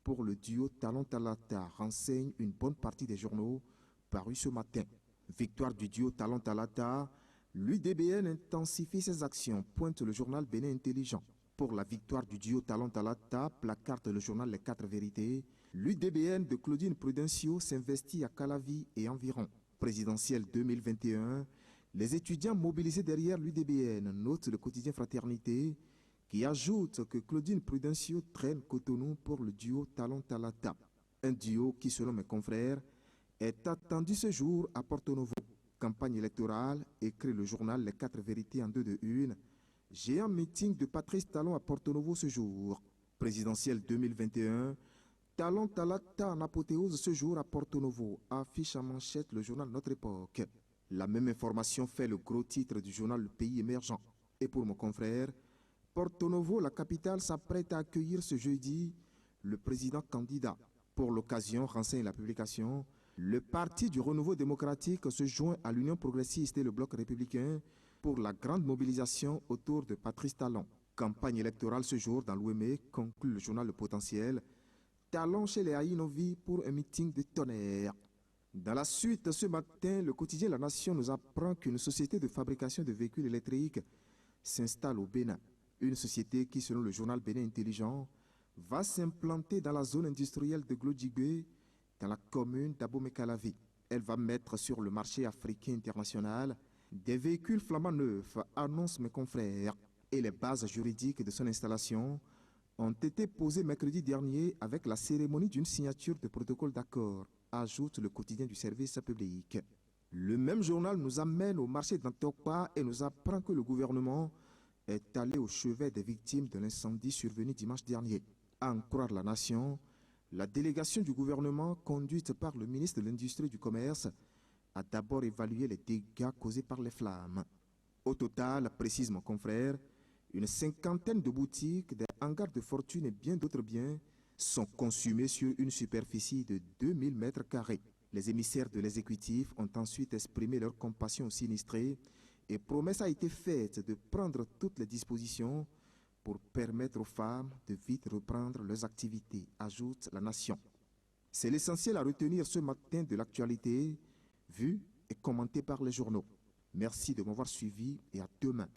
pour le duo Talon Talata, renseigne une bonne partie des journaux parus ce matin. Victoire du duo Talon Talata, l'UDBN intensifie ses actions, pointe le journal Bénin Intelligent. Pour la victoire du duo Talon Talata, placarde le journal Les 4 Vérités, l'UDBN de Claudine Prudencio s'investit à Calavi et environ. Présidentielle 2021, les étudiants mobilisés derrière l'UDBN, note le quotidien Fraternité, qui ajoute que Claudine Prudencio traîne Cotonou pour le duo Talon Talata. Un duo qui, selon mes confrères, est attendu ce jour à Porto Novo. Campagne électorale, écrit le journal Les 4 Vérités en 2 de 1. Géant meeting de Patrice Talon à Porto Novo ce jour. Présidentielle 2021, Talon Talata en apothéose ce jour à Porto Novo, affiche en manchette le journal Notre Époque. La même information fait le gros titre du journal Le Pays émergent. Et pour mon confrère, Porto Novo, la capitale, s'apprête à accueillir ce jeudi le président candidat. Pour l'occasion, renseigne la publication, le Parti du Renouveau démocratique se joint à l'Union progressiste et le Bloc républicain pour la grande mobilisation autour de Patrice Talon. Campagne électorale ce jour dans l'Ouémé, conclut le journal Le Potentiel. Talon chez les Aïnovi pour un meeting de tonnerre. Dans la suite, ce matin, le quotidien La Nation nous apprend qu'une société de fabrication de véhicules électriques s'installe au Bénin. Une société qui, selon le journal Bénin Intelligent, va s'implanter dans la zone industrielle de Glodjigué, dans la commune d'Abomey-Calavi. Elle va mettre sur le marché africain international des véhicules flambant neufs, annoncent mes confrères. Et les bases juridiques de son installation ont été posées mercredi dernier avec la cérémonie d'une signature de protocole d'accord, ajoute le quotidien du service public. Le même journal nous amène au marché d'Antokpa et nous apprend que le gouvernement est allé au chevet des victimes de l'incendie survenu dimanche dernier. À en croire La Nation, la délégation du gouvernement, conduite par le ministre de l'Industrie et du Commerce, a d'abord évalué les dégâts causés par les flammes. Au total, précise mon confrère, une cinquantaine de boutiques, des hangars de fortune et bien d'autres biens sont consumés sur une superficie de 2000 mètres carrés. Les émissaires de l'exécutif ont ensuite exprimé leur compassion aux sinistrés et promesse a été faite de prendre toutes les dispositions pour permettre aux femmes de vite reprendre leurs activités, ajoute la nation. C'est l'essentiel à retenir ce matin de l'actualité, vue et commentée par les journaux. Merci de m'avoir suivi et à demain.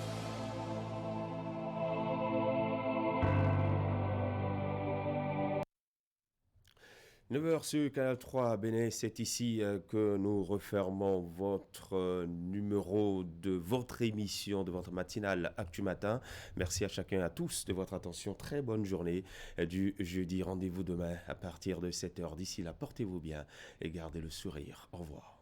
9h sur Canal 3 Bénin, c'est ici que nous refermons votre numéro de votre émission, de votre matinale Actu Matin. Merci à chacun et à tous de votre attention. Très bonne journée du jeudi. Rendez-vous demain à partir de 7h. D'ici là, portez-vous bien et gardez le sourire. Au revoir.